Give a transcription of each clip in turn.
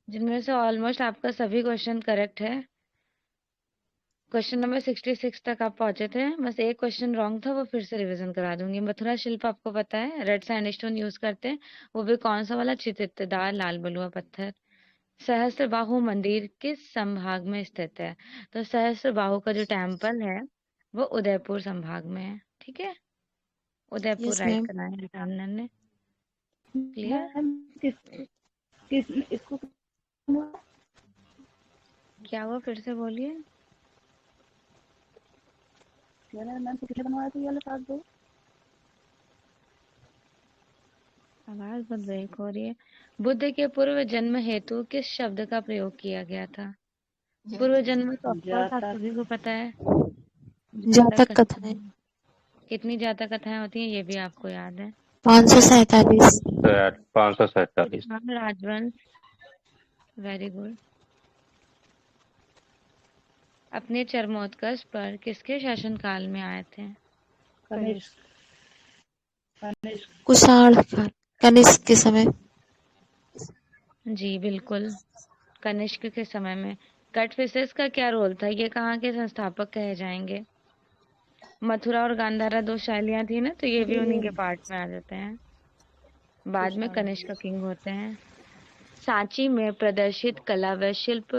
जिनमें से ऑलमोस्ट आपका सभी क्वेश्चन करेक्ट है। क्वेश्चन नंबर 66 तक आप पहुंचे थे, बस एक क्वेश्चन रॉन्ग था, वो फिर से रिवीजन करा दूंगी। मथुरा शिल्प आपको पता है, रेड सैंडस्टोन यूज करते हैं, वो भी कौन सा वाला? चित्तदार लाल बलुआ पत्थर। सहस्त्रबाहु मंदिर किस संभाग में स्थित है? तो सहस्त्रबाहु का जो टेम्पल है वो उदयपुर संभाग में है। ठीक है, उदयपुर यस राइट मैम। करना है एग्जामिनर ने। क्लियर? मैम किस किस इसको क्या हुआ, फिर से बोलिए। मैम किसने बनवाया था ये वाला साथ दो? आवाज बहुत ब्रेक हो रही है। बुद्ध के पूर्व जन्म हेतु किस शब्द का प्रयोग किया गया था? पूर्व जन्म तो ऑफकोर्स आप जातक। सभी को पता है, जातक जातक कथाएं। कथाएं। कितनी जातक कथाएं होती हैं ये भी आपको याद है? 547। 547। हाँ, राजवंश। Very good. अपने चरमोत्कर्ष पर किसके शासनकाल में आए थे? कनिष्क। कनिष्क। कुषाण काल। कनिष्क के समय। जी बिल्कुल, कनिष्क के समय में। कटफिसेस का क्या रोल था? ये कहाँ के संस्थापक कहे जाएंगे? मथुरा और गांधारा दो शैलियां थी ना, तो ये भी उन्हीं के पार्ट में आ जाते हैं। बाद में कुशाण। कनिष्क किंग होते हैं। सांची में प्रदर्शित कला व शिल्प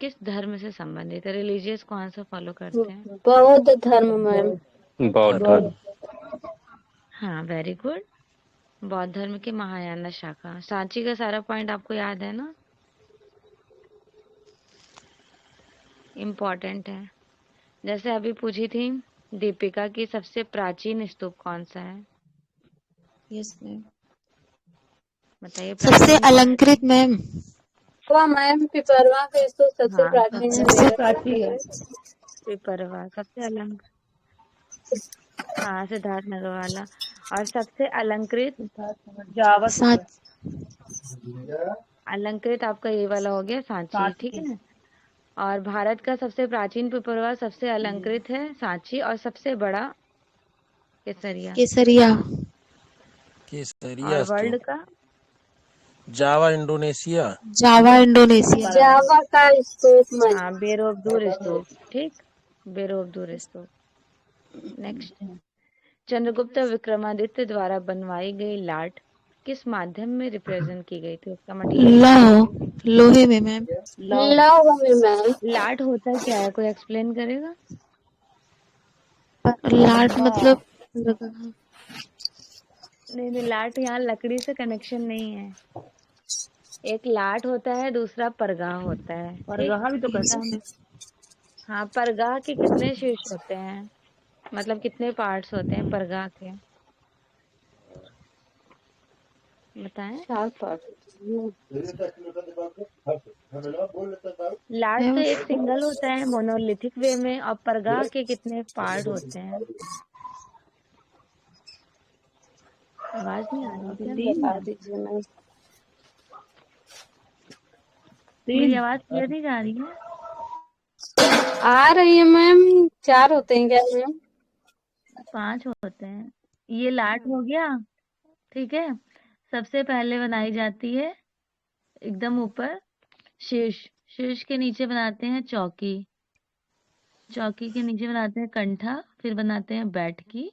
किस धर्म से संबंधित है? रिलीजियस कौन सा फॉलो करते हैं? बौद्ध धर्म मैम। बौद्ध धर्म। हाँ, वेरी गुड। बौद्ध धर्म की महायान शाखा। सांची का सारा पॉइंट आपको याद है ना? इम्पोर्टेंट है। जैसे अभी पूछी थी, दीपिका की सबसे प्राचीन स्तूप कौन सा है? Yes ma'am. बताइए, सबसे प्राचीन कौन सा अलंकृत है? मैम। वह मैम पिपरवा का स्तूप सबसे हाँ, प्राचीन सबसे है सबसे मेरे प्राचीन ख्याल है। से। पिपरवा सबसे अलंक हाँ, सिद्धार्थ नगर वाला। और सबसे अलंकृत? जावा से सात। अलंकृत आपका ये वाला हो गया, सांची। ठीक सांची। है। और भारत का सबसे प्राचीन पिपरवा सबसे अलंकृत है, सांची। और सबसे बड़ा केसरिया। केसरिया। और केसरिया वर्ल्ड स्तूप। का? Java Indonesia. Java Indonesia. जावा का स्तूप मैम। हाँ, बेरोबदूर स्तूप। ठीक, बेरोबदूर स्तूप। नेक्स्ट, चंद्रगुप्त विक्रमादित्य द्वारा बनवाई गई लाट किस माध्यम में रिप्रेजेंट की गई थी? उसका मटेरियल क्या है? लौह। लोहे में मैम। लव। लव में मैम। लाट होता क्या है, कोई एक्सप्लेन करेगा? लाट हाँ। मतलब। नहीं नहीं, लाट यहाँ लकड़ी से कनेक्शन नहीं है। एक लाट होता है, दूसरा परगाह होता है। और ठीक, यहाँ भी तो यस करते हम मैम। हाँ, परगाह के कितने शीर्ष होते हैं? मतलब कितने पार्ट्स होते हैं परगाह के? बताएं। 4 पार्ट। लाट तो मैम एक सिंगल होता है मोनोलिथिक वे में, और परगाह के कितने पार्ट होते हैं? आवाज नहीं आ रही क्या? तीन बता है। दीजिए मैम। मेरी तीन। आवाज क्लियर नहीं जा रही है? आ रही है मैम। 4 होते हैं क्या मैम? 5 होते हैं। ये लाट हो गया। ठीक है। सबसे पहले बनाई जाती है एकदम ऊपर शीर्ष। शीर्ष के नीचे बनाते हैं चौकी। चौकी के नीचे बनाते हैं कंठा। फिर बनाते हैं बैठकी।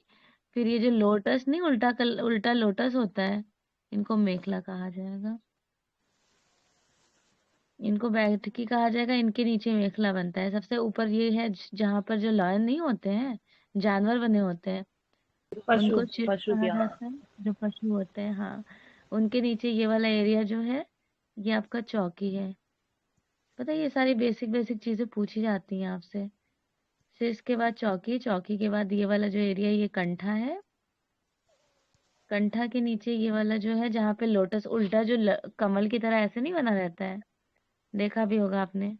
फिर ये जो लोटस नहीं, उल्टा लोटस होता है, इनको मेखला कहा जाएगा। इनको बैठकी कहा जाएगा, इनके नीचे मेखला बनता है। सबसे ऊपर ये है जहाँ पर जो लॉयन नहीं होते हैं, जानवर बने होते हैं, पशु। उनको शीर्ष पशु कहा क्या? जाता है। जो पशु होते हैं, हाँ, उनके नीचे ये वाला एरिया जो है, ये आपका चौकी है। पता है, ये सारी बेसिक बेसिक चीजें पूछी जाती हैं आपसे। फिर इसके बाद चौकी, चौकी के बाद ये वाला जो एरिया, ये कंठा है। कंठा के नीचे ये वाला जो है, जहाँ पे लोटस उल्टा जो कमल की तरह ऐसे नहीं बना रहता है, देखा भी होगा आपने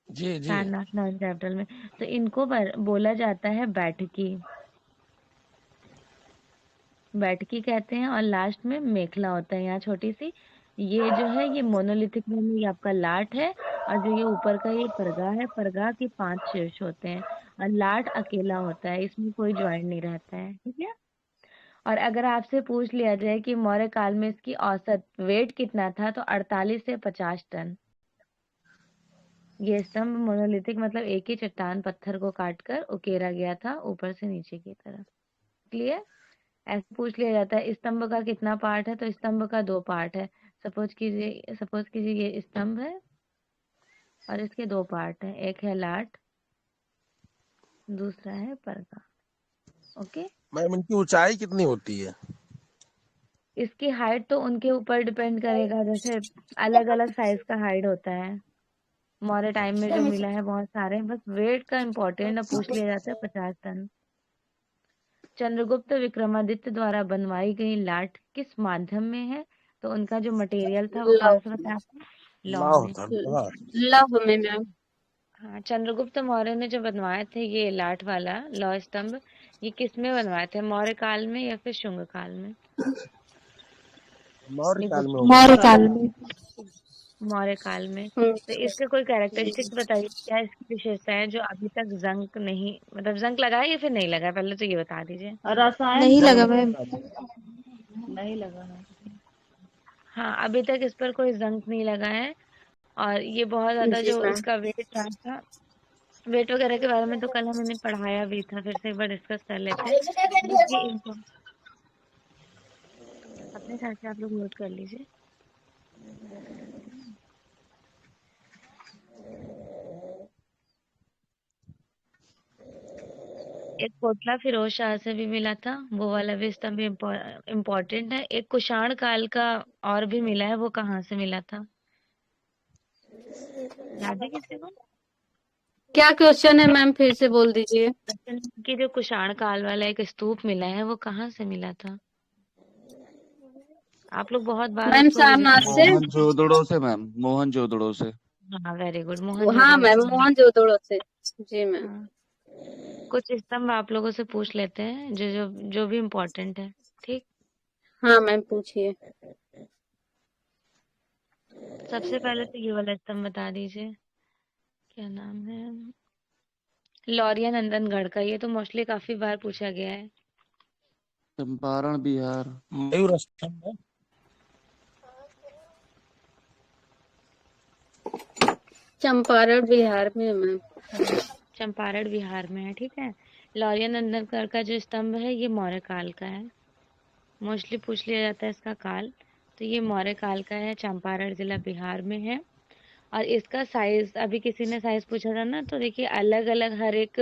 जी जी। सारनाथ नॉन कैपिटल में। तो इनको बोला जाता है बैठकी। बैठकी कहते हैं। और लास्ट में मेखला होता है यहाँ छोटी सी। ये जो है, ये मोनोलिथिक में ये आपका लाट है। और जो ये ऊपर का ये परगाह है, परगाह के 5 शीर्ष होते हैं। और लाट अकेला होता है, इसमें कोई ज्वाइंट नहीं रहता है। ठीक है। और अगर आपसे पूछ लिया जाए कि मौर्य काल में इसकी औसत वेट कितना था, तो 48 से 50 टन। ये स्तंभ मोनोलिथिक मतलब एक ही चट्टान पत्थर को काटकर उकेरा गया था ऊपर से नीचे की तरफ। क्लियर? ऐसे पूछ लिया जाता है स्तंभ का कितना पार्ट है, तो स्तंभ का 2 पार्ट है। सपोज कीजिए ये स्तंभ है और इसके 2 पार्ट है, एक है लाट, दूसरा है परका। ओके, मैम इनकी ऊंचाई कितनी होती है? इसकी हाइट तो उनके ऊपर डिपेंड करेगा, जैसे अलग अलग साइज का हाइट होता है। मौर्य टाइम में जो मिला है बहुत सारे हैं, बस वेट का इम्पोर्टेंट पूछ लिया जाता है 50 टन। चंद्रगुप्त विक्रमादित्य द्वारा बनवाई गई लाट किस माध्यम में है, तो उनका जो मटेरियल था वो कहाँ लव से बताया आपने? लौह लौह में। था लौह। लव में मैम। हाँ, चंद्रगुप्त मौर्य ने जो बनवाए थे ये लाट वाला लौह स्तंभ, ये किस में बनवाए थे, मौर्य काल में या फिर शुंग काल में? मौर्य ये काल पूछ में होगा। मौर्य काल में। मौर्य काल में। हम्म, तो इसके कोई कैरेक्टरिस्टिक्स बताइए, क्या इसकी विशेषता है जो अभी तक जंग नहीं, मतलब जंग लगा है या फिर नहीं लगा है? पहले तो ये बता दीजिए। और रसायन नहीं का लगा जंग मैम। नहीं लगा है। हाँ, अभी तक इस पर कोई जंग नहीं लगा है। और ये बहुत ज्यादा जी जो मैम। इसका वेट रहा था, वेट वगैरह के बारे में तो कल हमने पढ़ाया भी था, फिर से एक बार डिस्कस कर लेते हैं। बस ये अपने हिसाब से आप लोग नोट कर लीजिए। एक कोटला फिरोज शाह से भी मिला था, वो वाला भी स्तंभ इम्पोर्टेंट है। एक कुषाण काल का और भी मिला है, वो कहाँ से मिला था, याद है किसी को? क्या क्वेश्चन है मैम, फिर से बोल दीजिए। दक्षिण की जो कुषाण काल वाला एक स्तूप मिला है वो कहाँ से मिला था? आप लोग बहुत बार मैम उसको सारनाथ रिवीजन। से। मोहनजोदड़ो से मैम, मोहनजोदड़ो से। हाँ, वेरी गुड, हाँ मोहनजोदड़ो मैम, से। मोहनजोदड़ो से। जी मैम। हाँ, कुछ स्तंभ आप लोगों से पूछ लेते हैं जो जो जो भी इम्पोर्टेंट है। ठीक, हाँ मैम पूछिए। सबसे पहले तो ये वाला स्तंभ बता दीजिए, क्या नाम है? लौरिया नंदनगढ़ का। ये तो मोस्टली काफी बार पूछा गया है। चंपारण बिहार। मयूर स्तंभ है। चंपारण बिहार में है मैम। हाँ, चंपारण बिहार में है। ठीक है, लौरिया नंदनगढ़ का जो स्तंभ है ये मौर्य काल का है। मोस्टली पूछ लिया जाता है इसका काल, तो ये मौर्य काल का है, चंपारण जिला बिहार में है। और इसका साइज, अभी किसी ने साइज पूछा था ना, तो देखिए अलग अलग हर एक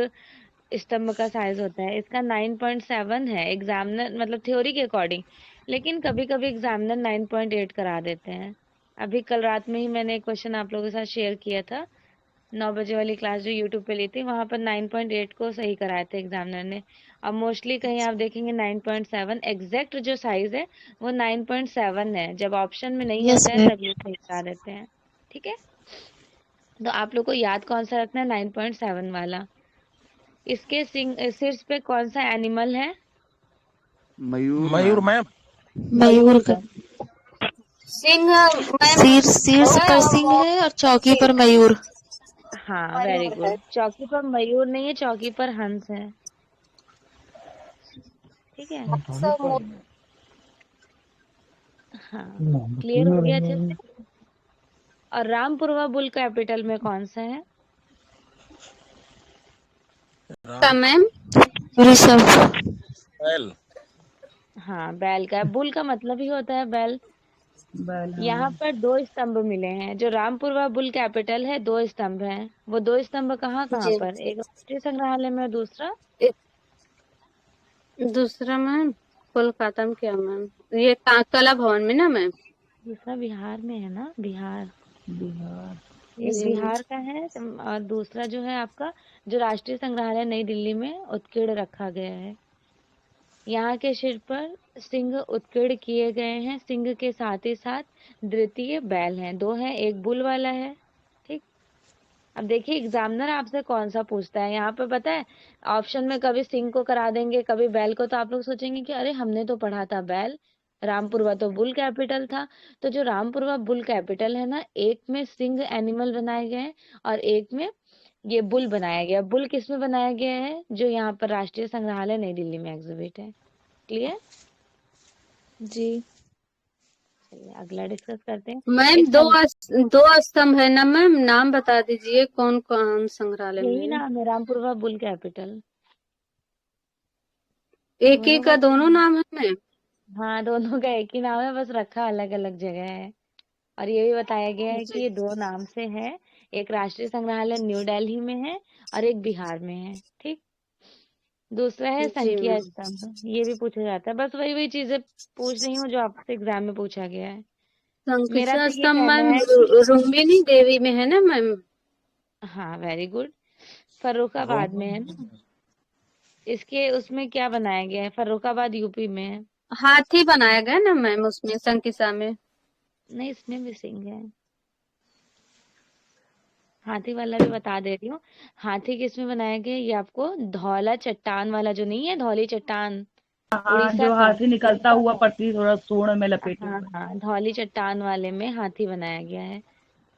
स्तंभ का साइज होता है। इसका 9.7 है एग्जामिनर, मतलब थ्योरी के अकॉर्डिंग, लेकिन कभी कभी एग्जामिनर 9.8 करा देते हैं। अभी कल रात में ही मैंने एक क्वेश्चन आप लोगों के साथ शेयर किया था, 9 बजे वाली क्लास जो यूट्यूब पे ली थी, वहां पर 9.8 को सही कराए थे एग्जामिनर ने। अब मोस्टली कहीं आप देखेंगे 9.7, एग्जैक्ट जो साइज है वो 9.7 है। जब ऑप्शन में नहीं यस होता है मैम। तब ये सही करा देते हैं। ठीक है, तो आप लोग को याद कौन सा रखना है? 9.7 वाला। इसके शीर्ष पे कौन सा एनिमल है? मयूर मयूर मैम। मैम। मयूर का सिंह मैम। शीर्ष पर सिंह है और चौकी पर मयूर। हाँ, वेरी मयूर है। गुड। चौकी पर मयूर नहीं है, चौकी पर हंस है। ठीक है, हाँ, क्लियर हो गया अच्छे से? और रामपुरवा बुल कैपिटल में कौन सा है? का राम मैम। ऋषभ। बैल। हाँ, बैल का। बुल का मतलब ही होता है बैल। बैल यहाँ हाँ। पर 2 स्तंभ मिले हैं, जो रामपुरवा बुल कैपिटल है, 2 स्तंभ हैं। वो 2 स्तंभ कहाँ कहाँ जी। पर? एक राष्ट्रीय संग्रहालय में और दूसरा दूसरा मैम कोलकाता में, क्या मैम? ये कला भवन में ना मैम? दूसरा बिहार में है ना, बिहार। बिहार। एक जी मैम। बिहार का है, और दूसरा जो है आपका, जो राष्ट्रीय संग्रहालय नई दिल्ली में उत्कीर्ण रखा गया है। यहाँ के सिर पर सिंह उत्कीर्ण किए गए हैं। सिंह के साथ ही साथ द्वितीय बैल हैं, 2 हैं, एक बुल वाला है। ठीक, अब देखिए एग्जामिनर आपसे कौन सा पूछता है। यहाँ पे पता है ऑप्शन में कभी सिंह को करा देंगे, कभी बैल को, तो आप लोग सोचेंगे कि अरे हमने तो पढ़ा था बैल, रामपुरवा तो बुल कैपिटल था। तो जो रामपुरवा बुल कैपिटल है ना, एक में सिंह एनिमल बनाए गए हैं और एक में ये बुल बनाया गया। बुल किस में बनाया गया है? जो यहाँ पर राष्ट्रीय संग्रहालय नई दिल्ली में एग्जिबिट है। क्लियर? जी। चलिए अगला डिस्कस करते हैं। मैम एक दो स्तंभ है ना मैम, नाम बता दीजिए कौन कौन संग्रहालय में यही है। नाम है, रामपुरवा बुल कैपिटल। एक दोनों एक का का दोनों नाम है मैम। हाँ, दोनों का एक ही नाम है, बस रखा अलग अलग जगह है। और ये भी बताया गया है कि जी। ये दो नाम से है। एक राष्ट्रीय संग्रहालय न्यू दिल्ली में है और एक बिहार में है। ठीक। दूसरा है जी संख्या मैम। स्तंभ, ये भी पूछा जाता है। बस वही वही चीजें पूछ रही हूँ जो आपसे एग्जाम में पूछा गया है। मेरा संकिसा तो ये स्तंभ कहना मैम है कि रुक्मिणी देवी में है ना मैम। हाँ, वेरी गुड। फर्रुखाबाद में है ना। इसके उसमें क्या बनाया गया है? फर्रुखाबाद यूपी में है। हाथी बनाया गया ना मैम उसमें संकिसा में। नहीं, इसमें भी सिंह है। हाथी वाला भी बता दे रही हूँ। हाथी किस में बनाया गया है? ये आपको धौला चट्टान वाला जो नहीं है, धौली चट्टान, हाँ, उड़ीसा जो का। हाथी निकलता हुआ पत्ती थोड़ा सूंड में लपेटे हाँ हुए। हाँ, धौली चट्टान वाले में हाथी बनाया गया है।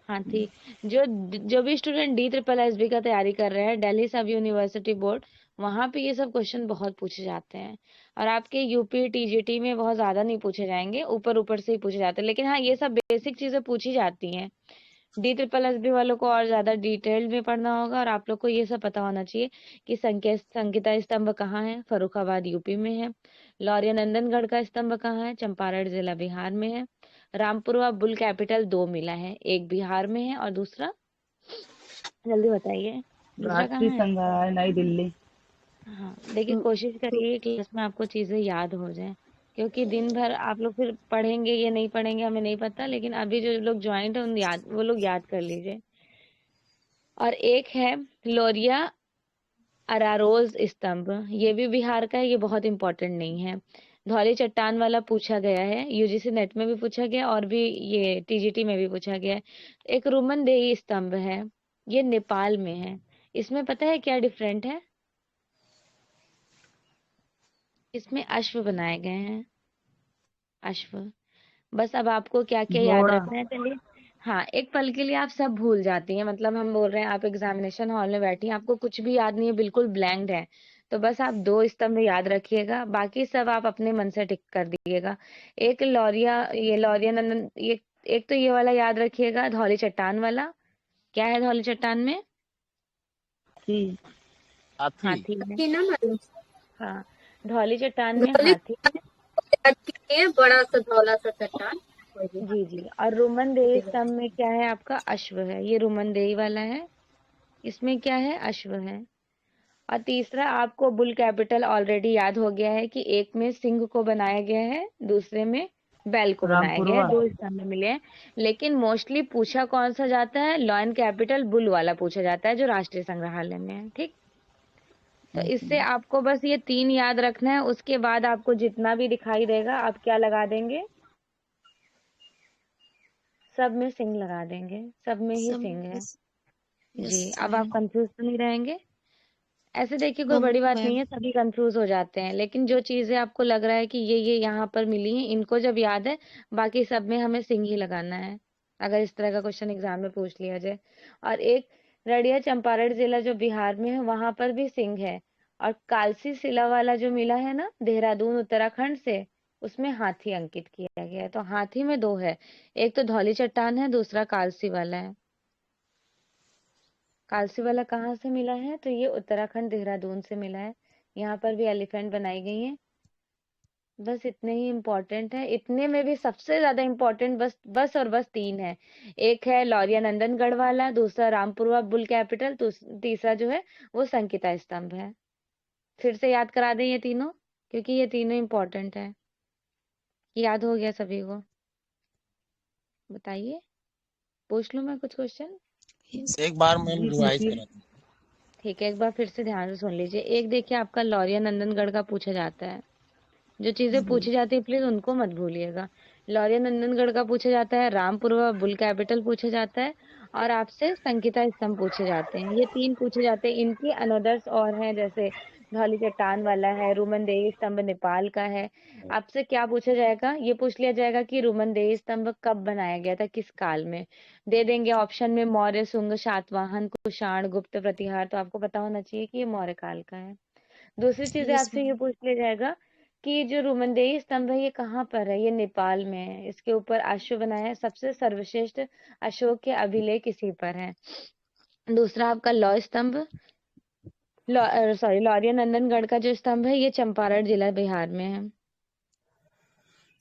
हाथी। जो जो भी स्टूडेंट DSSB का तैयारी कर रहे हैं, दिल्ली सब यूनिवर्सिटी बोर्ड, वहां पे ये सब क्वेश्चन बहुत पूछे जाते हैं। और आपके यूपी TGT में बहुत ज्यादा नहीं पूछे जाएंगे, ऊपर ऊपर से ही पूछे जाते हैं, लेकिन हाँ ये सब बेसिक चीजें पूछी जाती हैं। DSSB वालों को और ज्यादा डिटेल में पढ़ना होगा, और आप लोग को ये सब पता होना चाहिए कि संकेता स्तंभ कहाँ है, फर्रुखाबाद यूपी में है। लौरिया नंदनगढ़ का स्तंभ कहाँ है, चंपारण जिला बिहार में है। रामपुरवा बुल कैपिटल दो मिला है, एक बिहार में है और दूसरा, जल्दी बताइए, दूसरा राष्ट्रीय कहाँ है? संग्रहालय नई दिल्ली। हाँ, देखिए कोशिश करिए क्लास में आपको चीजें याद हो जाएं, क्योंकि दिन भर आप लोग फिर पढ़ेंगे या नहीं पढ़ेंगे हमें नहीं पता, लेकिन अभी जो लोग ज्वाइंट है उन याद, वो लोग याद कर लीजिए। और एक है लोरिया अरारोज स्तंभ, ये भी बिहार का है, ये बहुत इंपॉर्टेंट नहीं है। धौली चट्टान वाला पूछा गया है, UGC नेट में भी पूछा गया और भी ये TGT में भी पूछा गया है। एक रुमन देही स्तंभ है, ये नेपाल में है। इसमें पता है क्या डिफरेंट है? इसमें अश्व बनाए गए हैं, अश्व। बस अब आपको क्या क्या याद घोड़ा। रखना है, चलिए। हाँ, एक पल के लिए आप सब भूल जाती हैं, मतलब हम बोल रहे हैं आप एग्जामिनेशन हॉल में बैठी हैं, आपको कुछ भी याद नहीं है, बिल्कुल ब्लैंक है। तो बस आप दो स्तंभ याद रखिएगा, बाकी सब आप अपने मन से टिक कर दीजिएगा। एक लौरिया, ये लौरिया नंदन, ये एक तो ये वाला याद रखिएगा, धौली चट्टान वाला। क्या है धौली चट्टान में? हाथी। हाथी। हाथी है। हाथी ना मैम। हाँ, धौली चट्टान में धौली हाथी है। हाथी है, बड़ा सा धौला सा चट्टान। वही जी हाथी। जी। और रुमन देही जी स्तंभ में क्या है आपका? अश्व है, ये रुमन देही वाला है। इसमें क्या है? अश्व है। और तीसरा आपको बुल कैपिटल ऑलरेडी याद हो गया है कि एक में सिंह को बनाया गया है, दूसरे में बैल को बनाया गया है, रामपुरवा। दो स्तंभ मिले हैं। लेकिन मोस्टली पूछा कौन सा जाता है? लॉयन कैपिटल बुल वाला पूछा जाता है, जो राष्ट्रीय संग्रहालय में है। ठीक। तो इससे आपको बस ये तीन याद रखना है, उसके बाद आपको जितना भी दिखाई देगा आप क्या लगा देंगे? सब में सिंह लगा देंगे, सब में ही सब सिंह है। यस यस जी, अब आप मैम। कंफ्यूज तो नहीं रहेंगे? ऐसे देखिए कोई हम बड़ी बात नहीं मैम है, सभी कंफ्यूज हो जाते हैं, लेकिन जो चीजें आपको लग रहा है कि ये यहाँ पर मिली हैं, इनको जब याद है, बाकी सब में हमें सिंह ही लगाना है, अगर इस तरह का क्वेश्चन एग्जाम में पूछ लिया जाए। और एक रड़िया चंपारण जिला जो बिहार में है, वहां पर भी सिंह है। और कालसी सिला वाला जो मिला है ना, देहरादून उत्तराखंड से, उसमें हाथी अंकित किया गया है। तो हाथी में दो है, एक तो धौली चट्टान है, दूसरा कालसी वाला है। कालसी वाला कहाँ से मिला है? तो ये उत्तराखंड देहरादून से मिला है। यहाँ पर भी एलिफेंट बनाई गई हैं। बस इतने ही इम्पोर्टेंट है, इतने में भी सबसे ज्यादा इम्पोर्टेंट बस बस और बस तीन है। एक है लौरिया नंदनगढ़ वाला, दूसरा रामपुरवा बुल कैपिटल, तीसरा जो है वो संकिता स्तंभ है। फिर से याद करा दें ये तीनों, क्योंकि ये तीनों इम्पोर्टेंट है। याद हो गया सभी को? बताइए, पूछ लूं मैं कुछ क्वेश्चन? यस एक बार मैम जी रिवाइज पूछिए। करा दीजिए। ठीक है, एक बार फिर से ध्यान से सुन लीजिए। एक देखिए आपका लौरिया नंदनगढ़ का पूछा जाता है, जो चीजें जी। पूछी जाती है प्लीज उनको मत भूलिएगा। लौरिया नंदनगढ़ का पूछा जाता है, रामपुरवा बुल कैपिटल पूछा जाता है, और आपसे संकिता स्तंभ पूछे जाते हैं। ये तीन पूछे जाते हैं, इनके अनदर्स और हैं, जैसे धौली चट्टान वाला है, रुमन देही स्तंभ नेपाल का है। आपसे क्या पूछा जाएगा? ये पूछ लिया जाएगा कि रुमन देही स्तंभ कब बनाया गया था, किस काल में। दे देंगे ऑप्शन में मौर्य, शुंग, सातवाहन, कुषाण, गुप्त, प्रतिहार, तो आपको पता होना चाहिए कि ये मौर्य काल का है। दूसरी चीज यस आपसे ये मैम। पूछ लिया जाएगा कि जो रुमनदेही स्तंभ है ये कहाँ पर है? ये नेपाल में है। इसके ऊपर अश्व बनाया है। सबसे सर्वश्रेष्ठ अशोक के अभिलेख इसी पर है। दूसरा आपका लौह स्तंभ, लौर्य नंदनगढ़ का जो स्तंभ है ये चंपारण जिला बिहार में है।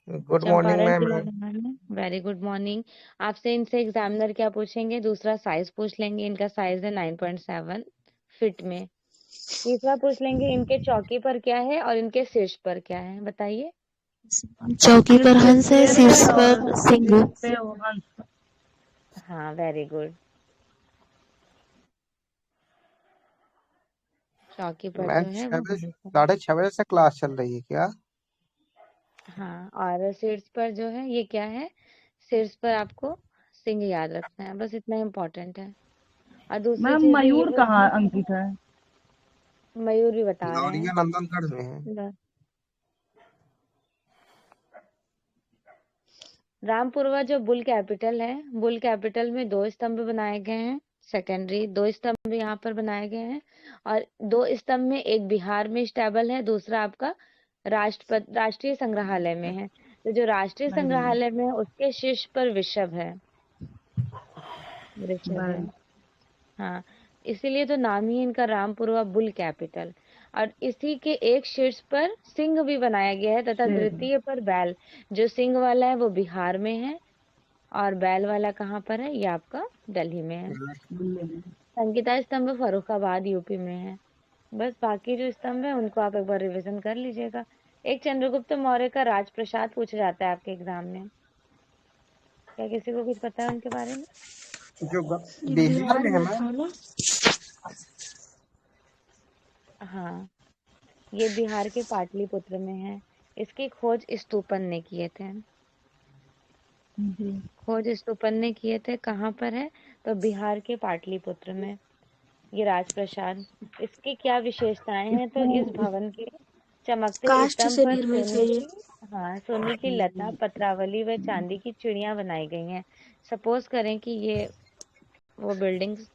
Good morning Champaran ma'am. जिला बिहार में। Very good morning. आपसे इनसे एग्जामिनर क्या पूछेंगे? दूसरा साइज पूछ लेंगे। इनका साइज है 9.7 फीट में। तीसरा पूछ लेंगे इनके चौकी पर क्या है और इनके शीर्ष पर क्या है, बताइए। चौकी पर हंस है, शेर शीर्ष है पर और सिंह। सिर पे वो हंस। हाँ, वेरी गुड। चौकी पर मैम जो है वो हंस है। 6:30 से क्लास चल रही है क्या? हाँ, और शीर्ष पर जो है ये क्या है? शीर्ष पर आपको सिंह याद रखना है, बस इतना इम्पोर्टेंट है। और दूसरी मैम चीज ये मयूर कहाँ अंकित है? मयूर भी बता रहे लौरिया हैं। नंदनगढ़ में है। रामपुरवा जो बुल कैपिटल है, बुल कैपिटल में 2 स्तंभ बनाए गए हैं। सेकेंडरी 2 स्तंभ यहाँ पर बनाए गए हैं और 2 स्तंभ में एक बिहार में स्टेबल है, दूसरा आपका राष्ट्रीय संग्रहालय में है। तो जो राष्ट्रीय संग्रहालय में है उसके शीर्ष पर वृषभ है। वृषभ है। हाँ, इसीलिए तो नाम ही इनका रामपुरवा बुल कैपिटल। और इसी के एक शीर्ष पर सिंह भी बनाया गया है तथा द्वितीय पर बैल। जो सिंह वाला है वो बिहार में है और बैल वाला कहाँ पर है? ये आपका दिल्ली में है। संगीता स्तंभ फर्रुखाबाद यूपी में है। बस बाकी जो स्तंभ है उनको आप एक बार रिवीजन कर लीजिएगा। एक चंद्रगुप्त मौर्य का राजप्रसाद पूछा जाता है आपके एग्जाम में। क्या किसी को कुछ पता है उनके बारे में? जो बिहार में है मैम। हाँ, ये बिहार के पाटलिपुत्र में है। इसकी खोज स्तूपन ने किए थे। खोज स्तूपन ने किए थे। कहाँ पर है? तो बिहार के पाटलिपुत्र में। ये राजप्रसाद। इसकी क्या विशेषताएं हैं? तो इस भवन के चमकते काष्ठ स्तंभ से पर निर्मित सोने है ये। की, हाँ, सोने की लता, पत्रावली व चांदी की चिड़ियां बनाई गई हैं। सपोज करें कि ये वो बिल्डिंग्स,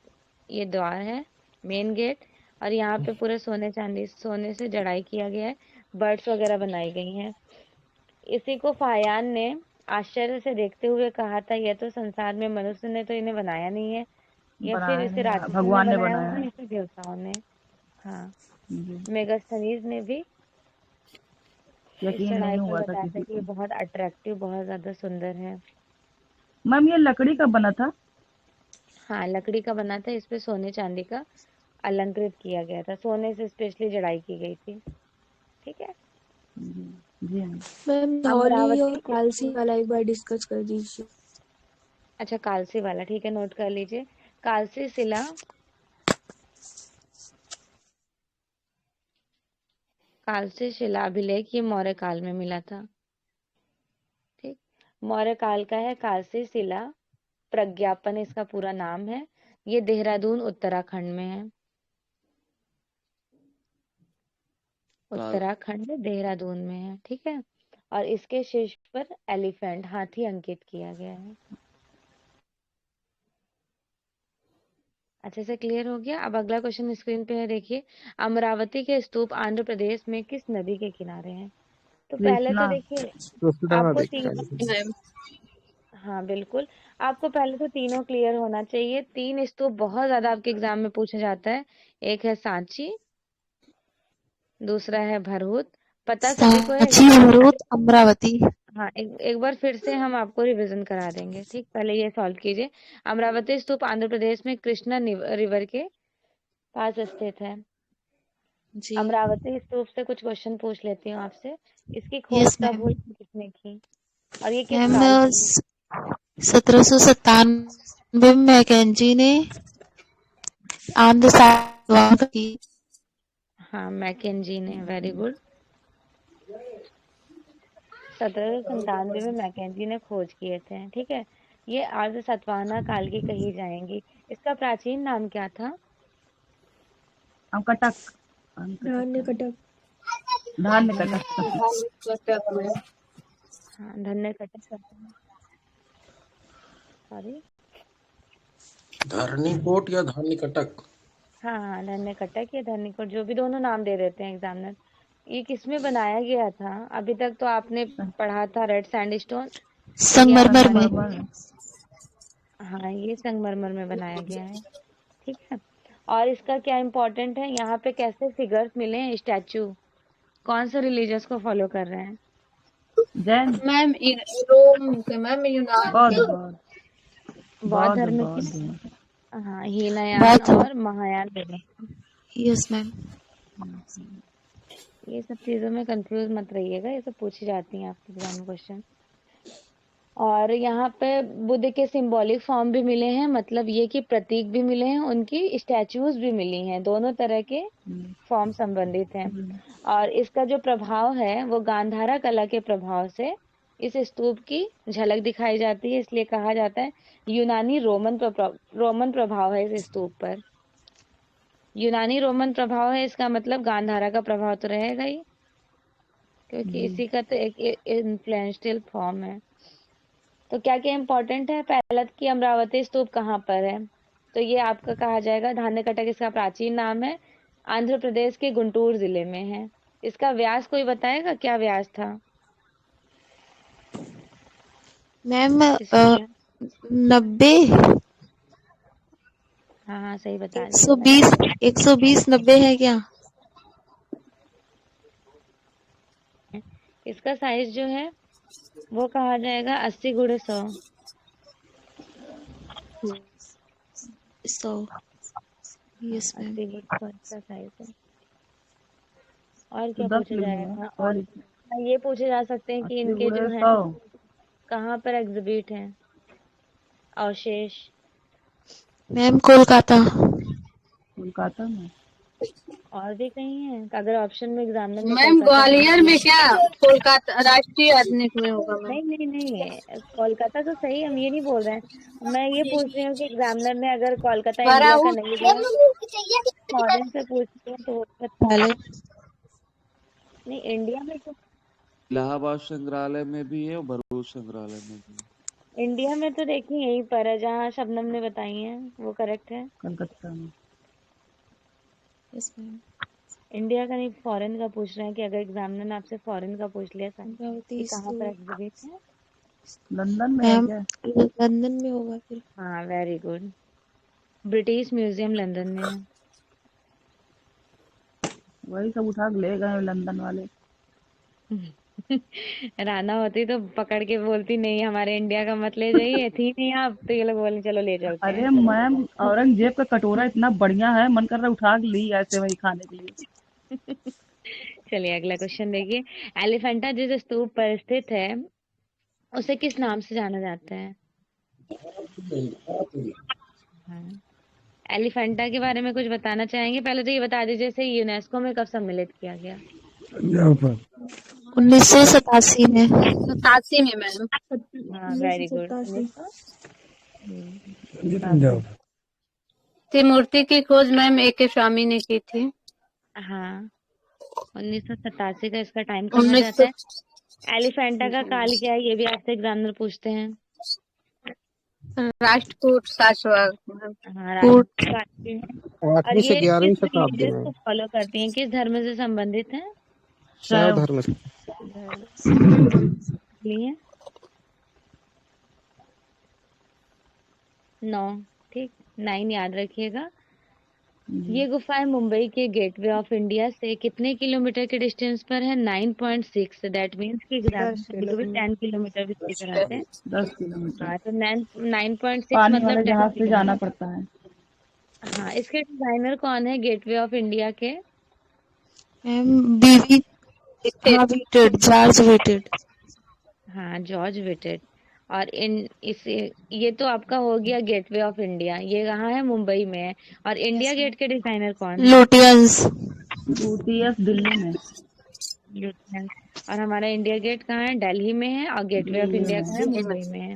ये द्वार है, मेन गेट, और यहाँ पे पूरे सोने से जड़ाई किया गया है। बर्ड्स वगैरह बनाई गई हैं। इसी को फायान ने आश्चर्य से देखते हुए कहा था, यह तो संसार में मनुष्य ने तो इन्हें बनाया नहीं है, या फिर इसे राक्षसों ने भगवान ने बनाया बनाया होगा है। या फिर देवताओं ने। हाँ, मेगास्थनीज ने भी इस यकीन नहीं चढ़ाई पर हुआ था बताया था किसी कि ये को। बहुत अट्रैक्टिव, बहुत ज्यादा सुंदर है। मैम ये लकड़ी का बना था? हाँ, लकड़ी का बना था। इस पे सोने चांदी का अलंकृत किया गया था। सोने से स्पेशली जड़ाई की गई थी। ठीक है। जी हाँ। मैम धौली और अमरावती कालसी वाला एक बार डिस्कस कर दीजिए। अच्छा, कालसी वाला, ठीक है, नोट कर लीजिए। कालसी शिला, कालसी शिलाभिलेख ये मौर्य काल में मिला था। ठीक, मौर्य काल का है। कालसी शिला प्रज्ञापन इसका पूरा नाम है। ये देहरादून उत्तराखंड में है। उत्तराखंड देहरादून में है। ठीक है। और इसके शीर्ष पर एलिफेंट, हाथी अंकित किया गया है। अच्छे से क्लियर हो गया? अब अगला क्वेश्चन स्क्रीन पे है, देखिए। अमरावती के स्तूप आंध्र प्रदेश में किस नदी के किनारे हैं? तो पहले तो कृष्णा। देखिए कृष्णा आपको नदी के तीन, किनारे। हाँ बिल्कुल, आपको पहले तो तीनों क्लियर होना चाहिए। 3 स्तूप बहुत ज्यादा आपके एग्जाम में पूछा जाता है। एक है सांची, दूसरा है भरहुत। पता सभी को है सांची, ये? भरूच, अमरावती। हाँ, एक बार फिर से हम आपको रिवीजन करा देंगे। ठीक, पहले ये सॉल्व कीजिए। अमरावती स्तूप आंध्र प्रदेश में कृष्णा रिवर के पास स्थित है। जी। अमरावती स्तूप से कुछ क्वेश्चन पूछ लेती हूँ आपसे। इसकी खोज यस कब मैम। हुई, किसने की, और ये किस मैम साल की है? 1797 में मैकेंजी ने आंध्र साइड की। हाँ, मैकेंजी ने, वेरी गुड। 1797 में मैकेंजी ने खोज किए थे। ठीक है। ये आर्य सतवाहना काल की कही जाएंगी। इसका प्राचीन नाम क्या था? कटक। धान्य कटक। धान्य कटक। हाँ, धन्य कटक। सॉरी। धरनी कोट या धानी कटक? हाँ हाँ, धन्य कटक या धन्य कोट, जो भी दोनों नाम दे देते हैं एग्जामिनर। ये किसमें बनाया गया था? अभी तक तो आपने पढ़ा था रेड सैंडस्टोन, ये संगमरमर आपका में। संगमरमर। हाँ, ये संगमरमर में बनाया गया है। ठीक है। और इसका क्या इम्पोर्टेंट है, यहाँ पे कैसे फिगर्स मिले हैं, स्टैचू कौन से रिलीजियस को फॉलो कर रहे हैं? जैन। मैम रोम के, मैम यूनान बौद्ध के। बौद्ध बौद्ध बौद्ध धर्म की। बौद्ध। हाँ, हीनयान बहुत और महायान धर्म। Yes ma'am. ये सब चीजों में कंफ्यूज मत रहिएगा, ये सब पूछी जाती हैं आपके एग्जाम में क्वेश्चन। और यहाँ पे बुद्ध के सिंबॉलिक फॉर्म भी मिले हैं, मतलब ये कि प्रतीक भी मिले हैं, उनकी स्टैचूज भी मिली हैं, दोनों तरह के फॉर्म संबंधित हैं। और इसका जो प्रभाव है वो गांधारा कला के प्रभाव से इस स्तूप की झलक दिखाई जाती है, इसलिए कहा जाता है यूनानी रोमन प्रभाव है इस स्तूप पर। यूनानी रोमन प्रभाव है, इसका मतलब गांधारा का प्रभाव तो रहेगा ही, क्योंकि इसी का तो एक इन्फ्लुएंशियल फॉर्म है। तो क्या क्या इम्पोर्टेंट है, पहला कि अमरावती स्तूप कहाँ पर है, तो ये आपका कहा जाएगा धान्यकटक, इसका प्राचीन नाम है, आंध्र प्रदेश के गुंटूर जिले में है। इसका व्यास कोई बताएगा, क्या व्यास था मैम इसका? 90, हाँ सही बता दिया। 120, 120, 90 है क्या? इसका साइज जो है वो कहा जाएगा 80x100। 100। Yes ma'am. 80x100 इसका साइज है। और तो क्या 10 पूछा लिख जाएगा? दूंगा। और ये पूछे जा सकते हैं कि 80 इनके जो गुणे है 100। कहाँ पर एग्जिबिट हैं अवशेष? मैम कोलकाता। कोलकाता में। और भी कहीं है? अगर ऑप्शन में एग्जामिनर ने मैम कोलकाता ग्वालियर में क्या? कोलकाता राष्ट्रीय आधुनिक में होगा मैम। नहीं नहीं नहीं, कोलकाता तो सही, हम ये नहीं बोल रहे हैं, मैं ये पूछ रही हूँ कि एग्जामिनर ने अगर कोलकाता इंडिया का नहीं दिया, फॉरेन से पूछते हैं तो वो बता। पहले नहीं, इंडिया में तो, इलाहाबाद संग्रहालय में भी है और भरूच संग्रहालय में भी है। इंडिया में तो देखिए यहीं पर है जहाँ शबनम ने बताई है, वो करेक्ट है। कलकत्ता में। Yes ma'am. इंडिया का नहीं, फॉरेन का पूछ रहे हैं कि अगर एग्जामिनर ने आपसे फॉरेन का पूछ लिया था कि अमरावती कहाँ पर स्तूप एग्जिबिट है। लंदन में है मैम क्या? लंदन में होगा फिर। हाँ very good, British museum London में है। वही सब उठा के ले गए लंदन वाले। राना होती तो पकड़ के बोलती नहीं हमारे इंडिया का मत ले जाइए, थी नहीं आप, तो ये लोग बोले चलो ले चलते अरे हैं। मैम, औरंगजेब का कटोरा इतना बढ़िया है, मन कर रहा है उठा के ली ऐसे वही खाने के लिए। चलिए अगला क्वेश्चन देखिए, एलिफेंटा जिस स्तूप पर स्थित है उसे किस नाम से जाना जाता है? हाँ। एलिफेंटा के बारे में कुछ बताना चाहेंगे? पहले तो ये बता दीजिए इसे यूनेस्को में कब सम्मिलित किया गया? 1987 में। 87 में मैम। हाँ वेरी गुड। 1987। त्रिमूर्ति की खोज मैम A.K. स्वामी ने की थी। हाँ 1987 का इसका टाइम कहा जाता है। एलिफेंटा का काल क्या है, ये भी आपसे एग्जामिनर पूछते हैं। राष्ट्रकूट शासक। हाँ कूट। राष्ट्रकाल है। और 8वीं से ये 11वीं किस शताब्दी रिलीजियस में। को फॉलो करती हैं, किस धर्म से संबंधित है? शैव धर्म से। लिए 9, ठीक, 9 याद रखिएगा। ये गुफाएं मुंबई के गेटवे ऑफ इंडिया से कितने किलोमीटर के डिस्टेंस पर है? 9.6, दैट मीन्स कि एग्जाम कभी कभी 10 किलोमीटर भी पूछ रहे थे। 10 किलोमीटर। हाँ तो 9.6 पानी मतलब वाले 10 जहाज से जाना किलोमीटर। पड़ता है। हाँ, इसके डिजाइनर कौन है गेटवे ऑफ इंडिया के? मैम बीवी। हाँ विटेड, जॉर्ज विटेड। हाँ जॉर्ज विटेड। और ये तो आपका हो गया गेटवे ऑफ इंडिया, ये कहाँ है? मुंबई में है। और इंडिया गेट के डिजाइनर कौन है? लुटियंस। यूटीएस दिल्ली में। ल्यूटियंस। और हमारा इंडिया गेट कहाँ है? दिल्ली में है। और गेटवे ऑफ दिल्ली इंडिया में। कहाँ है? मुंबई में है।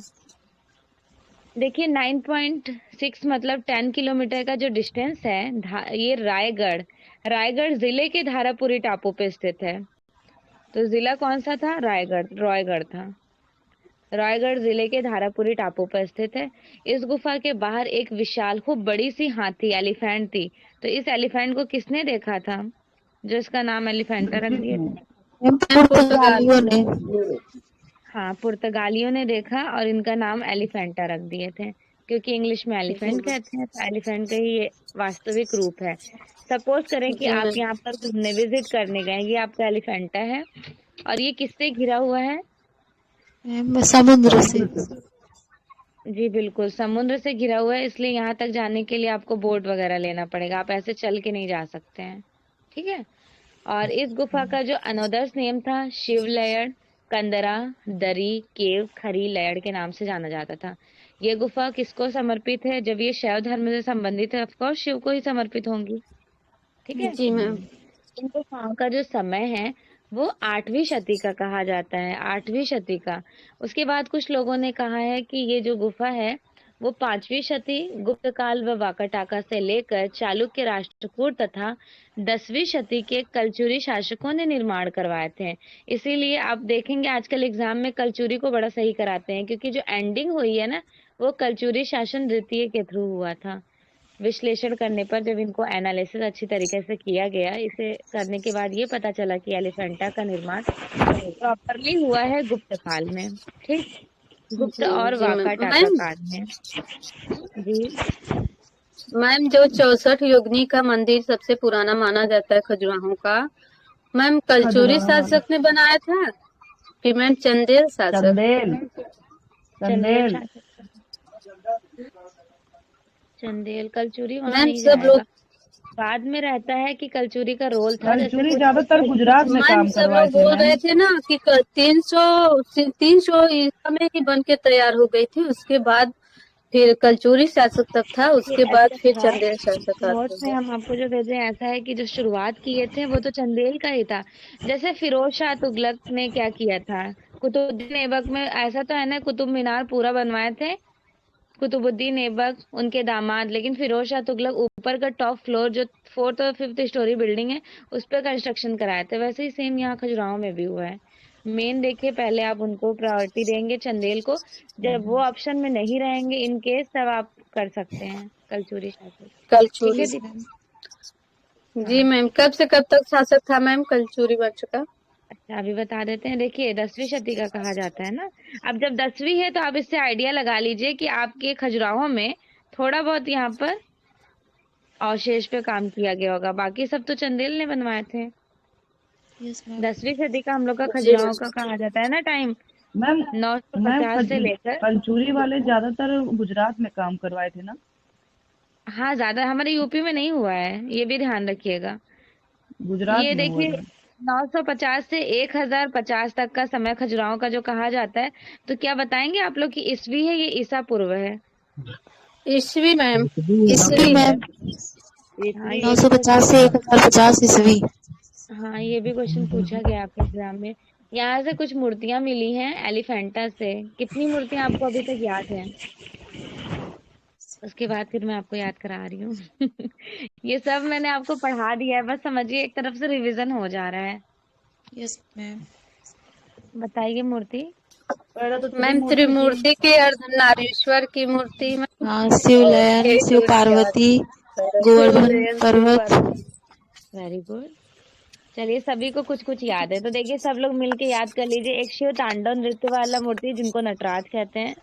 देखिए 9.6 मतलब 10 किलोमीटर का जो डिस्टेंस है, ये रायगढ़ जिले के धारापुरी टापू पे स्थित है। तो जिला कौन सा था? रायगढ़ था। रायगढ़ जिले के धारापुरी टापू पर स्थित है। इस गुफा के बाहर एक विशाल खूब बड़ी सी हाथी एलिफेंट थी। तो इस एलिफेंट को किसने देखा था? जो इसका नाम एलिफेंटा रख दिए थे। मैम पुर्तगालियों ने। हाँ, पुर्तगालियों ने देखा और इनका नाम एलिफेंटा रख दिए थे, क्योंकि इंग्लिश में एलिफेंट कहते हैं, तो एलिफेंट का ही ये वास्तविक रूप है। सपोज करें कि जी आप मैम। यहाँ पर घूमने विजिट करने गए, ये आपका एलिफेंटा है और ये किससे घिरा हुआ है? मैम समुद्र से। जी बिल्कुल, समुद्र से घिरा हुआ है, इसलिए यहाँ तक जाने के लिए आपको बोट वगैरह लेना पड़ेगा, आप ऐसे चल के नहीं जा सकते हैं, ठीक है? और इस गुफा का जो अनोदर्स नेम था, शिव लयड़, कंदरा, दरी, केव, खरी लयड़ के नाम से जाना जाता था। ये गुफा किसको समर्पित है? जब ये शैव धर्म से संबंधित है, ऑफ कोर्स शिव को ही समर्पित होंगी, ठीक है? जी मैम। इन गुफाओं का जो समय है वो 8वीं शती का कहा जाता है, 8वीं शती का। उसके बाद कुछ लोगों ने कहा है कि ये जो गुफा है वो 5वीं शती गुप्त काल व वाकाटाका से लेकर चालुक्य राष्ट्रकूट तथा 10वीं शती के कलचुरी शासकों ने निर्माण करवाए थे। इसीलिए आप देखेंगे आजकल एग्जाम में कलचुरी को बड़ा सही कराते हैं, क्योंकि जो एंडिंग हुई है ना वो कलचुरी शासन द्वितीय के थ्रू हुआ था। विश्लेषण करने पर जब इनको एनालिसिस अच्छी तरीके से किया गया, इसे करने के बाद ये पता चला कि एलिफेंटा का निर्माण प्रॉपरली हुआ है गुप्त काल में, ठीक? गुप्त जी और जी मैम। वाकाटाका मैम, काल में। जी मैम जो 64 योगिनी का मंदिर सबसे पुराना माना जाता है खजुराहो का, मैम कलचुरी खजुराहो, शासक ने बनाया था कि मैम चंदेल शासक? चंदेल, चंदेल चंदेल। शासक, चंदेल कलचुरी वहां मैम नहीं सब जाएगा। लोग बाद में रहता है कि कलचुरी का रोल था, जैसे कलचुरी कुछ ज्यादातर गुजरात में मैम काम सब करवाए लोग थे बोल मैम। रहे थे ना कि 300 ईसा में ही बन के तैयार हो गई थी, उसके बाद फिर कलचुरी शासक तक था, ये उसके बाद ऐसा फिर था, चंदेल शासक नोट्स आते में हैं। हम आपको जो भेजे हैं, ऐसा है कि जो शुरुआत किए थे वो तो चंदेल का ही था। जैसे फिरोज शाह तुगलक ने क्या किया था, कुतुबुद्दीन ऐबक में ऐसा तो है ना, कुतुब मीनार पूरा बनवाए थे कुतुबुद्दीन ऐबक उनके दामाद, लेकिन फिरोज शाह तुगलक ऊपर का टॉप फ्लोर जो 4th और 5th स्टोरी बिल्डिंग है उस पर कंस्ट्रक्शन कराए थे। वैसे ही सेम यहाँ खजुराहो में भी हुआ है। मेन देखिए, पहले आप उनको प्रायोरिटी देंगे चंदेल को, जब वो ऑप्शन में नहीं रहेंगे इन केस, तब आप कर सकते हैं कलचुरी शासक, ठीक है कलचुरी। दीदी? जी हाँ, मैम, कब से कब तक शासक था मैम कलचुरी वंश का? अच्छा अभी बता देते हैं। देखिए 10वीं शती का कहा जाता है ना, अब जब 10वीं है तो आप इससे आइडिया लगा लीजिए कि आपके खजुराहो में थोड़ा बहुत यहाँ पर अवशेष पे काम किया गया होगा, बाकी सब तो चंदेल ने बनवाए थे। Yes ma'am. 10वीं सदी का हम लोग का जी खजुराहो का मैम। कहा जाता है ना टाइम, मैम मैम 950 से लेकर। कलचुरी वाले ज्यादातर गुजरात में काम करवाए थे ना। हाँ, ज्यादा हमारे यूपी में नहीं हुआ है, ये भी ध्यान रखिएगा। गुजरात ये में हुआ देखिए है। 950 से 1050 तक का समय खजुराहो का जो कहा जाता है, तो क्या बताएंगे आप लोग कि ईसवी है ये ईसा पूर्व है? ईस्वी मैम। ईस्वी मैम। हाँ ये भी 950 क्वेश्चन, से 1050 ईस्वी। हाँ ये भी क्वेश्चन पूछा गया आपके एग्जाम में। यहाँ से कुछ मूर्तियां मिली हैं एलिफेंटा से, कितनी मूर्तियां आपको अभी तक याद है? उसके बाद फिर मैं आपको याद करा रही हूँ। ये सब मैंने आपको पढ़ा दिया है, बस समझिए एक तरफ से रिवीजन हो जा रहा है। Yes ma'am. बताइए मूर्ति। पहले तो मैम त्रिमूर्ति की। त्रिमूर्ति के अर्धनारीश्वर की मूर्ति मैम। हाँ, शिवलयन, शिव पार्वती, गोवर्धन शिवलयन शिव पर्वत। पार्वती। Very good. चलिए सभी को कुछ कुछ याद है, तो देखिए सब लोग मिलके याद कर लीजिए। एक शिव तांडव नृत्य वाला मूर्ति जिनको नटराज कहते हैं।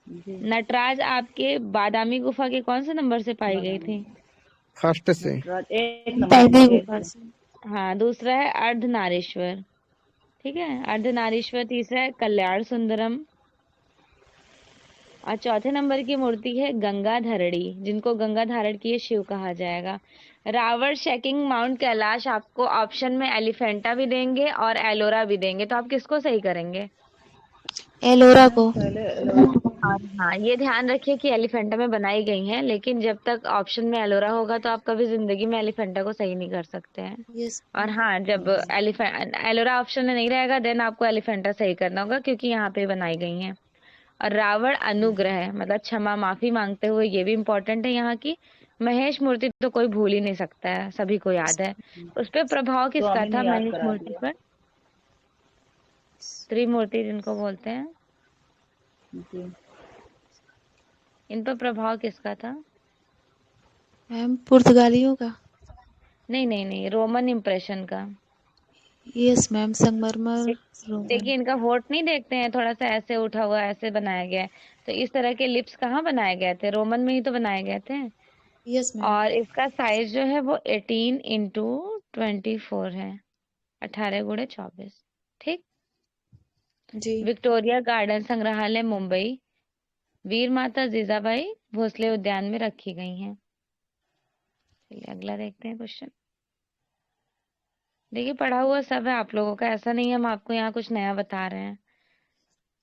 जी, नटराज आपके बादामी गुफा के कौन से नंबर से पाई गई थी? फर्स्ट से। नटराज एक नंबर पहली पे गुफा थे। से। हाँ, दूसरा है अर्धनारीश्वर, ठीक है, अर्धनारीश्वर। तीसरा है कल्याण सुंदरम। और चौथे नंबर की मूर्ति है गंगाधरड़ी, जिनको गंगाधारण की शिव कहा जाएगा। रावण शेकिंग माउंट कैलाश आपको ऑप्शन में एलिफेंटा भी देंगे और एलोरा भी देंगे, तो आप किसको सही करेंगे? एलोरा मैम को। पहले और हाँ, ये ध्यान रखिए कि एलिफेंटा में बनाई गई हैं, लेकिन जब तक ऑप्शन में एलोरा होगा तो आप कभी जिंदगी में एलिफेंटा को सही नहीं कर सकते हैं। यस और मैम। हाँ, जब एलोरा ऑप्शन में नहीं रहेगा देन आपको एलिफेंटा सही करना होगा, क्योंकि यहाँ पे बनाई गई हैं। और रावण अनुग्रह मतलब क्षमा माफी मांगते हुए, ये भी इम्पोर्टेंट है यहाँ की। महेश मूर्ति तो कोई भूल ही नहीं सकता है, सभी को याद है। उस पे प्रभाव किसका स्वामी था ने याद महेश करा मूर्ति दिया। पर? त्रिमूर्ति जिनको बोलते हैं, जी, इन पर प्रभाव किसका था? मैम पुर्तगालियों का। नहीं नहीं नहीं, रोमन इम्प्रेशन का। यस मैम, संगमरमर रोमन। देखिए इनका होठ नहीं देखते हैं, थोड़ा सा ऐसे उठा हुआ ऐसे बनाया गया है। तो इस तरह के लिप्स कहाँ बनाए गए थे? रोमन में ही तो बनाए गए थे। Yes ma'am. और इसका साइज जो है वो 18x24 है, 18x24। ठीक। जी। विक्टोरिया गार्डन संग्रहालय मुंबई वीर माता जीजाबाई भोसले उद्यान में रखी गई हैं। चलिए अगला देखते हैं क्वेश्चन। देखिए पढ़ा हुआ सब है आप लोगों का, ऐसा नहीं है हम आपको यहाँ कुछ नया बता रहे हैं।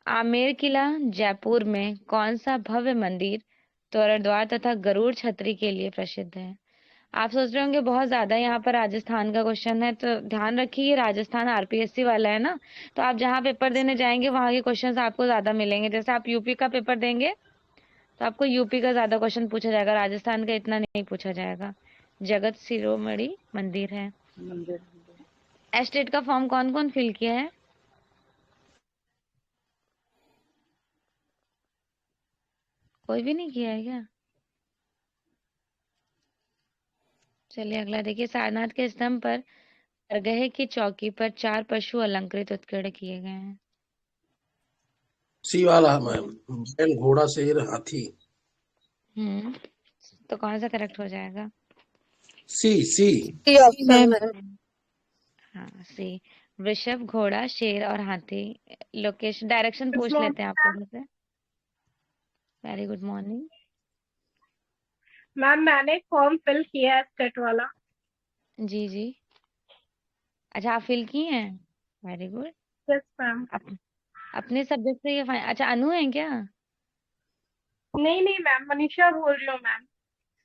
आमेर किला जयपुर में कौन सा भव्य मंदिर तोरण द्वार तथा गरुड़ छतरी के लिए प्रसिद्ध है? आप सोच रहे होंगे बहुत ज्यादा यहाँ पर राजस्थान का क्वेश्चन है, तो ध्यान रखिए ये राजस्थान आरपीएससी वाला है ना, तो आप जहाँ पेपर देने जाएंगे वहां के क्वेश्चंस आपको ज्यादा मिलेंगे। जैसे आप यूपी का पेपर देंगे तो आपको यूपी का ज्यादा क्वेश्चन पूछा जाएगा, राजस्थान का इतना नहीं पूछा जाएगा। जगत शिरोमणि मंदिर है। मंदिर। एस्टेट का फॉर्म कौन कौन फिल किया है? कोई भी नहीं किया है क्या? चलिए अगला देखिए। सारनाथ के स्तंभ पर परगहे की चौकी पर 4 पशु अलंकृत उत्कीर्ण किए गए हैं। सी वाला मैम, बैल घोड़ा शेर हाथी। तो कौन सा करेक्ट हो जाएगा? सी सी। सी ऑप्शन में। हाँ सी। वृषभ घोड़ा शेर और हाथी। लोकेशन डायरेक्शन पूछ लेते हैं आप लोगों से। Very good morning ma'am. मैंने फॉर्म फिल किया है स्टेट वाला। जी जी। अच्छा आप फिल की हैं, वेरी गुड। Yes ma'am. अपने सब्जेक्ट से ये अच्छा अनु है क्या? नहीं नहीं मैम, मनीषा बोल रही हूँ मैम।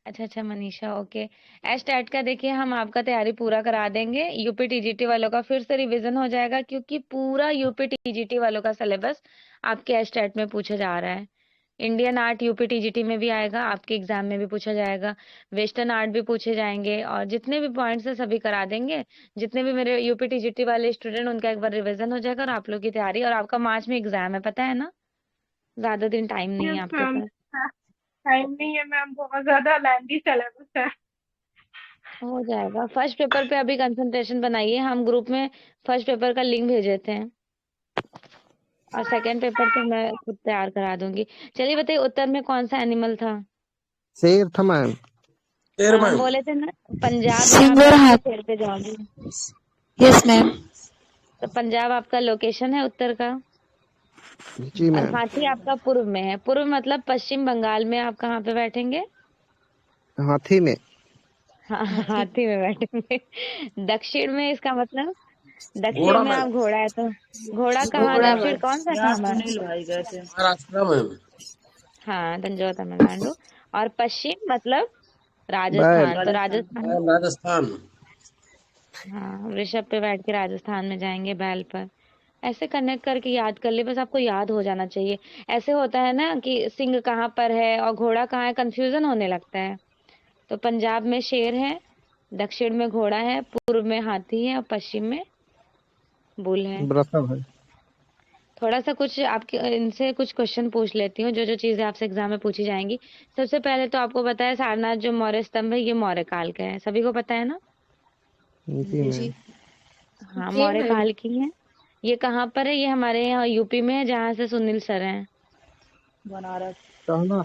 अच्छा अच्छा मनीषा, ओके। एस्टेट का देखिए हम आपका तैयारी पूरा करा देंगे। यूपी टीजीटी वालों का फिर से रिवीजन हो जाएगा, क्योंकि पूरा यूपी टीजीटी वालों का सिलेबस आपके एस्टेट में पूछा जा रहा है। इंडियन आर्ट यूपी टीजीटी में भी आएगा, आपके एग्जाम में भी पूछा जाएगा। वेस्टर्न आर्ट भी पूछे जाएंगे, और जितने भी पॉइंट्स है सभी करा देंगे। जितने भी मेरे यूपी टीजीटी वाले स्टूडेंट, उनका एक बार रिवीजन हो जाएगा और आप लोग की तैयारी। और आपका मार्च में एग्जाम है, पता है ना, ज्यादा दिन टाइम नहीं है यस आपके मैम। पास। टाइम नहीं है मैम, बहुत ज्यादा लेंथी सिलेबस है। हो जाएगा। फर्स्ट पेपर पे अभी कंसंट्रेशन बनाइए, हम ग्रुप में फर्स्ट पेपर का लिंक भेज देते हैं, और सेकंड पेपर तो मैं खुद तैयार करा दूंगी। चलिए बताइए, उत्तर में कौन सा एनिमल था? शेर था मैम। शेर हम मैम। बोले थे ना पंजाब, यहाँ सिंह पे और आपके हाथी। शेर पे जाओगी। Yes ma'am. तो पंजाब आपका लोकेशन है उत्तर का, जी और मैम। हाथी आपका पूर्व में है। पूर्व मतलब पश्चिम बंगाल में। आप कहाँ पे बैठेंगे? हाथी में। हाँ हाथी। हाथी में बैठेंगे। दक्षिण में इसका मतलब, दक्षिण घोड़ा में मैम। आप घोड़ा है तो घोड़ा कहाँ? घोड़ा दक्षिण में। कौन सा था यहाँ हमारा? सुनील भाई गए थे। महाराष्ट्र मैम। हाँ तंजौर तमिलनाडु। और पश्चिम मतलब बैल। राजस्थान, तो राजस्थान। राजस्थान। राजस्थान। हाँ वृषभ पे बैठ के राजस्थान में जाएंगे, बैल पर। ऐसे कनेक्ट करके याद कर ले, बस आपको याद हो जाना चाहिए। ऐसे होता है ना कि सिंह कहाँ पर है और घोड़ा कहाँ है, कंफ्यूजन होने लगता है। तो पंजाब में शेर है, दक्षिण में घोड़ा है, पूर्व में हाथी है और पश्चिम में बुल है। वृषभ है। थोड़ा सा कुछ आपके इनसे कुछ क्वेश्चन पूछ लेती हूँ, जो जो चीजें आपसे एग्जाम में पूछी जाएंगी। सबसे पहले तो आपको पता है सारनाथ जो मौर्य स्तंभ है ये मौर्य काल का है, सभी को पता है ना? जी मैम। जी। हाँ जी मौर्य मैम। काल की है। ये कहाँ पर है? ये हमारे यहाँ यूपी में है, जहाँ से सुनील सर हैं। बनारस। कहना।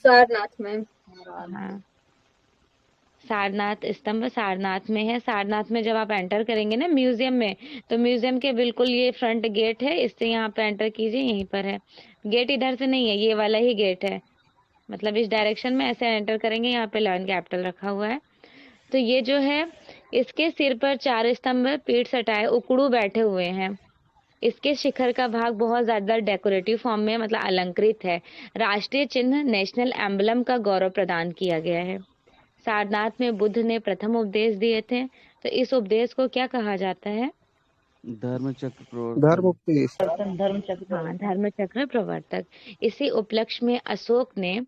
सारनाथ मैम। हाँ सारनाथ स्तंभ सारनाथ में है। सारनाथ में जब आप एंटर करेंगे ना म्यूजियम में, तो म्यूजियम के बिल्कुल ये फ्रंट गेट है, इससे यहाँ पे एंटर कीजिए, यहीं पर है। गेट इधर से नहीं है, ये वाला ही गेट है, मतलब इस डायरेक्शन में ऐसे एंटर करेंगे, यहाँ पे लर्न कैपिटल रखा हुआ है। तो ये जो है, इसके सिर पर 4 स्तंभ पीठ सटाए उकड़ू बैठे हुए हैं। इसके शिखर का भाग बहुत ज्यादा डेकोरेटिव फॉर्म में मतलब अलंकृत है। राष्ट्रीय चिन्ह नेशनल एम्बलम का गौरव प्रदान किया गया है। सारनाथ में बुद्ध ने प्रथम उपदेश दिए थे, तो इस उपदेश को क्या कहा जाता है? धर्म चक्र धर्म प्रवर्तन। मुक्ति। धर्म चक्र। हाँ धर्म चक्र प्रवर्तक। इसी उपलक्ष्य में अशोक ने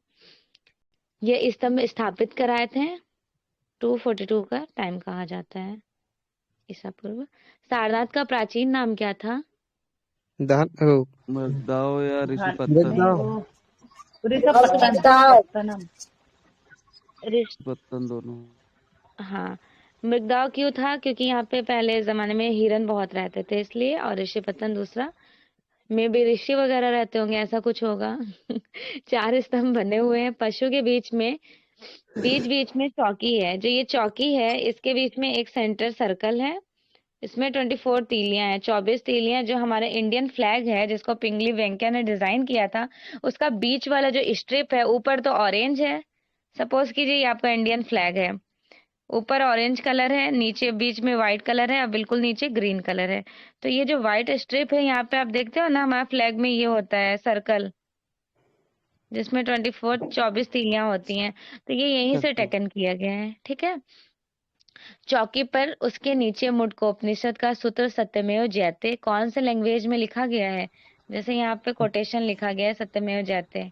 ये स्तंभ स्थापित कराए थे। 242 का टाइम कहा जाता है ईसा पूर्व। सारनाथ का प्राचीन नाम क्या था? मृगदाओ या ऋषि हाँ, पत्तन। नहीं वो ऋषभ पत्तन। ऋषभ। पत्तनम। ऋषि। पत्तन दोनों। हाँ मृगदाव क्यों था? क्योंकि यहाँ पे पहले जमाने में हिरन बहुत रहते थे इसलिए, और ऋषिपतन दूसरा, मे बी ऋषि वगैरह रहते होंगे, ऐसा कुछ होगा। 4 स्तंभ बने हुए हैं पशु के बीच में चौकी है। जो ये चौकी है इसके बीच में एक सेंटर सर्कल है। इसमें 24 तीलियां हैं, 24 तीलियां। जो हमारा इंडियन फ्लैग है जिसको पिंगली वेंकैया ने डिजाइन किया था, उसका बीच वाला जो स्ट्रिप है, ऊपर तो ऑरेंज है, सपोज कीजिए ये आपका इंडियन फ्लैग है, ऊपर ऑरेंज कलर है, नीचे बीच में व्हाइट कलर है और बिल्कुल नीचे ग्रीन कलर है। तो ये जो व्हाइट स्ट्रिप है यहाँ पे आप देखते हो ना, हमारा फ्लैग में ये होता है सर्कल जिसमें 24 तीलियां होती हैं, तो ये यहीं से टेकन किया गया है। ठीक है। चौकी पर उसके नीचे मुंडकोपनिषद का सूत्र सत्यमेव जयते कौन से लैंग्वेज में लिखा गया है? जैसे यहाँ पे कोटेशन लिखा गया है सत्यमेव जयते।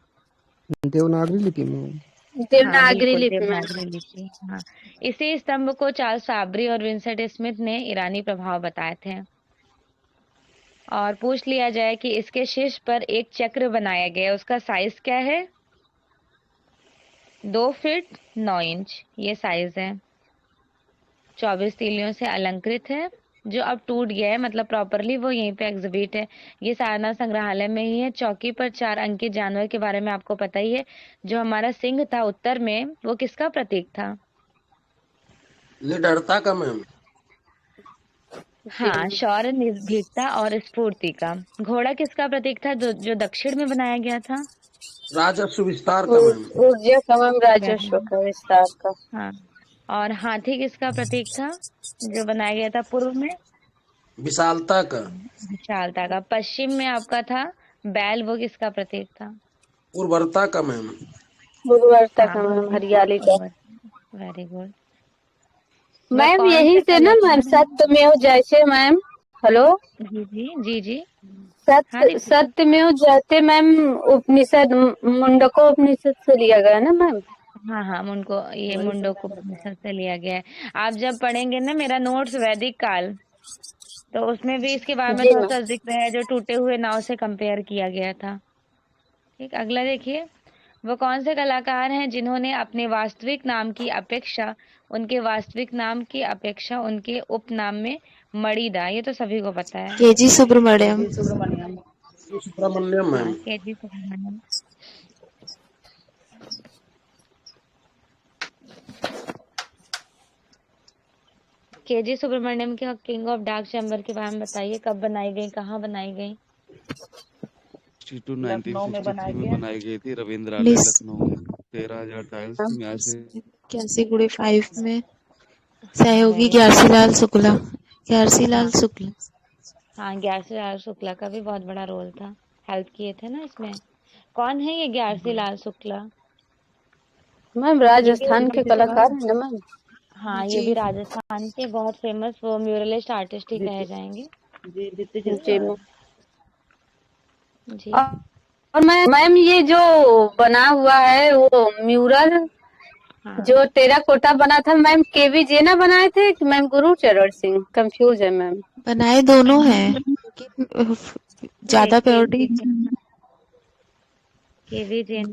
देवनागरी लिपि में। हाँ देवनागरी बिल्कुल, लिपि में। देवनागरी लिपि। हाँ, इसी स्तंभ को चार्ल्स फाब्री और विंसेंट स्मिथ ने ईरानी प्रभाव बताए थे। और पूछ लिया जाए कि इसके शीर्ष पर एक चक्र बनाया गया, उसका साइज क्या है? 2 फीट 9 इंच ये साइज है। 24 तीलियों से अलंकृत है, जो अब टूट गया है, मतलब प्रॉपरली वो यहीं पे एग्जिबिट है। ये सारनाथ संग्रहालय में ही है। चौकी पर 4 अंकित जानवर के बारे में आपको पता ही है। जो हमारा सिंह था उत्तर में, वो किसका प्रतीक था? निडरता का मैम। हाँ, शौर्य, निर्भीकता और स्फूर्ति का। घोड़ा किसका प्रतीक था जो दक्षिण में बनाया गया था? राजस्व विस्तार का मैम। ऊर्जा का मैम, राजस्व का विस्तार का। हाँ, और हाथी किसका प्रतीक था जो बनाया गया था पूर्व में? विशालता का। विशालता का। पश्चिम में आपका था बैल, वो किसका प्रतीक था? उर्वरता का मैम। उर्वरता हाँ, का मैम, हरियाली का। Very good. मैम यही से ना मैम सत्यमेव जयते मैम। हेलो जी जी जी जी। सत्यमेव जयते मैम उपनिषद, मुंडको उपनिषद से लिया गया ना मैम। हाँ हाँ, मुंडको, ये मुंडको उपनिषद से लिया गया है। आप जब पढ़ेंगे ना मेरा नोट्स वैदिक काल, तो उसमें भी इसके बारे में जी थोड़ा मैम। सा जिक्र है, जो टूटे हुए नाव से कंपेयर किया गया था। ठीक, अगला देखिए। वो कौन से कलाकार हैं जिन्होंने अपने वास्तविक नाम की अपेक्षा उनके उपनाम में मणिदा, ये तो सभी को पता है। केजी सुब्रमण्यम। सुब्रमण्यम। सुब्रमण्यम हाँ, ma'am. KG Subramanyam. KG Subramanyam के किंग ऑफ डार्क चैम्बर के बारे में बताइए, कब बनाई गई, कहाँ बनाई गई? 1963 में बनाई गई थी, रविंद्रालय लखनऊ में। 13,000 टाइल्स थी, यहाँ से 81-5 में सहयोगी ग्यारसीलाल शुक्ला। ग्यारसीलाल शुक्ला। हाँ, ग्यारसीलाल शुक्ला का भी बहुत बड़ा रोल था, हेल्प किए थे ना इसमें। कौन है ये ग्यारसीलाल शुक्ला? मैम राजस्थान के कलाकार है ना मैम। हाँ, ये भी राजस्थान के बहुत फेमस वो म्यूरलिस्ट आर्टिस्ट ही कहे जाएंगे। जी, जी जी। मैम। जी। और मैम ये जो बना हुआ है वो म्यूरल, हाँ, जो टेराकोटा बना था मैम, केवी जेना बनाए थे कि मैम गुरुचरण सिंह? कंफ्यूज है मैम। बनाए दोनों हैं, ज्यादा प्रायोरिटी केवी जैन,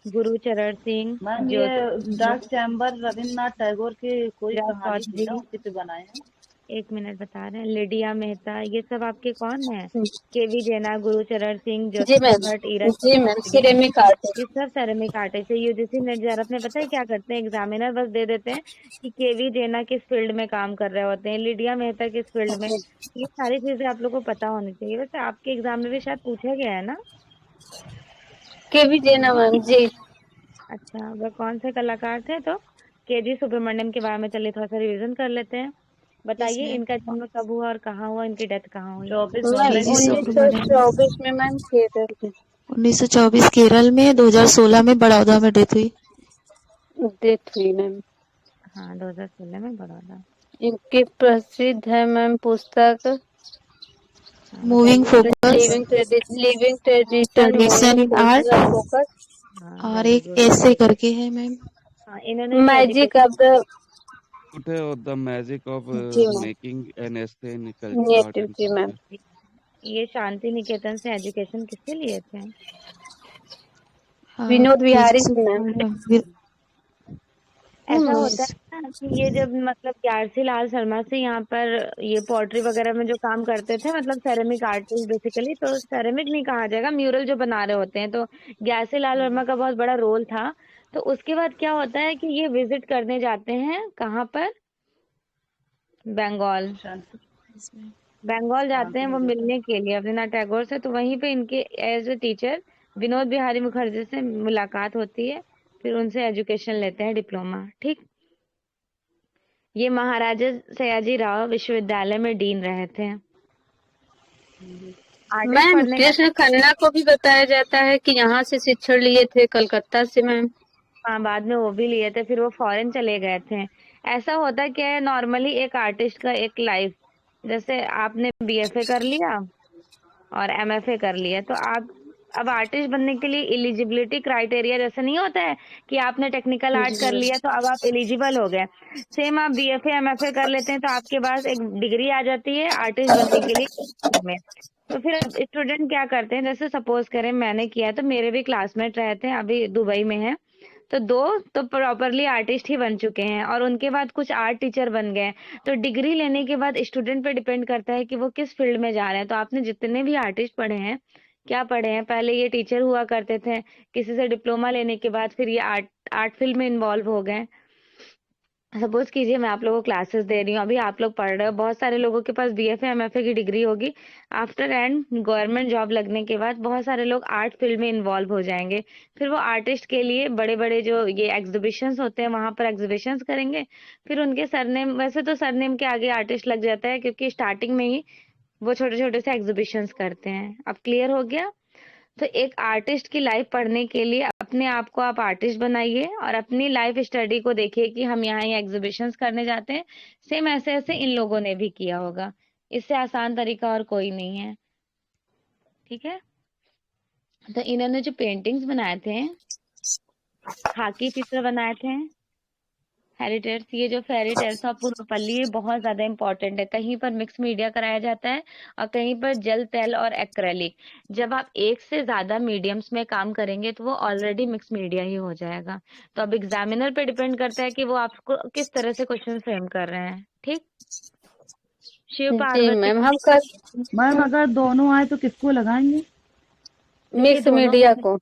गुरुचरण सिंह, मैम ये डार्क चैम्बर रविन्द्रनाथ टैगोर की कोई कहानी थी ना, उसी पे बनाए हैं। 1 मिनट बता रहे हैं। लिडिया मेहता, ये सब आपके कौन है? केवी जैना, गुरुचरण सिंह, जी मैम। भट्ट, जी मैम, सिरेमिक आर्टिस्ट। ये सब सेरेमिक आर्टिस्ट है। यूजीसी नेट में पता है क्या करते हैं, एग्जामिनर बस दे देते हैं कि केवी जैना किस फील्ड में काम कर रहे होते हैं, लिडिया मेहता किस फील्ड में। ये सारी चीजें आप लोग को पता होनी चाहिए। वैसे आपके एग्जाम में भी शायद पूछा गया है ना? केवी जेना मैम। जी। अच्छा, वह कौन से कलाकार थे? तो केजी सुब्रमण्यम के बारे में चलिए थोड़ा सा रिविजन कर लेते हैं। बताइए इनका जन्म कब हुआ और कहाँ हुआ, इनकी डेथ कहाँ हुई? 1924 में मैम। 1924 केरल में, 2016 में बड़ौदा में डेथ हुई। मैम। हाँ, 2016 में बड़ौदा। इनकी प्रसिद्ध है मैम पुस्तक moving focus, living tradition in art, और एक ऐसे करके है ma'am, magic of the magic of making an essay in native ma'am. ये शांति निकेतन से एजुकेशन किससे लिए थे? विनोद विहारी मैम। ऐसा होता है ना कि ये जब मतलब ग्यारसी लाल शर्मा से यहाँ पर ये पोट्री वगैरह में जो काम करते थे, मतलब सेरेमिक आर्टिस्ट बेसिकली, तो सेरेमिक नहीं कहा जाएगा, म्यूरल जो बना रहे होते हैं, तो ग्यारसी लाल वर्मा का बहुत बड़ा रोल था। तो उसके बाद क्या होता है कि ये विजिट करने जाते हैं कहाँ पर, बंगाल। शांति बंगाल जाते हैं वो निकेतन। मिलने के लिए रवीन्द्रनाथ टैगोर से, तो वहीं पे इनके as a teacher Vinod Bihari Mukherjee से मुलाकात होती है, फिर उनसे एजुकेशन लेते हैं, डिप्लोमा। ठीक, ये महाराजा सयाजी राव विश्वविद्यालय में डीन रहे थे। आर्टिस्ट मैम पढ़ने का, कृष्ण खन्ना को भी बताया जाता है कि यहाँ से शिक्षण लिए थे, कलकत्ता से मैम। हाँ बाद में वो भी लिए थे, फिर वो फॉरेन चले गए थे। ऐसा होता क्या है नॉर्मली एक आर्टिस्ट का एक लाइफ, जैसे आपने बीएफए कर लिया और एमएफए कर लिया, तो आप अब आर्टिस्ट बनने के लिए एलिजिबिलिटी क्राइटेरिया जैसे नहीं होता है कि आपने टेक्निकल आर्ट कर लिया तो अब आप एलिजिबल हो गए, सेम आप बीएफए एमएफए कर लेते हैं तो आपके पास एक डिग्री आ जाती है आर्टिस्ट बनने के लिए में। तो फिर स्टूडेंट क्या करते हैं, जैसे सपोज करें मैंने किया है, तो मेरे भी क्लासमेट रहे थे, अभी दुबई में है, तो दो तो प्रॉपरली आर्टिस्ट ही बन चुके हैं और उनके बाद कुछ आर्ट टीचर बन गए। तो डिग्री लेने के बाद स्टूडेंट पे डिपेंड करता है कि वो किस फील्ड में जा रहे हैं। तो आपने जितने भी आर्टिस्ट पढ़े हैं, क्या पढ़े हैं, पहले ये टीचर हुआ करते थे, किसी से डिप्लोमा लेने के बाद फिर ये आर्ट आर्ट फील्ड में इन्वॉल्व हो गए। सपोज कीजिए मैं आप लोगों को क्लासेस दे रही हूँ, अभी आप लोग पढ़ रहे हो, बहुत सारे लोगों के पास बीएफए एमएफए की डिग्री होगी, आफ्टर एंड गवर्नमेंट जॉब लगने के बाद बहुत सारे लोग आर्ट फील्ड में इन्वॉल्व हो जाएंगे। फिर वो आर्टिस्ट के लिए बड़े बड़े जो ये एग्जीबिशंस होते हैं वहां पर एग्जीबिशंस करेंगे, फिर उनके सरनेम, वैसे तो सरनेम के आगे आर्टिस्ट लग जाता है क्योंकि स्टार्टिंग में ही वो छोटे छोटे से एग्जीबिशंस करते हैं। अब क्लियर हो गया? तो एक आर्टिस्ट की लाइफ पढ़ने के लिए अपने आप को आप आर्टिस्ट बनाइए और अपनी लाइफ स्टडी को देखिए कि हम यहाँ ये एग्जीबिशंस करने जाते हैं, सेम ऐसे ऐसे इन लोगों ने भी किया होगा। इससे आसान तरीका और कोई नहीं है। ठीक है, तो इन्होंने जो पेंटिंग्स बनाए थे, खाकी चित्र बनाए थे, हेरिटेज, ये जो फेरी टेल्स ऑफ पुरपल्ली, ये बहुत ज्यादा इंपॉर्टेंट है। कहीं पर मिक्स मीडिया कराया जाता है और कहीं पर जल, तेल और एक्रेलिक। जब आप एक से ज्यादा मीडियम्स में काम करेंगे तो वो ऑलरेडी मिक्स मीडिया ही हो जाएगा। तो अब एग्जामिनर पे डिपेंड करता है कि वो आपको किस तरह से क्वेश्चन फ्रेम कर रहे हैं। ठीक, शिव जी पार्वती, मैम, हम कर मैम अगर दोनों आए तो किसको लगाएंगे? देखिए मिक्स दोनों मीडिया को।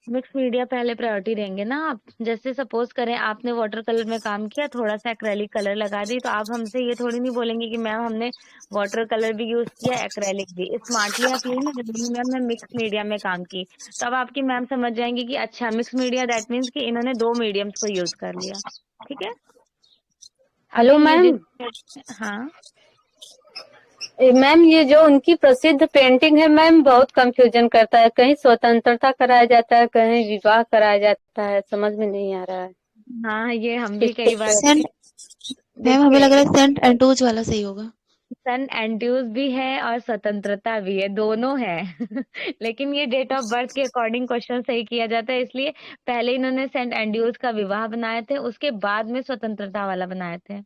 मिक्स मीडिया पहले प्रायोरिटी देंगे ना आप। जैसे सपोज करें आपने वाटर कलर में काम किया, थोड़ा सा एक्रेलिक कलर लगा दी, तो आप हमसे ये थोड़ी नहीं बोलेंगे कि मैम हमने वाटर कलर भी यूज किया, एक्रेलिक भी। स्मार्टली आप यही ना बोलेंगे मैम मैं मिक्स मीडिया में काम की। तो अब आपकी मैम समझ जाएंगी कि अच्छा मिक्स मीडिया दैट मीन्स कि इन्होंने दो मीडियम्स को यूज कर लिया। ठीक है, हेलो अभी ये मैम। हाँ मैम ये जो उनकी प्रसिद्ध पेंटिंग है मैम, बहुत कंफ्यूजन करता है, कहीं स्वतंत्रता कराया जाता है, कहीं विवाह कराया जाता है, समझ में नहीं आ रहा है। हाँ, ये हम भी इस कई बार सेंट मैम हमें लग देखिए, रहा है सेंट एंड्रूज वाला सही होगा। सन एंड्रयूज भी है और स्वतंत्रता भी है, दोनों है। लेकिन ये डेट ऑफ बर्थ के अकॉर्डिंग क्वेश्चन सही किया जाता है, इसलिए पहले इन्होंने सेंट एंड्रयूज का विवाह बनाए थे, उसके बाद में स्वतंत्रता वाला बनाए थे।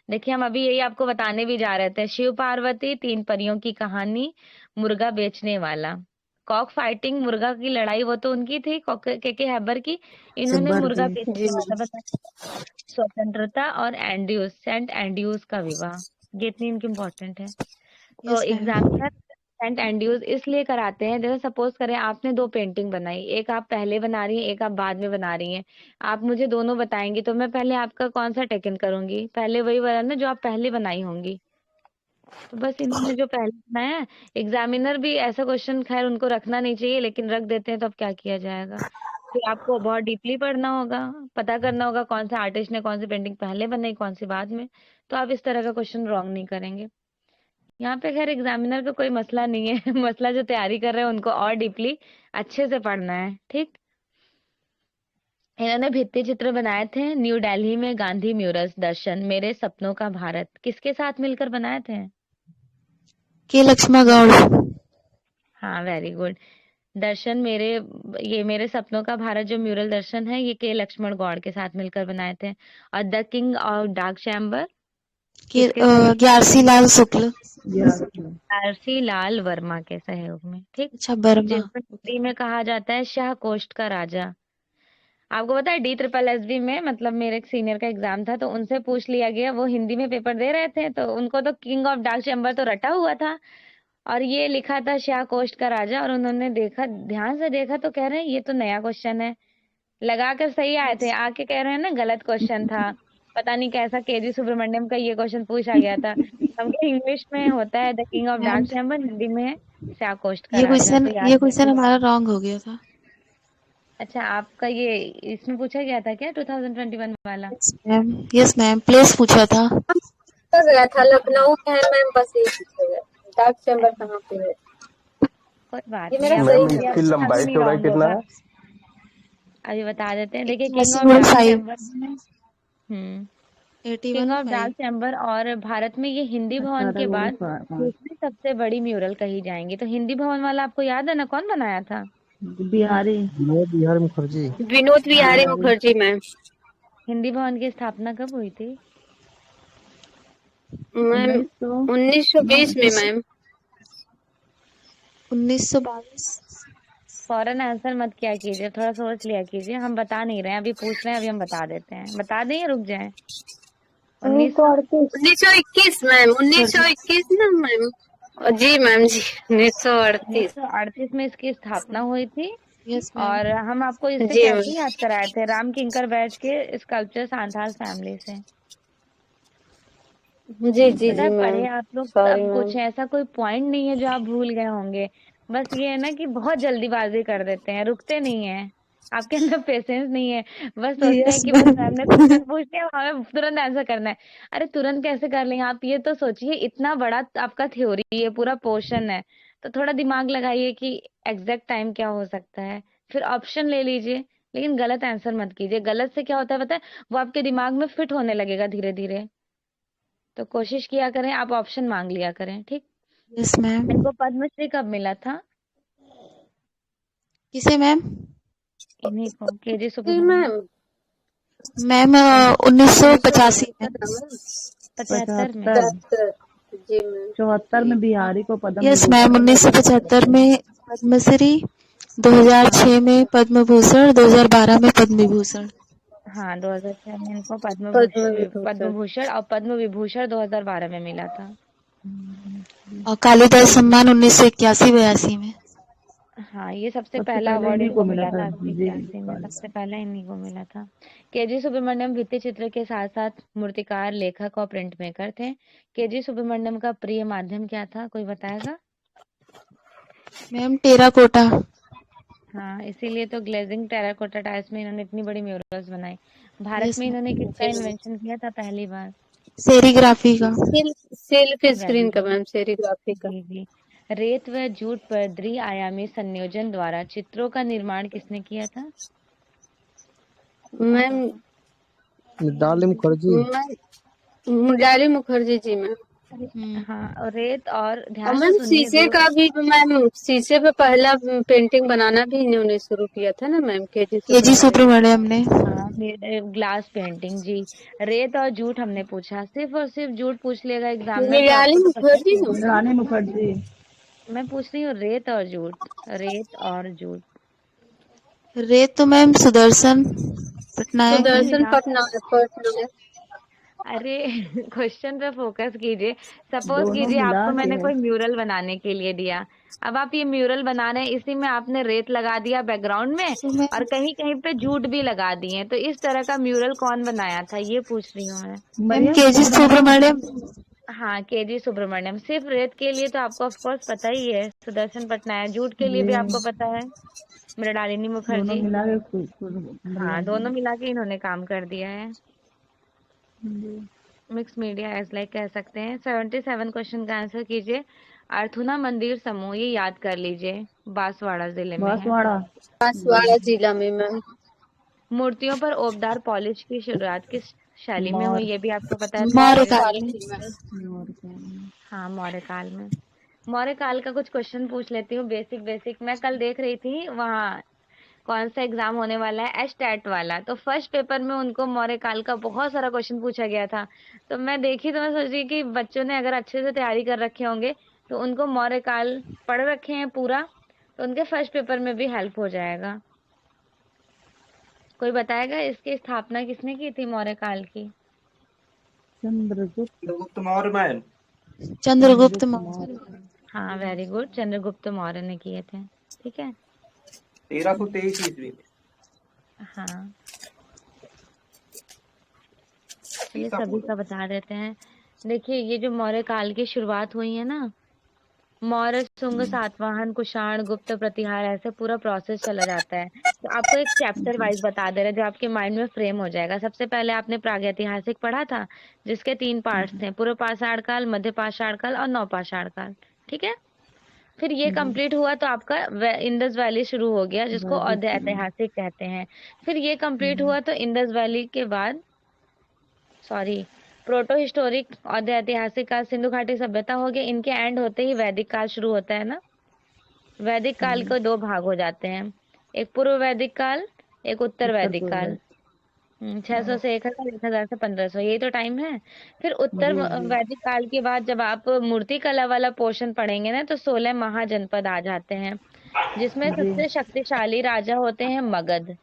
देखिए हम अभी यही आपको बताने भी जा रहे थे, शिव पार्वती, तीन परियों की कहानी, मुर्गा बेचने वाला, कॉक फाइटिंग, मुर्गा की लड़ाई वो तो उनकी थी के हैबर की, इन्होंने अकबर मुर्गा की। बेचने जी वाला बताया। स्वतंत्रता और एंड्रयूज, सेंट एंड्रयूज का विवाह, ये इतनी इनकी इम्पोर्टेंट है। तो yes ma'am. Examiner saint Andrews इसलिए कराते हैं, जैसे सपोज करें आपने दो पेंटिंग बनाई, एक आप पहले बना रही हैं, एक आप बाद में बना रही हैं, आप मुझे दोनों बताएंगी, तो मैं पहले आपका कौन सा टेकन करूंगी? पहले वही वाला ना जो आप पहले बनाई होंगी। तो बस इन्होंने जो पहले बनाया है, एग्जामिनर भी ऐसा क्वेश्चन खैर उनको रखना नहीं चाहिए लेकिन रख देते हैं, तो अब क्या किया जाएगा। फिर आपको बहुत डीपली पढ़ना होगा, पता करना होगा कौन से आर्टिस्ट ने कौन सी पेंटिंग पहले बनाई कौन सी बाद में, तो आप इस तरह का क्वेश्चन रॉन्ग नहीं करेंगे। यहाँ पे खैर एग्जामिनर का कोई मसला नहीं है। मसला जो तैयारी कर रहे हैं उनको और डीपली अच्छे से पढ़ना है। ठीक, इन्होंने भित्ति चित्र बनाए थे न्यू दिल्ली में, गांधी म्यूरल्स, दर्शन, मेरे सपनों का भारत, किसके साथ मिलकर बनाए थे? के लक्ष्मण गौड़। हाँ वेरी गुड। दर्शन मेरे, ये मेरे सपनों का भारत जो म्यूरल दर्शन है, ये के लक्ष्मण गौड़ के साथ मिलकर बनाए थे। और the king of dark chamber के किसके सहयोग? ग्यारसी लाल शुक्ल। आरसी लाल वर्मा के सहयोग में। ठीक, अच्छा बर्मा। जिसमें हिंदी में कहा जाता है शाह कोस्ट का राजा। आपको पता है DSSS में मतलब मेरे एक सीनियर का एग्जाम था तो उनसे पूछ लिया गया, वो हिंदी में पेपर दे रहे थे तो उनको तो किंग ऑफ डार्क चैम्बर तो रटा हुआ था और ये लिखा था श्या कोस्ट का राजा, और उन्होंने देखा, ध्यान से देखा तो कह रहे हैं ये तो नया क्वेश्चन है। लगा कर सही आए थे, आके कह रहे हैं ना गलत क्वेश्चन था। पता नहीं कैसा केजी सुब्रमण्यम का ये क्वेश्चन पूछा गया था। हमको इंग्लिश में होता है the king of ma'am dark chamber, Hindi में है श्या कोस्ट का ये राजा, क्वेश्चन तो याद ये क्वेश्चन रखिए। हमारा रॉन्ग हो गया था। अच्छा, आपका ये इसमें पूछा गया था क्या 2021 वाला? यस मैम प्लेस पूछा था। तो गया था लखनऊ में है मैम, बस ये पूछा गया। डार्क चैम्बर कहाँ पे है? कोई बात ये नहीं, मेरा अब सही मैम है। इसकी लंबाई नहीं चौड़ाई रॉन्ग कितना होगा। है? अभी बता देते हैं, देखिए king of 81.5 dark chamber king 81 of dark 5 chamber और भारत में ये हिंदी भवन के बाद 18 दूसरी सबसे बड़ी म्यूरल कही जाएंगी। तो हिंदी भवन वाला आपको याद है ना, कौन बनाया था? बिहारी विनोद बिहारी मुखर्जी। विनोद बिहारी मुखर्जी मैम। हिंदी भवन की स्थापना कब हुई थी? मैम 1920 में मैम। 1922। फौरन आंसर मत किया कीजिए, थोड़ा सोच लिया कीजिए। हम बता नहीं रहे हैं, अभी पूछ रहे हैं, अभी हम बता देते हैं। बता दें या रुक जाए? 1921 मैम, 1921 ना मैम। जी मैम जी, 1938। 1938 में इसकी स्थापना हुई थी। Yes ma'am. और हम आपको इससे जी कैसे मैम। याद कराए थे, राम किंकर बैच के स्कल्पचर सांथाल फैमिली से। जी जी पता जी है मैम। पढ़े आप लोग सॉरी सब कुछ मैम। है, ऐसा कोई पॉइंट नहीं है जो आप भूल गए होंगे। बस ये है ना कि बहुत जल्दीबाजी कर देते हैं, रुकते नहीं है, आपके अंदर पेशेंस नहीं है। बस सोचते हैं यस कि बस मैम ने मैम। क्वेश्चन पूछ लिया, हमें तुरंत आंसर करना है। अरे तुरंत कैसे कर लेंगे आप? ये तो सोचिए, इतना बड़ा आपका थ्योरी है, पूरा पोर्शन है, तो थोड़ा दिमाग लगाइए कि एग्जैक्ट टाइम क्या हो सकता है, फिर ऑप्शन ले लीजिए। लेकिन गलत आंसर मत कीजिए, गलत से क्या होता है पता है, वो आपके दिमाग में फिट होने लगेगा धीरे धीरे। तो कोशिश किया करें, आप ऑप्शन मांग लिया करें, ठीक? Yes ma'am. इनको पद्मश्री कब मिला था? किसे मैम? इन्हीं को, केजी जी सुब्रमण्यम। मैम। मैम 1985 में। 75 में। 75 जी मैम। 74 में बिहारी को पद्म यस विभूषण मैम 1975 में पद्मश्री, 2006 में पद्म भूषण, 2012 में पद्म विभूषण। हाँ 2006 में इनको पद्म विभूषण। पद्म भूषण और पद्म विभूषण 2012 में मिला था। और कालिदास सम्मान 1981-82 में। हाँ, ये सबसे सबसे पहला पहले अवार्ड इन्हीं इनको को मिला मिला था था जी 81 में, सबसे पहला इन्हीं को मिला था। केजी सुब्रमण्यम भित्ति चित्र के साथ साथ मूर्तिकार, लेखक और प्रिंट मेकर थे। केजी सुब्रमण्यम का प्रिय माध्यम क्या था, कोई बताएगा? Ma'am terracotta. हाँ, इसीलिए तो ग्लेजिंग टेराकोटा टाइल्स में इन्होंने इतनी बड़ी म्यूरल्स बनाई। भारत यस में इन्होंने मैम। किसका इन्वेंशन किया था पहली बार? सेरीग्राफी का। सिल्क वेरी स्क्रीन का गुड। मैम, सेरीग्राफी का। जी जी। रेत व जूट पर द्विआयामी संयोजन द्वारा चित्रों का निर्माण किसने किया था? मैम डाली मुखर्जी। मुरारी मुखर्जी जी मैम। हाँ, और रेत और और ध्यान से मैम सुनिए, शीशे का भी मैम, शीशे पे पहला पेंटिंग बनाना भी इन्होंने शुरू किया था ना ma'am, KG KG Subramanyam. Subramanyam ने। हाँ ग्लास पेंटिंग जी। रेत और जूट हमने पूछा, सिर्फ और सिर्फ जूट पूछ लेगा एग्जाम में तो मृणाली आपको तो पता मुखर्जी ही है। ना। रानी मुखर्जी। मैं पूछ रही हूँ रेत और जूट, रेत और जूट। रेत तो मैम सुदर्शन पटनायक है। सुदर्शन पटनायक। अरे क्वेश्चन पे फोकस कीजिए। सपोज दोनों कीजिए मिला आपको के मैंने है। कोई म्यूरल बनाने के लिए दिया, अब आप ये म्यूरल बना रहे हैं, इसी में आपने रेत लगा दिया बैकग्राउंड में तो मैम और कहीं कहीं पे जूट भी लगा दिए, तो इस तरह का म्यूरल कौन बनाया था, ये पूछ रही हूँ मैं। मरियम केजी सुब्रमण्यम। सुब्रमण्यम। हाँ, केजी सुब्रमण्यम। सिर्फ रेत के लिए तो आपको ऑफ कोर्स पता ही है सुदर्शन पटनायक, जूट के लिए जी भी आपको पता है मृणालिनी दोनों मुखर्जी। मिला के हाँ, मरियम दोनों मिला के इन्होंने काम कर दिया है। जी। मिक्स मीडिया एज लाइक कह सकते हैं। 77 क्वेश्चन का आंसर कीजिए। अर्थुना मंदिर समूह, ये याद कर लीजिए, बांसवाड़ा जिले में है। बांसवाड़ा। बांसवाड़ा जिला में मैम। मूर्तियों पर ओबदार पॉलिश की शुरुआत किस शैली में हुई, मौर्य। ये भी आपको पता है, मौर्य तांत्रिक। काल में। हाँ, मौर्य काल में। मौर्य काल का कुछ क्वेश्चन पूछ लेती हूँ, बेसिक बेसिक। मैं कल देख रही थी वहाँ कौन सा एग्जाम होने वाला है, एचटेट वाला, तो फर्स्ट पेपर में उनको मौर्य काल का बहुत सारा क्वेश्चन पूछा गया था। तो मैं देखी तो मैं सोच रही कि बच्चों ने अगर अच्छे से तैयारी कर रखे होंगे तो उनको मौर्य काल पढ़ रखे हैं पूरा, तो उनके फर्स्ट पेपर में भी हेल्प हो जाएगा। कोई बताएगा इसकी स्थापना किसने की थी मौर्य काल की? चंद्रगुप्त चंद्रगुप्त मौर्य। मौर्य। हाँ, वेरी गुड, चंद्रगुप्त मौर्य ने किए थे। ठीक है। 1323 ईस्वी में। हाँ, चलिए सभी का बता देते हैं। देखिए, ये जो मौर्य काल की शुरुआत हुई है ना, मौर्य, शुंग, सातवाहन, कुषाण, गुप्त, प्रतिहार, ऐसे पूरा प्रोसेस चला जाता है। तो आपको एक चैप्टर वाइज बता दे रहे हैं जो आपके माइंड में फ्रेम हो जाएगा। सबसे पहले आपने प्रागैतिहासिक पढ़ा था, जिसके 3 पार्ट्स थे, पूर्व पाषाण काल, मध्य पाषाण काल और नवपाषाण काल। ठीक है। फिर ये कंप्लीट हुआ तो आपका इंडस वैली शुरू हो गया, जिसको ऐतिहासिक कहते हैं। फिर ये कंप्लीट हुआ तो इंडस वैली के बाद, सॉरी, प्रोटो हिस्टोरिक और ऐतिहासिक काल, सिंधु घाटी सभ्यता हो गया। इनके एंड होते ही वैदिक काल शुरू होता है ना। वैदिक काल को 2 भाग हो जाते हैं, एक पूर्व वैदिक काल, एक उत्तर वैदिक काल। 600 से 1000, 1000 से 1500, यही तो टाइम है। फिर उत्तर वैदिक काल के बाद जब आप मूर्ति कला वाला पोर्शन पढ़ेंगे ना, तो 16 महाजनपद आ जाते हैं, जिसमें सबसे शक्तिशाली राजा होते हैं मगध।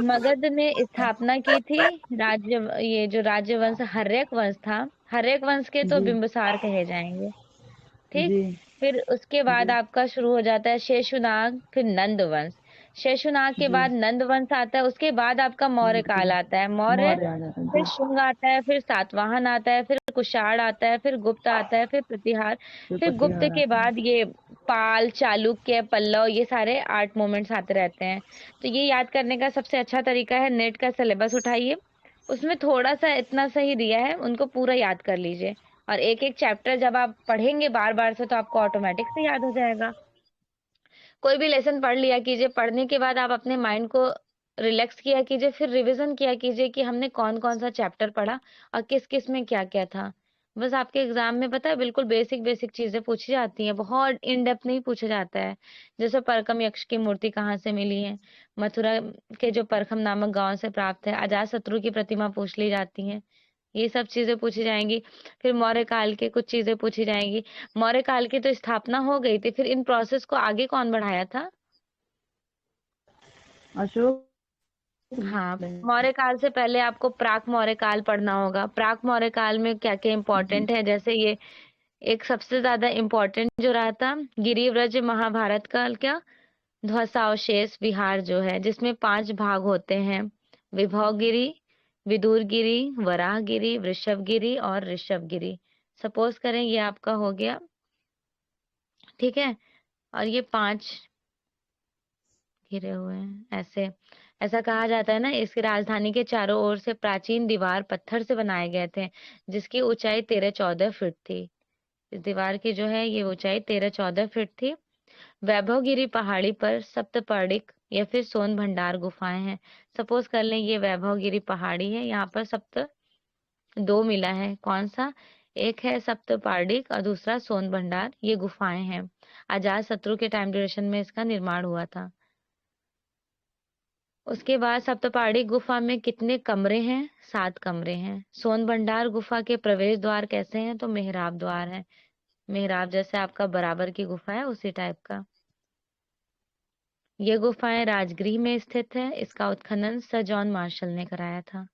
मगध ने स्थापना की थी राज्य, ये जो राज्य वंश हर्यक वंश था, हर्यक वंश के तो बिंबिसार कहे जाएंगे। ठीक। फिर उसके बाद आपका शुरू हो जाता है शेषुनाग, फिर नंद वंश। शेषुनाग के बाद नंद वंश आता है, उसके बाद आपका मौर्य काल आता है। मौर्य, फिर शुंग आता है, फिर सातवाहन आता है, फिर कुषाण आता है, फिर गुप्त आता है, फिर प्रतिहार। फिर गुप्त के बाद ये पाल, चालुक्य, पल्लव, ये सारे 8 मोमेंट्स आते रहते हैं। तो ये याद करने का सबसे अच्छा तरीका है, नेट का सिलेबस उठाइए, उसमें थोड़ा सा इतना सही दिया है, उनको पूरा याद कर लीजिए। और एक एक चैप्टर जब आप पढ़ेंगे बार बार से, तो आपको ऑटोमेटिक से याद हो जाएगा। कोई भी लेसन पढ़ लिया कीजिए, पढ़ने के बाद आप अपने माइंड को रिलैक्स किया कीजिए, फिर रिवीजन किया कीजिए कि हमने कौन कौन सा चैप्टर पढ़ा और किस किस में क्या क्या था। बस आपके एग्जाम में पता है बिल्कुल बेसिक बेसिक चीजें पूछी जाती हैं, बहुत इन डेप्थ नहीं पूछा जाता है। जैसे परकम यक्ष की मूर्ति कहाँ से मिली है, मथुरा के जो परखम नामक गांव से प्राप्त है, अजातशत्रु की प्रतिमा पूछ ली जाती है, ये सब चीजें पूछी जाएंगी। फिर मौर्य काल के कुछ चीजें पूछी जाएंगी। मौर्य काल की तो स्थापना हो गई थी, फिर इन प्रोसेस को आगे कौन बढ़ाया था? अशोक। हाँ, मौर्य काल से पहले आपको प्राक मौर्य काल पढ़ना होगा। प्राक मौर्य काल में क्या क्या इम्पोर्टेंट है, जैसे ये एक सबसे ज्यादा इम्पोर्टेंट जो रहा था, गिरिव्रज महाभारत काल का ध्वंसावशेष विहार जो है, जिसमें 5 भाग होते हैं, विभवगिरी, विदुरगिरी, वराहगिरी, वृषभगिरी और ऋषभगिरी। सपोज करें ये आपका हो गया, ठीक है, और ये 5 घिरे हुए हैं ऐसे। ऐसा कहा जाता है ना, इसकी राजधानी के चारों ओर से प्राचीन दीवार पत्थर से बनाए गए थे, जिसकी ऊंचाई 13-14 फीट थी। इस दीवार की जो है ये ऊंचाई 13-14 फीट थी। वैभवगिरी पहाड़ी पर सप्तपर्णिक या फिर सोन भंडार गुफाएं हैं। सपोज कर लें ये वैभवगिरी पहाड़ी है, यहाँ पर सप्त 2 मिला है, कौन सा? एक है सप्तपर्णिक और दूसरा सोन भंडार, ये गुफाएं हैं। अजात शत्रु के टाइम ड्यूरेशन में इसका निर्माण हुआ था। उसके बाद सप्तपर्णी गुफा में कितने कमरे हैं? 7 कमरे हैं। सोन भंडार गुफा के प्रवेश द्वार कैसे हैं? तो मेहराब द्वार है, मेहराब जैसे आपका बराबर की गुफा है उसी टाइप का। ये गुफाएं राजगृह में स्थित है। इसका उत्खनन सर जॉन मार्शल ने कराया था।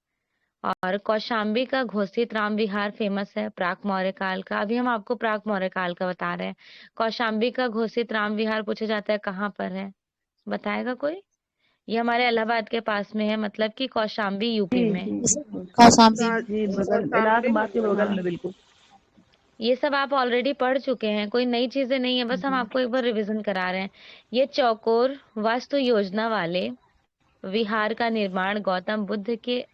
और कौशाम्बी का घोषित राम विहार फेमस है प्राक मौर्य काल का। अभी हम आपको प्राक मौर्य काल का बता रहे हैं। कौशाम्बी का घोषित राम विहार पूछा जाता है कहाँ पर है, बताएगा कोई? ये हमारे इलाहाबाद के पास में है, मतलब कि कौशाम्बी यूपी में। कौशाम्बी। इलाहाबाद के बगल में बिल्कुल। ये सब आप ऑलरेडी पढ़ चुके हैं, कोई नई चीजें नहीं है, बस हम आपको एक बार रिवीजन करा रहे हैं। ये चौकोर वास्तु योजना वाले विहार का निर्माण गौतम बुद्ध के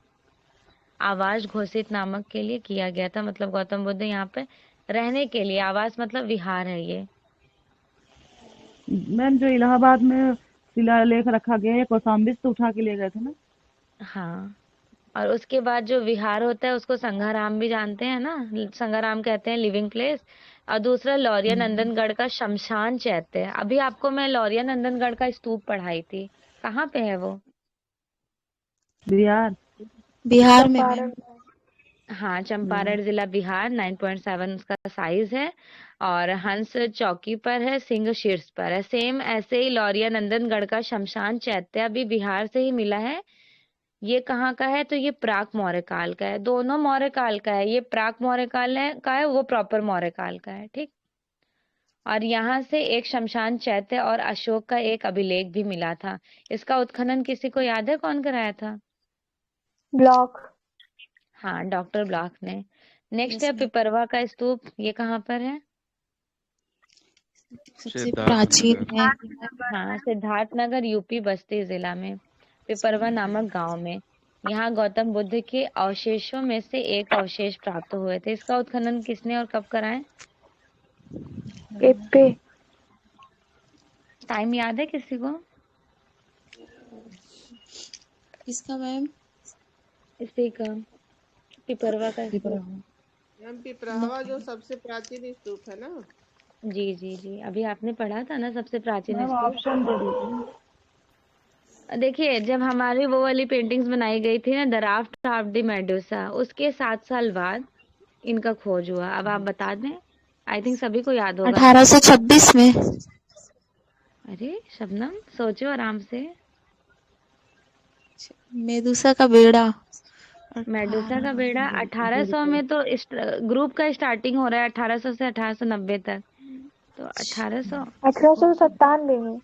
आवास घोषित नामक के लिए किया गया था। मतलब गौतम बुद्ध यहाँ पे रहने के लिए, आवास मतलब विहार है ये। मैम जो इलाहाबाद में शिलालेख रखा गया है, कौशाम्बी से तो उठा के ले गए थे ना। हाँ, और उसके बाद जो विहार होता है उसको संघाराम भी जानते हैं ना, संघाराम कहते हैं लिविंग प्लेस। और दूसरा लौरिया नंदनगढ़ का शमशान चैत्य है। अभी आपको मैं लौरिया नंदनगढ़ का स्तूप पढ़ाई थी, कहाँ पे है वो? बिहार। बिहार में मैम। हाँ, चंपारण जिला बिहार, 9.7 उसका साइज है। और हंस चौकी पर है, सिंह शीर्ष पर है। सेम ऐसे ही लौरिया नंदनगढ़ का शमशान चैत्य भी बिहार से ही मिला है। ये कहाँ का है? तो ये प्राक मौर्य काल का है। दोनों मौर्य काल का है। ये प्राक मौर्य काल का है, वो प्रॉपर मौर्य काल का है। ठीक। और यहाँ से एक शमशान चैत्य और अशोक का एक अभिलेख भी मिला था। इसका उत्खनन किसी को याद है कौन कराया था? ब्लॉक। हाँ, डॉक्टर ब्लॉक ने। नेक्स्ट यस है मैम। पिपरवा का स्तूप। ये कहाँ पर है? सबसे सिद्धार्थ प्राचीन नगर। है। हाँ, सिद्धार्थनगर, यूपी, बस्ती जिला में पिपरवा नामक गांव में। यहाँ गौतम बुद्ध के अवशेषों में से एक अवशेष प्राप्त हुए थे। इसका उत्खनन किसने और कब कराया? एप्पे। टाइम याद है किसी को? किसका मैम? इसी का, पिपरवा का स्तूप। पिपरा। पिपरावा जो सबसे प्राचीन स्तूप है ना? जी जी जी, अभी आपने पढ़ा था ना सबसे प्राचीन मैम स्तूप। ऑप्शन दे दीजिए। देखिए, जब हमारी वो वाली पेंटिंग्स बनाई गई थी ना, the raft of the Medusa, उसके 7 साल बाद इनका खोज हुआ। अब आप बता दें, आई थिंक सभी को याद होगा। 1826 में। अरे शबनम, सोचो आराम से। मेदुसा का बेड़ा। मेडुसा का बेड़ा 1800 में तो ग्रुप का स्टार्टिंग हो रहा है 1800 से 1890 तक। तो 1800। 1897 में।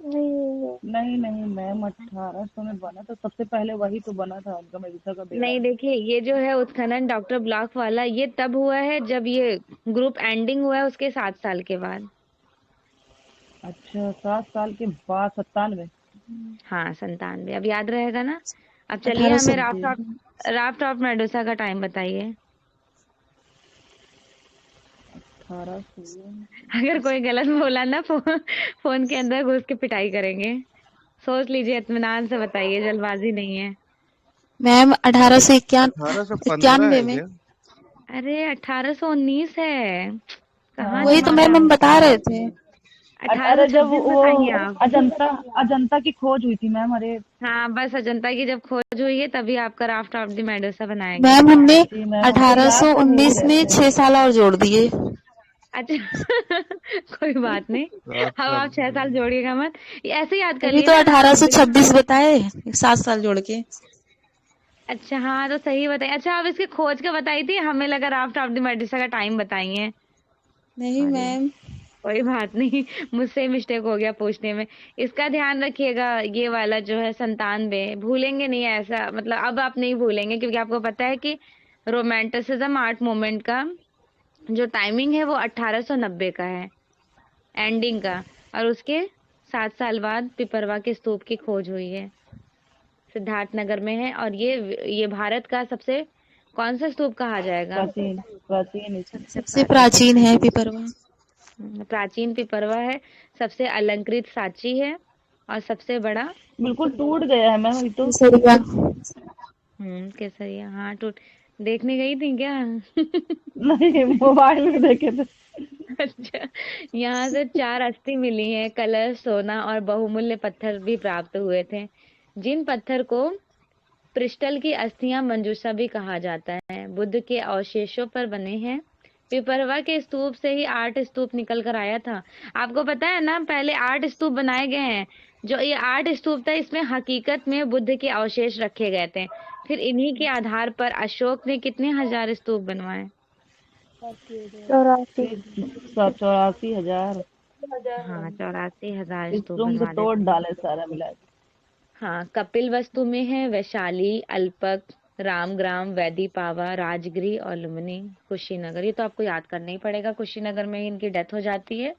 नहीं। नहीं मैम 1800 में बना था। सबसे पहले वही तो बना था उनका, मेडुसा का बेड़ा। नहीं, देखिए, ये जो है उत्खनन डॉक्टर ब्लॉक वाला, ये तब हुआ है जब ये ग्रुप एंडिंग हुआ है उसके 7 साल के बाद। अच्छा, 7 साल के बाद 97। हाँ, 97। अब याद रहेगा ना? अब चलिए, हमें 1800। राफ्ट ऑफ मेडुसा का टाइम बताइए। 1800। अगर कोई गलत बोला ना, फोन के अंदर घुस के पिटाई करेंगे। सोच लीजिए, इत्मीनान से बताइए, जल्दबाजी नहीं है। मैम 1815 1891 है में। क्या? अरे 1819 है। कहाँ वही तो दिमाग मैम काम हम बता रहे थे। अरे जब 1826 वो बताइए आप। अजंता की खोज हुई थी मैम। अरे हाँ, बस अजंता की जब खोज हुई है तभी आपका राफ्ट ऑफ द मेडुसा बनाया गया। मैम हमने जी मैम, हमको याद तो हो ही 1819 गए में थे। 6 साल और जोड़ दिए। अच्छा कोई बात नहीं। 7 अब साल आप 6 साल जोड़िएगा मत, ये ऐसे याद कर तभी लिए तो ना। 1826 बताए, 7 साल जोड़ के। अच्छा, हाँ, तो सही बताइए। अच्छा, आप इसकी खोज का बताई थी, हमें लगा राफ्ट ऑफ द मेडुसा का टाइम बताई है। नहीं अरे मैम। कोई बात नहीं, मुझसे मिस्टेक हो गया पूछने में। इसका ध्यान रखिएगा, ये वाला जो है 97, भूलेंगे नहीं ऐसा, मतलब अब आप नहीं भूलेंगे, क्योंकि आपको पता है कि रोमांटिसिज्म आर्ट मूवमेंट का जो टाइमिंग है वो 1890 का है, एंडिंग का। और उसके 7 साल बाद पिपरवा के स्तूप की खोज हुई है, सिद्धार्थनगर में है। और ये भारत का सबसे कौन सा स्तूप कहा जाएगा? प्राचीन सबसे प्राचीन है पिपरवा। प्राचीन पिपरवा है, सबसे अलंकृत साची है, और सबसे बड़ा बिल्कुल टूट गया है मैम अभी तो। केसरिया। केसरिया। हाँ, टूट देखने गई थी क्या? नहीं, मोबाइल में देखे थे। अच्छा, यहाँ से 4 अस्थि मिली हैं, कलश, सोना और बहुमूल्य पत्थर भी प्राप्त हुए थे। जिन पत्थर को क्रिस्टल की अस्थियां मंजूषा भी कहा जाता है, बुद्ध के अवशेषों पर बने हैं। पिपरवा के स्तूप से ही 8 स्तूप निकल कर आया था। आपको पता है ना, पहले 8 स्तूप बनाए गए हैं। जो ये 8 स्तूप था, इसमें हकीकत में बुद्ध के अवशेष रखे गए थे। फिर इन्हीं के आधार पर अशोक ने कितने हजार स्तूप बनवाए? 84। 84,000। हाँ, 84,000 इस स्तूप रूम को बनवा तोड़ देते हैं। डाले सारा मिला के। हाँ, कपिल वस्तु में है वैशाली, अल्पक, रामग्राम, वैदीपावा, राजगिरी और लुम्बिनी, कुशीनगर। ये तो आपको याद करना ही पड़ेगा, कुशीनगर में ही इनकी डेथ हो जाती है,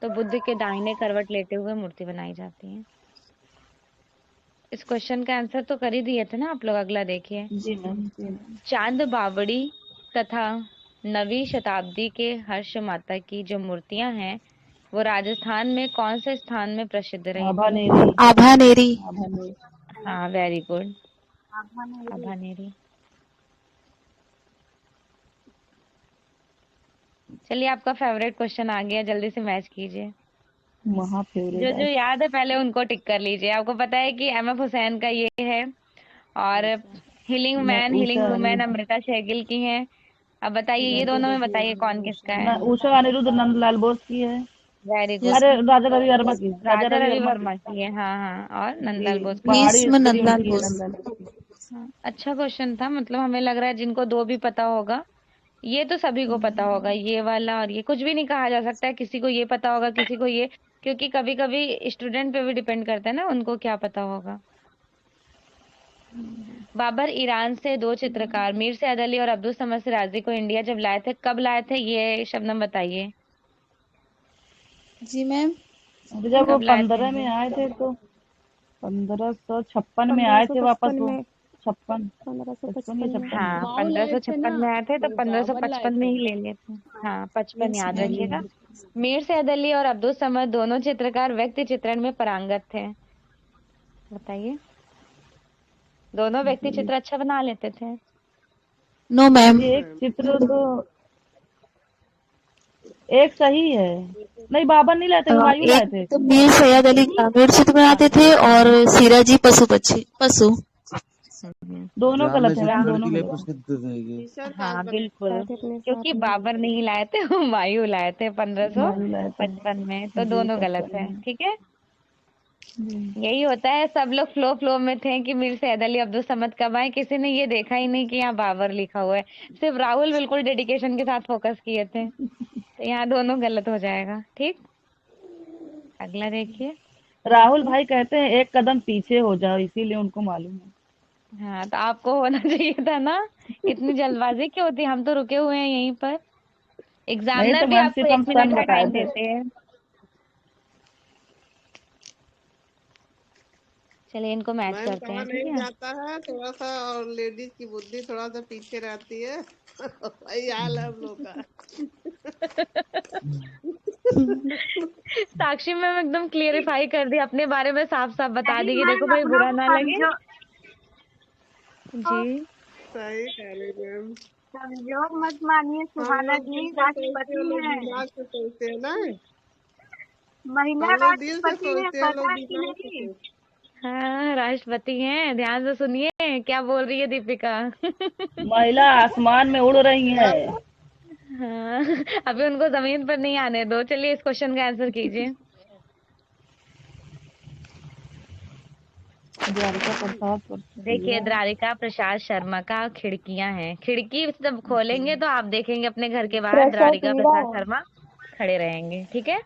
तो बुद्ध के दाहिने करवट लेटे हुए मूर्ति बनाई जाती है। इस क्वेश्चन का आंसर तो कर ही दिए थे ना आप लोग। अगला देखिए, जी मैम। चांद बावड़ी तथा 9वीं शताब्दी के हर्ष माता की जो मूर्तियां हैं, वो राजस्थान में कौन से स्थान में प्रसिद्ध रही थी? आभानेरी। हाँ, वेरी गुड, आभानेरी। चलिए, आपका फेवरेट क्वेश्चन आ गया, जल्दी से मैच कीजिए। महा फेवरेट जो है। जो याद है पहले उनको टिक कर लीजिए। आपको पता है कि एम एफ हुसैन का ये है, और हीलिंग मैं man, healing Usha women Anirudh Amrita Shergill की हैं। अब बताइए ये दोनों में बताइए कौन किसका है। उषा अनिरुद्ध नंदलाल बोस की है। Very yes good. अरे राजा रवि वर्मा की, राजा राजा रवि रवि वर्मा की। वर्मा की है, हाँ हाँ, और जी, नंदलाल बोस की है। पहाड़ी भीष्म स्त्री नंदलाल उनकी है, बोस। नंदलाल बोस की। हाँ, अच्छा क्वेश्चन था, मतलब हमें लग रहा है जिनको दो भी पता होगा, ये तो सभी को पता होगा, ये वाला और ये कुछ भी नहीं कहा जा सकता है, किसी को ये पता होगा किसी को ये, क्योंकि कभी कभी स्टूडेंट पे भी डिपेंड करता है ना उनको क्या पता होगा। बाबर ईरान से दो चित्रकार मीर सैयद अली और अब्दुल समद सिराजी को इंडिया जब लाए थे, कब लाए थे ये शबनम बताइए। जी मैम। तो जब वो कब लाए थे 15 में इंडिया? आए थे तो 1556 में आए थे वापस 1555 वो। में। 56, 55 या 1555 में। 56 हाँ, में। 1556 में आए थे तो 1555 में ही ले लिए थे। हाँ, 55 यस याद मैम। रखिएगा। मीर सैयद अली और अब्दुल समद दोनों चित्रकार व्यक्ति चित्रण में पारंगत थे, बताइए। दोनों व्यक्ति चित्र अच्छा बना लेते थे। No ma'am. जी, एक चित्र तो एक सही है। नहीं, बाबर नहीं लाए थे, हुमायूं लाए एक थे। तो मीर सैयद अली ग्रामीण चित्र बनाते थे और सिराजी पशु पक्षी पशु। दोनों जामे गलत है मैम, चित्रण के दोनों लिए गलत है। प्रसिद्ध थे ये। ईश्वर ताज हाँ बना। बिल्कुल, बैठे अपने क्योंकि साथ में। बाबर नहीं लाए थे, हुमायूं लाए थे हुमायूं लाए थे। 1555 में, तो जी, दोनों गलत 55 है, में। ठीक है। जी। यही होता है, सब लोग फ्लो फ्लो में थे कि मीर सैयद अली अब्दुल समद कब आए, किसी ने ये देखा ही नहीं कि यहाँ बाबर लिखा हुआ है। सिर्फ राहुल बिल्कुल डेडिकेशन के साथ फोकस किए थे, तो यहाँ दोनों गलत हो जाएगा, ठीक। अगला देखिए। राहुल भाई कहते हैं एक कदम पीछे हो जाओ, इसीलिए उनको मालूम है। हाँ, तो आपको होना चाहिए था ना, इतनी जल्दबाजी क्यों होती, हम तो रुके हुए हैं यहीं पर। नहीं एग्जामिनर तो भी मैम, आपको सिर्फ हम 1 मिनट सन का बताए टाइम थे। देते हैं। चलिए इनको मैच मैम करते कहा हैं, ठीक नहीं है। जाता है थोड़ा सा, और लेडीज की बुद्धि थोड़ा सा पीछे रहती है। वही हाल है हम लोग का। साक्षी मैम एकदम क्लियरिफाई कर दी, अपने बारे में साफ साफ बता नहीं दी कि देखो मैम, भाई अपनों बुरा को ना लगे। समझो, जी। सही कह रही मैम। संजोग मत मानिए, हम सुहाना लोग जी दिल से सोचते हैं, राष्ट्रपति लोग हैं। दिमाग से सोचते हैं ना। महिला हम लोग दिल से राष्ट्रपति हैं, सोचते हैं, लोग पता है कि दिमाग से नहीं? सोचते हाँ, राष्ट्रपति हैं, ध्यान से सुनिए क्या बोल रही है दीपिका। महिला आसमान में उड़ रही है। हाँ, अभी उनको जमीन पर नहीं आने दो। चलिए इस क्वेश्चन का आंसर कीजिए। द्वारिका प्रसाद पर देखिए, पीड़ा। द्वारिका प्रसाद शर्मा का खिड़कियां हैं, खिड़की जब खोलेंगे तो आप देखेंगे अपने घर के बाहर प्रसव द्वारिका पीड़ा प्रसाद है। शर्मा खड़े रहेंगे, ठीक है।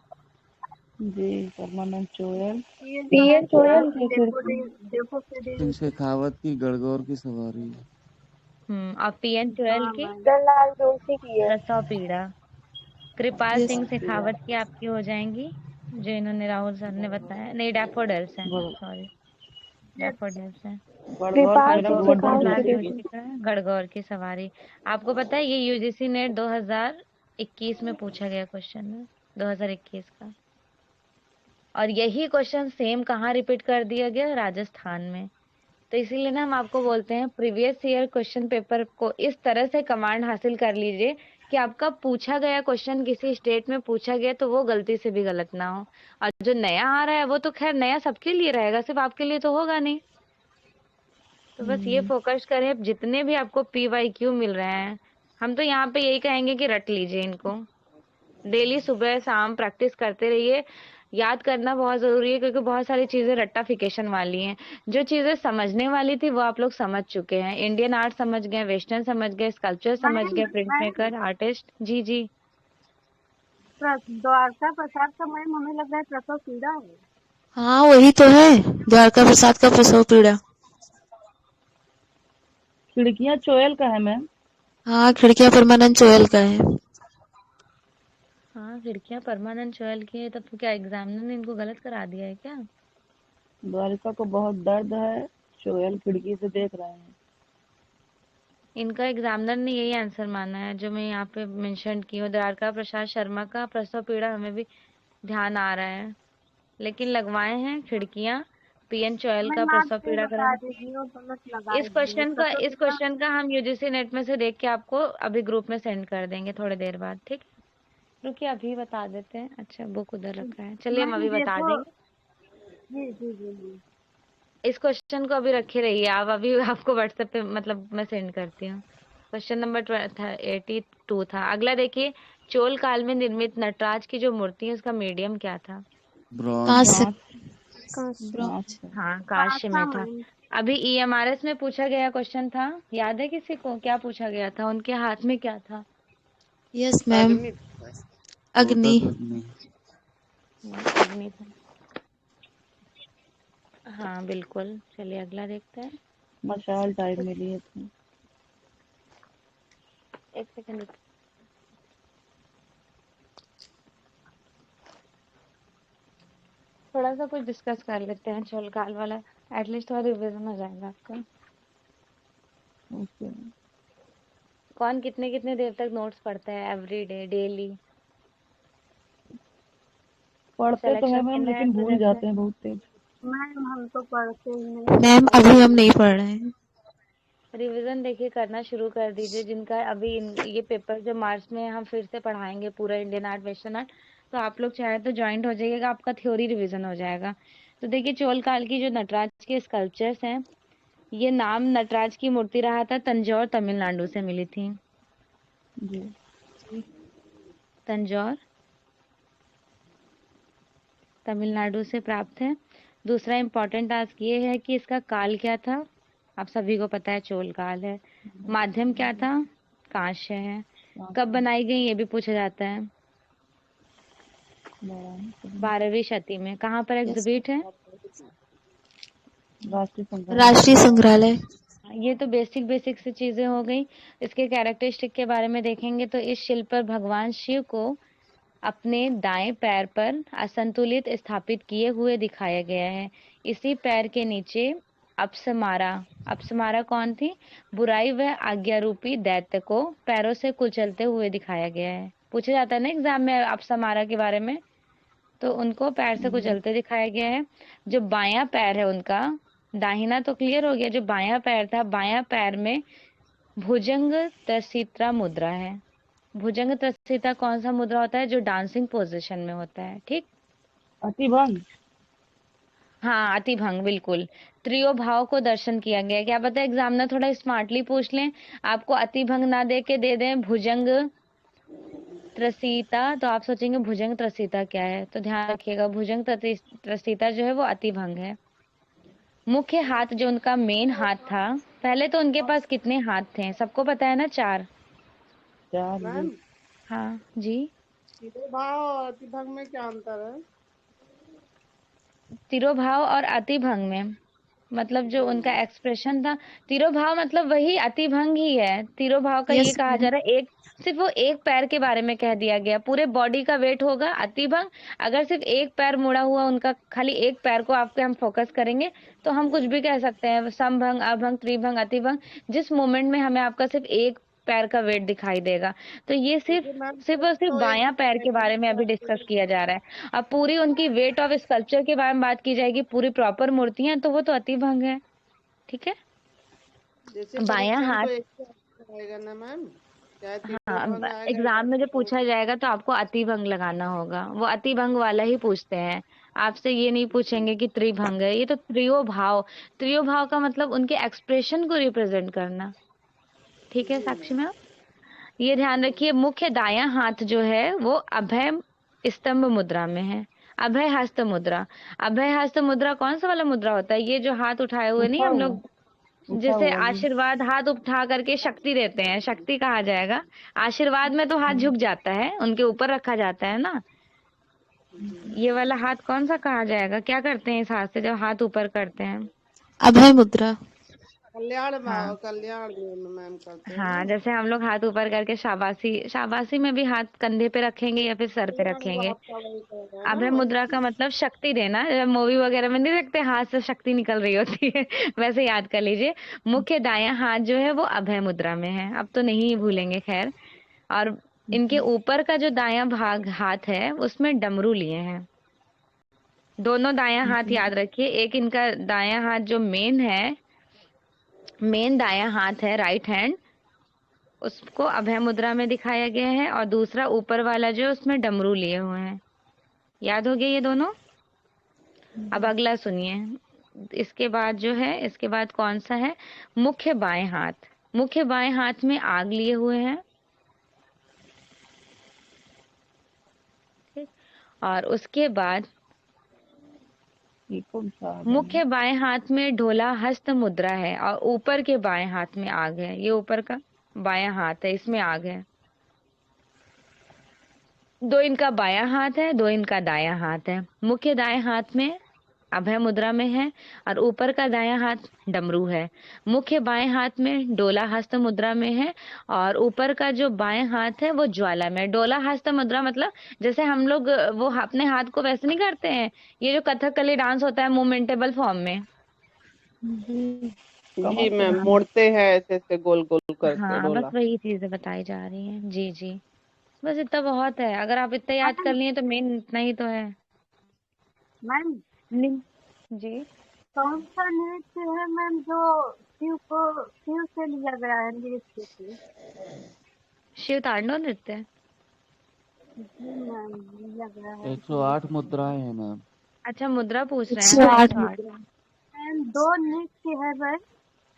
जी, परमानंद चोयल। ये पीएन चोर चोयल। देखो देखो सिंह शेखावत की गणगौर की सवारी। और पीएन चुड़ैल हाँ की मैम। जवाहरलाल जोशी की है। प्रसव पीड़ा। कृपाल यस। सिंह शेखावत की आपकी हो जाएंगी, जो इन्होंने राहुल सर ने बताया। नहीं, डैफोडिल्स हैं, सॉरी, डैफोडिल्स हैं। गणगौर कृपाल का और सिंह गोवर्धन गोवर्धन शेखावत लाल की जोशी की। बेटी। जोशी का है गणगौर की सवारी। आपको पता है ये यूजीसी नेट 2021 में पूछा गया क्वेश्चन है, 2021 का। और यही क्वेश्चन सेम कहाँ रिपीट कर दिया गया, राजस्थान में। तो इसीलिए ना हम आपको बोलते हैं प्रीवियस ईयर क्वेश्चन पेपर को इस तरह से कमांड हासिल कर लीजिए कि आपका पूछा गया क्वेश्चन किसी स्टेट में पूछा गया तो वो गलती से भी गलत ना हो। और जो नया आ रहा है वो तो खैर नया सबके लिए रहेगा, सिर्फ आपके लिए तो होगा नहीं। तो बस ये फोकस करें, जितने भी आपको PYQ मिल रहे हैं, हम तो यहाँ पे यही कहेंगे कि रट लीजिए इनको। डेली सुबह शाम प्रैक्टिस करते रहिए। याद करना बहुत जरूरी है, क्योंकि बहुत सारी चीजें रट्टाफिकेशन वाली हैं। जो चीजें समझने वाली थी वो आप लोग समझ चुके हैं। इंडियन आर्ट समझ गए, वेस्टर्न समझ गए, स्कल्पचर समझ मैम गए, प्रिंट मैम मेकर, आर्टिस्ट। जी जी। द्वारका प्रसाद का मैम हमें लग रहा है प्रसव पीड़ा है। हाँ वही तो है, द्वारका प्रसाद का प्रसव पीड़ा। खिड़कियां चोयल का है मैम। हाँ, खिड़कियां परमानंद चोयल का है। हाँ, खिड़कियां परमानंद चोयल की है, तब तो क्या एग्जामिनर ने इनको गलत करा दिया है क्या। द्वारिका को बहुत दर्द है, चोयल खिड़की से देख रहे हैं। इनका एग्जामिनर ने यही आंसर माना है जो मैं यहाँ पे मेंशन की हूँ। द्वारका प्रसाद शर्मा का प्रसव पीड़ा हमें भी ध्यान आ रहा है, लेकिन लगवाए हैं खिड़कियां PN चोयल का मैम आप प्रसव ये पीड़ा करा। बता दीजिए और तो मत लगा इस दीजिए क्वेश्चन का प्रसव इस पीड़ा। क्वेश्चन का हम यूजीसी नेट में से देख के आपको अभी ग्रुप में सेंड कर देंगे थोड़ी देर बाद, ठीक है। रुकिए अभी बता देते हैं। अच्छा, बुक उधर रखा है, चलिए हम मैम अभी बता देखो, देंगे। जी जी जी जी। इस क्वेश्चन को अभी रखे रहिए आप, अभी आपको व्हाट्सएप पे मतलब मैं सेंड करती हूँ। क्वेश्चन नंबर 82 था। अगला देखिए, चोल काल में निर्मित नटराज की जो मूर्ति है उसका मीडियम क्या था? ब्रॉन्ज। कांच। हाँ, कांस्य में था। अभी EMRS में पूछा गया क्वेश्चन था, याद है किसी को क्या पूछा गया था? उनके हाथ में क्या था? यस मैम, अग्नि। अग्नि। चोदक अग्नि। अग्नि था। हाँ बिल्कुल। चलिए अगला देखते हैं। मशाल टाइप में लिए थे। एक सेकंड। थोड़ा सा कुछ डिस्कस कर लेते हैं चोल काल वाला, एटलीस्ट थोड़ा रिवीजन हो जाएगा आपका। ओके। कौन कितने कितने देर तक नोट्स पढ़ता है एवरी डे, डेली? पढ़ते तो है सिलेक्शन मैम, में है लेकिन तो भूल जैसे जाते हैं बहुत तेज। मैम हम तो पढ़ते ही नहीं। मैम अभी हम नहीं पढ़ रहे हैं। रिवीजन देखिए करना शुरू कर दीजिए। जिनका अभी ये पेपर जो मार्च में हम फिर से पढ़ाएंगे पूरा इंडियन आर्ट वेस्टर्न आर्ट, तो आप लोग चाहे तो ज्वाइंट हो जाइएगा, आपका थ्योरी रिवीजन हो जाएगा। तो देखिए चोल काल की जो नटराज के स्कल्पचर्स हैं, ये नाम नटराज की मूर्ति रहा था, तंजौर तमिलनाडु से मिली थी। जी। तंजौर तमिलनाडु से प्राप्त है। दूसरा इम्पोर्टेंट टास्क ये है कि इसका काल क्या था? आप सभी को पता है चोल काल है। माध्यम क्या था? कांस्य है। कब बनाई गई ये भी पूछा जाता है। 12वीं शती में। कहाँ पर एग्जिबिट है? राष्ट्रीय संग्राम। राष्ट्रीय संग्रहालय। ये तो बेसिक सी चीजें हो गई। इसके कैरेक्टरिस्टिक के बारे में देखेंगे तो इस शिल्प पर भगवान शिव को अपने दाएं पैर पर असंतुलित स्थापित किए हुए दिखाया गया है। इसी पैर के नीचे अप्समारा, अप्समारा कौन थी? बुराई व आज्ञा रूपी दैत्य को पैरों से कुचलते हुए दिखाया गया है। पूछा जाता है ना एग्जाम में अप्समारा के बारे में, तो उनको पैर से कुचलते दिखाया गया है। जो बायां पैर है उनका, दाहिना तो क्लियर हो गया, जो बायां पैर था, बायां पैर में भुजंग त्रसित्रा मुद्रा है। भुजंग त्रसिता कौन सा मुद्रा होता है? जो डांसिंग पोजीशन में होता है। ठीक, अतिभंग। हाँ अतिभंग, बिल्कुल। त्रियो भाव को दर्शन किया गया। क्या पता एग्जामिनर थोड़ा स्मार्टली पूछ लें, आपको अतिभंग ना दे के दे दें भुजंग त्रसिता, तो आप सोचेंगे भुजंग त्रसिता क्या है। तो ध्यान रखिएगा, भुजंग त्रसिता जो है वो अतिभंग है। मुख्य हाथ जो उनका मेन हाथ था, पहले तो उनके पास कितने हाथ थे सबको पता है ना? 4। मैम हाँ जी। तिरुभाव और अतिभंग में क्या अंतर है? तिरोभाव और अतिभंग में मतलब जो उनका एक्सप्रेशन था, तिरोभाव मतलब वही अतिभंग ही है। तिरोभाव का ये यस कहा मैम। जा रहा है एक, सिर्फ वो एक पैर के बारे में कह दिया गया, पूरे बॉडी का वेट होगा। अतिभंग अगर सिर्फ एक पैर मुड़ा हुआ उनका, खाली एक पैर को आपके हम फोकस करेंगे तो हम कुछ भी कह सकते हैं, समभंग, अभंग, त्रिभंग, अतिभंग, जिस मोमेंट में हमें आपका सिर्फ एक पैर का वेट दिखाई देगा। तो ये सिर्फ क्योंकि मैम सिर्फ और सिर्फ तो एक बायां पैर के बारे में अभी डिस्कस किया जा रहा है। अब पूरी उनकी वेट ऑफ स्कल्पचर के बारे में बात की जाएगी, पूरी प्रॉपर मूर्तियां, तो वो तो अतिभंग है। ठीक है। जैसे बायां परीक्षा में हाथ, तो एक ही आएगा ना मैम, चाहे हाँ तिरुभंग आएगा एग्जाम में या जब पूछा जाएगा तो आपको अतिभंग लगाना होगा, वो अतिभंग वाला ही पूछते हैं। आपसे ये नहीं पूछेंगे कि त्रिभंग है। ये तो त्रियो भाव, त्रियो भाव का मतलब उनके एक्सप्रेशन को रिप्रेजेंट करना। ठीक है साक्षी मैम, ये ध्यान रखिए। मुख्य दायां हाथ जो है वो अभय स्तंभ मुद्रा में है। अभय हस्त मुद्रा, अभय हस्त मुद्रा कौन सा वाला मुद्रा होता है? ये जो हाथ उठाए हुए नहीं उठा हम हुआ। लोग, उठा जैसे हुआ जी। आशीर्वाद, हाथ उठा करके शक्ति देते हैं, शक्ति कहा जाएगा। आशीर्वाद में तो हाथ झुक जाता है, उनके ऊपर रखा जाता है ना। ये वाला हाथ कौन सा कहा जाएगा? क्या करते हैं इस हाथ से जब हाथ ऊपर करते हैं? अभय मुद्रा। कल्याण हाँ भाव, कल्याण में मैम करते हैं हाँ, ना। जैसे हम लोग हाथ ऊपर करके शाबाशी, शाबाशी में भी हाथ कंधे पे रखेंगे या फिर सर पे कल्याण रखेंगे। भाव का वही कह रहे हैं ना, अभय वही मुद्रा का मतलब शक्ति देना। जब मूवी वगैरह में नहीं देखते हाथ से शक्ति निकल रही होती है वैसे याद कर लीजिए। मुख्य दायां हाथ जो है वो अभय मुद्रा में है, अब तो नहीं भूलेंगे खैर। और इनके ऊपर का जो दायां भाग हाथ है उसमें डमरू लिए हैं। दोनों दायां हाथ याद रखिए। एक इनका दायां हाथ जो मेन है, मेन दायां हाथ है, राइट हैंड, उसको अभय मुद्रा में दिखाया गया है। और दूसरा ऊपर वाला जो है उसमें डमरू लिए हुए हैं। याद हो गया ये दोनों? अब अगला सुनिए, इसके बाद जो है, इसके बाद कौन सा है? मुख्य बाएं हाथ। मुख्य बाएं हाथ में आग लिए हुए हैं, ठीक। और उसके बाद ये कौन सा आ गया? मुख्य बाएं हाथ में ढोला हस्त मुद्रा है और ऊपर के बाएं हाथ में आग है। ये ऊपर का बायां हाथ है, इसमें आग है। दो इनका बायां हाथ है, दो इनका दायां हाथ है। मुख्य दाएं हाथ में अभय मुद्रा में है और ऊपर का दायां हाथ डमरू है। मुख्य बाएं हाथ में डोला हस्त मुद्रा में है और ऊपर का जो बाएं हाथ है वो ज्वाला में। डोला हस्त मुद्रा मतलब जैसे हम लोग वो अपने हाथ को वैसे नहीं करते हैं, ये जो कथकली डांस होता है मूवमेंटेबल फॉर्म में। जी मैम, मोड़ते हैं ऐसे ऐसे गोल गोल करके हाँ, बस डोला। वही चीजें बताई जा रही हैं। जी जी, बस इतना बहुत है। अगर आप इतना याद कर लिए तो मेन इतना ही तो है। मैम जी, कौन सा नृत्य है मैम जो शिव से लिया गया है नृत्य से? शिव तांडव नृत्य। जी मैम, लिया गया है। 108 मुद्राएं हैं मैम। अच्छा, मुद्रा पूछ रहे हैं ना? 108 108। मैम दो नृत्य है मैम,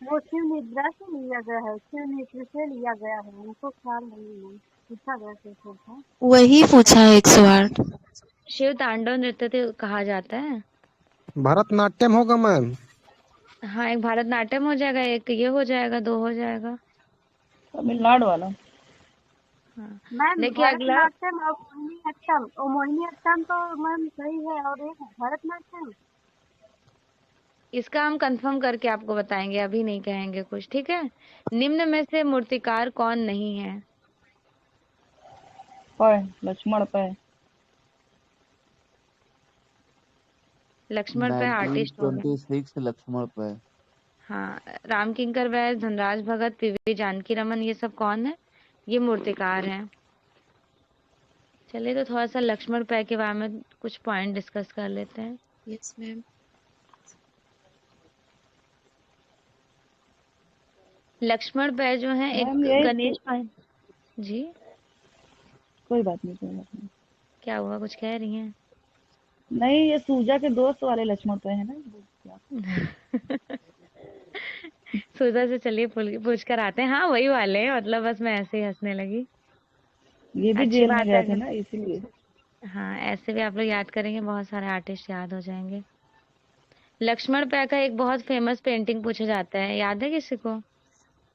वो शिव निद्रा से लिया गया है, शिव नृत्य से लिया गया है, हमको ख्याल नहीं है मैम, पूछा गया था। वही पूछा है 108। शिव तांडव नृत्य तो कहा जाता है। भरतनाट्यम होगा मैम। हाँ, एक भरतनाट्यम हो जाएगा, एक ये हो जाएगा, दो हो जाएगा। तमिलनाडु वाला। हाँ, मैम देखिए अगला। भरतनाट्यम और मोहिनीअट्टम, और मोहिनीअट्टम तो मैम सही है, और एक भरतनाट्यम। इसका हम कंफर्म करके आपको बताएंगे, अभी नहीं कहेंगे कुछ, ठीक है। निम्न में से मूर्तिकार कौन नहीं है? पै लक्ष्मण पै। लक्ष्मण पे आर्टिस्ट हो गए। 1926 लक्ष्मण पे। हाँ, राम किंकर वैद्य, धनराज भगत, पीवी जानकी रमन, ये सब कौन है? ये मूर्तिकार हैं। चलिए, तो थोड़ा सा लक्ष्मण पै के बारे में कुछ पॉइंट डिस्कस कर लेते हैं। Yes ma'am. लक्ष्मण पै जो है एक मैम ये गणेश जी, कोई बात नहीं, कोई बात नहीं। क्या हुआ, कुछ कह रही हैं? नहीं, ये सूजा के दोस्त वाले लक्ष्मण पे है ना? सुधा से चलिए पूछ कर आते हैं। हाँ, वही वाले हैं, मतलब बस मैं ऐसे ही हंसने लगी। ये भी अच्छी जेल में बात गए है थे ना, इसीलिए। हाँ, ऐसे भी आप लोग याद करेंगे, बहुत सारे आर्टिस्ट याद हो जाएंगे। लक्ष्मण पै का एक बहुत फेमस पेंटिंग पूछा जाता है, याद है किसी को?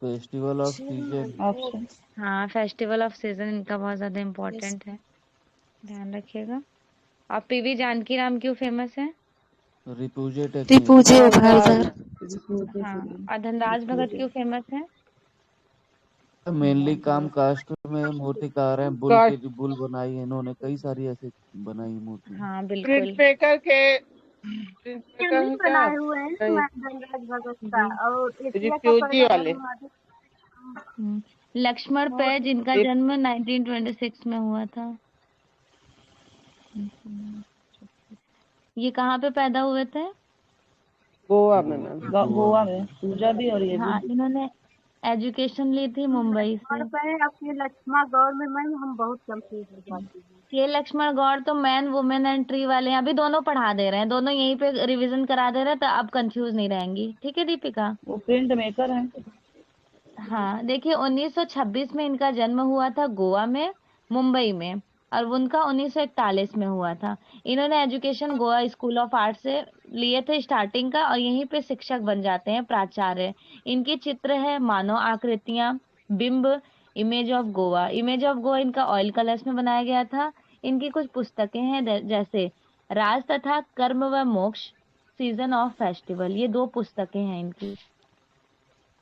Festival off season. ऑप्शन। हाँ, फेस्टिवल ऑफ सीजन इनका बहुत ज्यादा इम्पोर्टेंट है, ध्यान रखिएगा। और पीवी जानकी राम क्यों फेमस है? रिपुजे टेक्निक। रिपुजे उभारदार। हाँ, और धनराज भगत क्यों फेमस है? मेनली काम कास्ट में मूर्तिकार हैं। Bull cast. के बुल बनाई है इन्होंने, कई सारी ऐसे बनाई मूर्तियां। हाँ, प्रिंट बिल्कुल। मेकर के प्रिंट मेकर भी है क्या? बनाए हुए हैं नहीं, मैम धनराज भगत का, और एशिया का रिफ्यूजी पहला वाले। धर्माधिक। लक्ष्मण पै जिनका रिफ- जन्म 1926 में हुआ था, ये कहाँ पे पैदा हुए थे? गोवा में मैम। गोवा में सूजा भी और ये भी। हाँ, इन्होंने एजुकेशन ली थी मुंबई से। और पहले अपने लक्ष्मण गौर में मैम हम बहुत कंफ्यूज हो जाते हैं। के लक्ष्मण गौड़ तो मैन वुमेन एंड ट्री वाले हैं, अभी दोनों पढ़ा दे रहे हैं, दोनों यहीं पे रिवीजन करा दे रहे हैं, तो अब कंफ्यूज नहीं रहेंगी, ठीक है दीपिका? वो प्रिंट मेकर है। हाँ, देखिए 1926 में इनका जन्म हुआ था गोवा में, मुंबई में, और उनका 1941 में हुआ था। इन्होंने education Goa school of art से लिए थे स्टार्टिंग का, और यहीं पे शिक्षक बन जाते हैं, प्राचार्य। इनके चित्र है मानव आकृतियां, बिंब, image of Goa. Image of Goa इनका ऑयल कलर्स में बनाया गया था। इनकी कुछ पुस्तकें हैं जैसे राज तथा कर्म व मोक्ष, सीजन ऑफ फेस्टिवल, ये दो पुस्तकें हैं इनकी।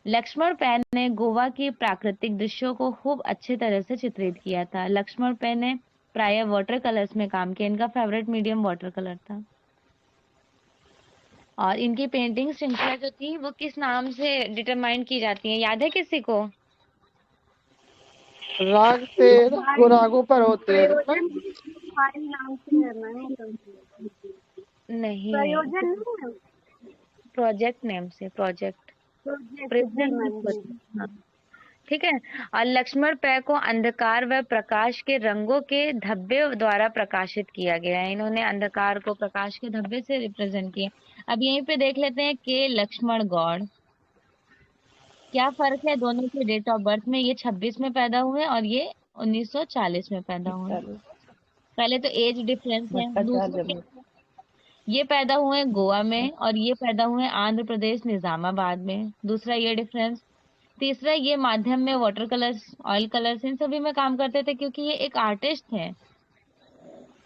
लक्ष्मण पै ने गोवा की प्राकृतिक दृश्यों को खूब अच्छे तरह से चित्रित किया था। लक्ष्मण पै ने प्राय वाटर कलर्स में काम किया, इनका फेवरेट मीडियम वाटर कलर था। और इनकी पेंटिंग श्रृंखला जो थी वो किस नाम से डिटरमाइन की जाती है, याद है किसी को? राग से रागों पर होती है ना? प्रयोजन फाइल नाम से है मैम, नहीं, प्रयोजन नहीं है, प्रोजेक्ट नेम से, प्रोजेक्ट प्रोजेक्ट जी प्रेजेंट मैम जी। हाँ। ठीक है। और लक्ष्मण पै को अंधकार व प्रकाश के रंगों के धब्बे द्वारा प्रकाशित किया गया है। इन्होंने अंधकार को प्रकाश के धब्बे से रिप्रेजेंट किया। अब यहीं पे देख लेते हैं के लक्ष्मण गौड़, क्या फर्क है दोनों के डेट ऑफ बर्थ में। ये 26 में पैदा हुए और ये 1940 में पैदा हुए। पहले तो एज डिफरेंस है। दूसरा क्या, ये पैदा हुए गोवा में और ये पैदा हुए आंध्र प्रदेश निजामाबाद में। दूसरा ये डिफरेंस। तीसरा, ये माध्यम में वाटर कलर्स, ऑयल कलर्स, इन सभी में काम करते थे क्योंकि ये एक आर्टिस्ट है।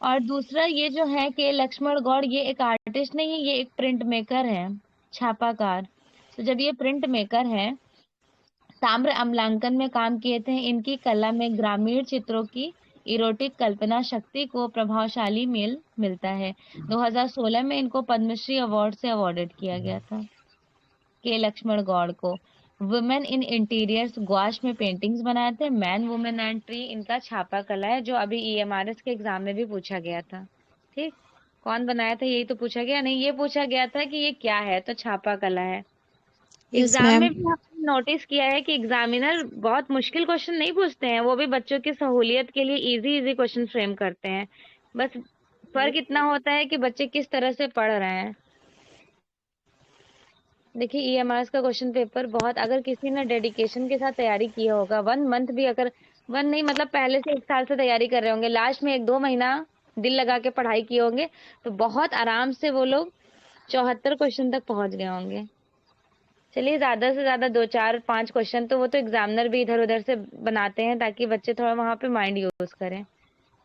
और दूसरा ये जो है कि लक्ष्मण गौड़, ये एक आर्टिस्ट नहीं है, ये एक प्रिंट मेकर है, छापाकार। तो जब ये प्रिंट मेकर है, ताम्र अम्लांकन में काम किए थे। इनकी कला में ग्रामीण चित्रों की इरोटिक कल्पना शक्ति को प्रभावशाली मेल मिलता है। 2016 में इनको पद्मश्री अवार्ड से अवॉर्डेड किया गया था के लक्ष्मण गौड़ को। वुमेन इन इंटीरियर्स गौश में पेंटिंग्स बनाए थे। मैन वुमेन एंड ट्री इनका छापा कला है, जो अभी EMRS के एग्जाम में भी पूछा गया था। ठीक, कौन बनाया था यही तो पूछा गया नहीं, ये पूछा गया था कि ये क्या है, तो छापा कला है। Yes exam ma'am. में भी हमने नोटिस किया है कि एग्जामिनर बहुत मुश्किल क्वेश्चन नहीं पूछते हैं, वो भी बच्चों की सहूलियत के लिए इजी क्वेश्चन फ्रेम करते हैं। बस फर्क इतना होता है कि बच्चे किस तरह से पढ़ रहे हैं। देखिए EMRS का क्वेश्चन पेपर बहुत, अगर किसी ने डेडिकेशन के साथ तैयारी किया होगा, 1 मंथ भी, अगर 1 नहीं मतलब पहले से 1 साल से तैयारी कर रहे होंगे, लास्ट में 1-2 महीना दिल लगा के पढ़ाई किए होंगे, तो बहुत आराम से वो लोग 74 क्वेश्चन तक पहुंच गए होंगे। चलिए ज्यादा से ज्यादा 2-4-5 क्वेश्चन तो वो तो एग्जामिनर भी इधर उधर से बनाते हैं ताकि बच्चे थोड़ा वहां पे माइंड यूज करें।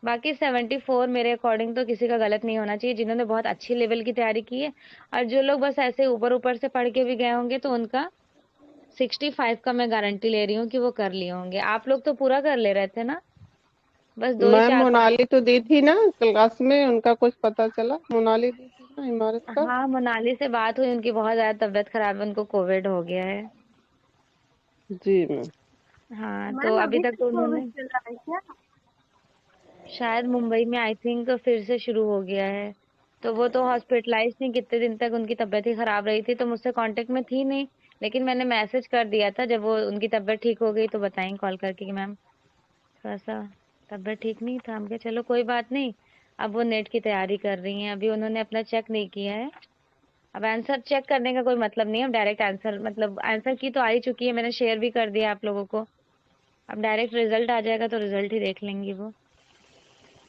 बाकी 74 मेरे अकॉर्डिंग तो किसी का गलत नहीं होना चाहिए, जिन्होंने बहुत अच्छी लेवल की तैयारी की है। और जो लोग बस ऐसे ऊपर ऊपर से पढ़ के भी गए होंगे तो उनका 65 का मैं गारंटी ले रही हूँ कि वो कर लिए होंगे। आप लोग तो पूरा कर ले रहे थे ना, बस 2 ही मैम 4-5। मोनाली तो दी थी ना क्लास में, उनका कुछ पता चला? मोनाली दी थी ना इमारत का? हाँ, मोनाली से बात हुई, उनकी बहुत ज्यादा तबीयत खराब है, उनको कोविड हो गया है। जी मैम। हाँ, तो मैम अभी अभी तक तक तो कोविड उन्होंने चल रहा है क्या? शायद मुंबई में आई थिंक फिर से शुरू हो गया है। तो वो तो हॉस्पिटलाइज थी, कितने दिन तक उनकी तबीयत ही खराब रही थी, तो मुझसे कांटेक्ट में थी नहीं, लेकिन मैंने मैसेज कर दिया था जब वो उनकी तबीयत ठीक हो गई तो बताएं कॉल करके कि मैम थोड़ा सा तबीयत ठीक नहीं था। हम कहे चलो कोई बात नहीं। अब वो नेट की तैयारी कर रही हैं, अभी उन्होंने अपना चेक नहीं किया है। अब आंसर चेक करने का कोई मतलब नहीं है, डायरेक्ट आंसर, मतलब आंसर की तो आ ही चुकी है, मैंने शेयर भी कर दिया आप लोगों को। अब डायरेक्ट रिजल्ट आ जाएगा तो रिजल्ट ही देख लेंगी वो।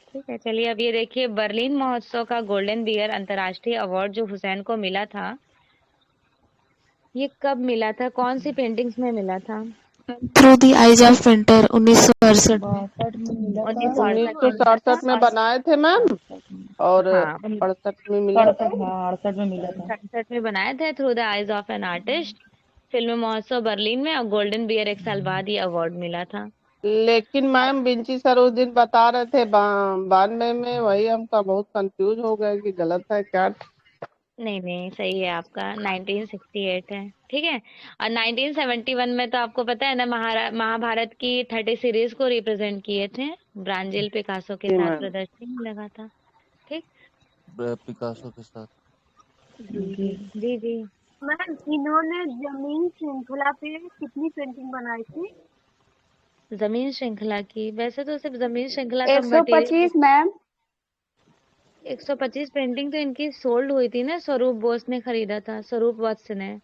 ठीक है, चलिए अब ये देखिए, बर्लिन महोत्सव का गोल्डन बियर अंतर्राष्ट्रीय अवार्ड जो हुसैन को मिला था, ये कब मिला था, कौन सी पेंटिंग्स में मिला था? Through the eyes of winter 1968 में। 62 में मिला था। 1968 1967 में बनाए थे मैम, और हाँ, 68 में मिला था। 68 में मिला था। 67 में बनाए थे through the eyes of an artist, film महोत्सव बर्लिन में, और गोल्डन बियर 1 साल बाद ये अवार्ड मिला था। लेकिन मैम बिंची सर उस दिन बता रहे थे 92 में, वही हमका बहुत कंफ्यूज हो गया कि गलत है क्या। नहीं नहीं, सही है आपका, 1968 है। ठीक है। और 1971 में तो आपको पता है ना, महाभारत की 30 सीरीज को रिप्रेजेंट किए थे, ब्रांजिल पिकासो के जी साथ मैम। प्रदर्शनी में लगा था। ठीक। पिकासो के साथ। जी जी। मैम इन्होंने जमीन श्रृंखला पे कितनी पेंटिंग बनाई थी? जमीन श्रृंखला की, वैसे तो सिर्फ जमीन श्रृंखला का 125 मैम। 125 पेंटिंग तो इनकी सोल्ड हुई थी ना, स्वरूप बोस ने खरीदा था, स्वरूप वत्स ने।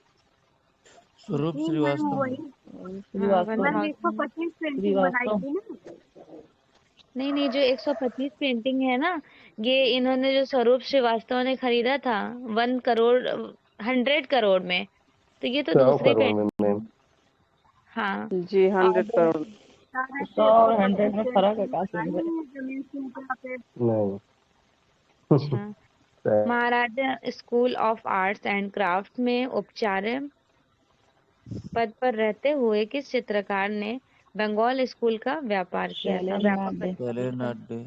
स्वरूप जी मैम श्रीवास्तव। वही। हाँ, मैम 125 पेंटिंग बनाई श्रीवास्तव। थी ना? नहीं नहीं, जो 125 पेंटिंग है ना, ये इन्होंने जो स्वरूप श्रीवास्तव ने खरीदा था 1 करोड़ 100 करोड़ में, तो ये तो 100 दूसरी करोड़ में पेंटिंग। मैम। हाँ। जी 100 करोड़। साढ़े 100 और 100 में फर्क है पेंटिंग काफी। बनाई है जमीन श्रृंखला पे। नहीं। अच्छा। Maharaja school of arts and craft में उपचार्य पद पर रहते हुए किस चित्रकार ने बंगाल स्कूल का व्यापार किया था? शैलेंद्र।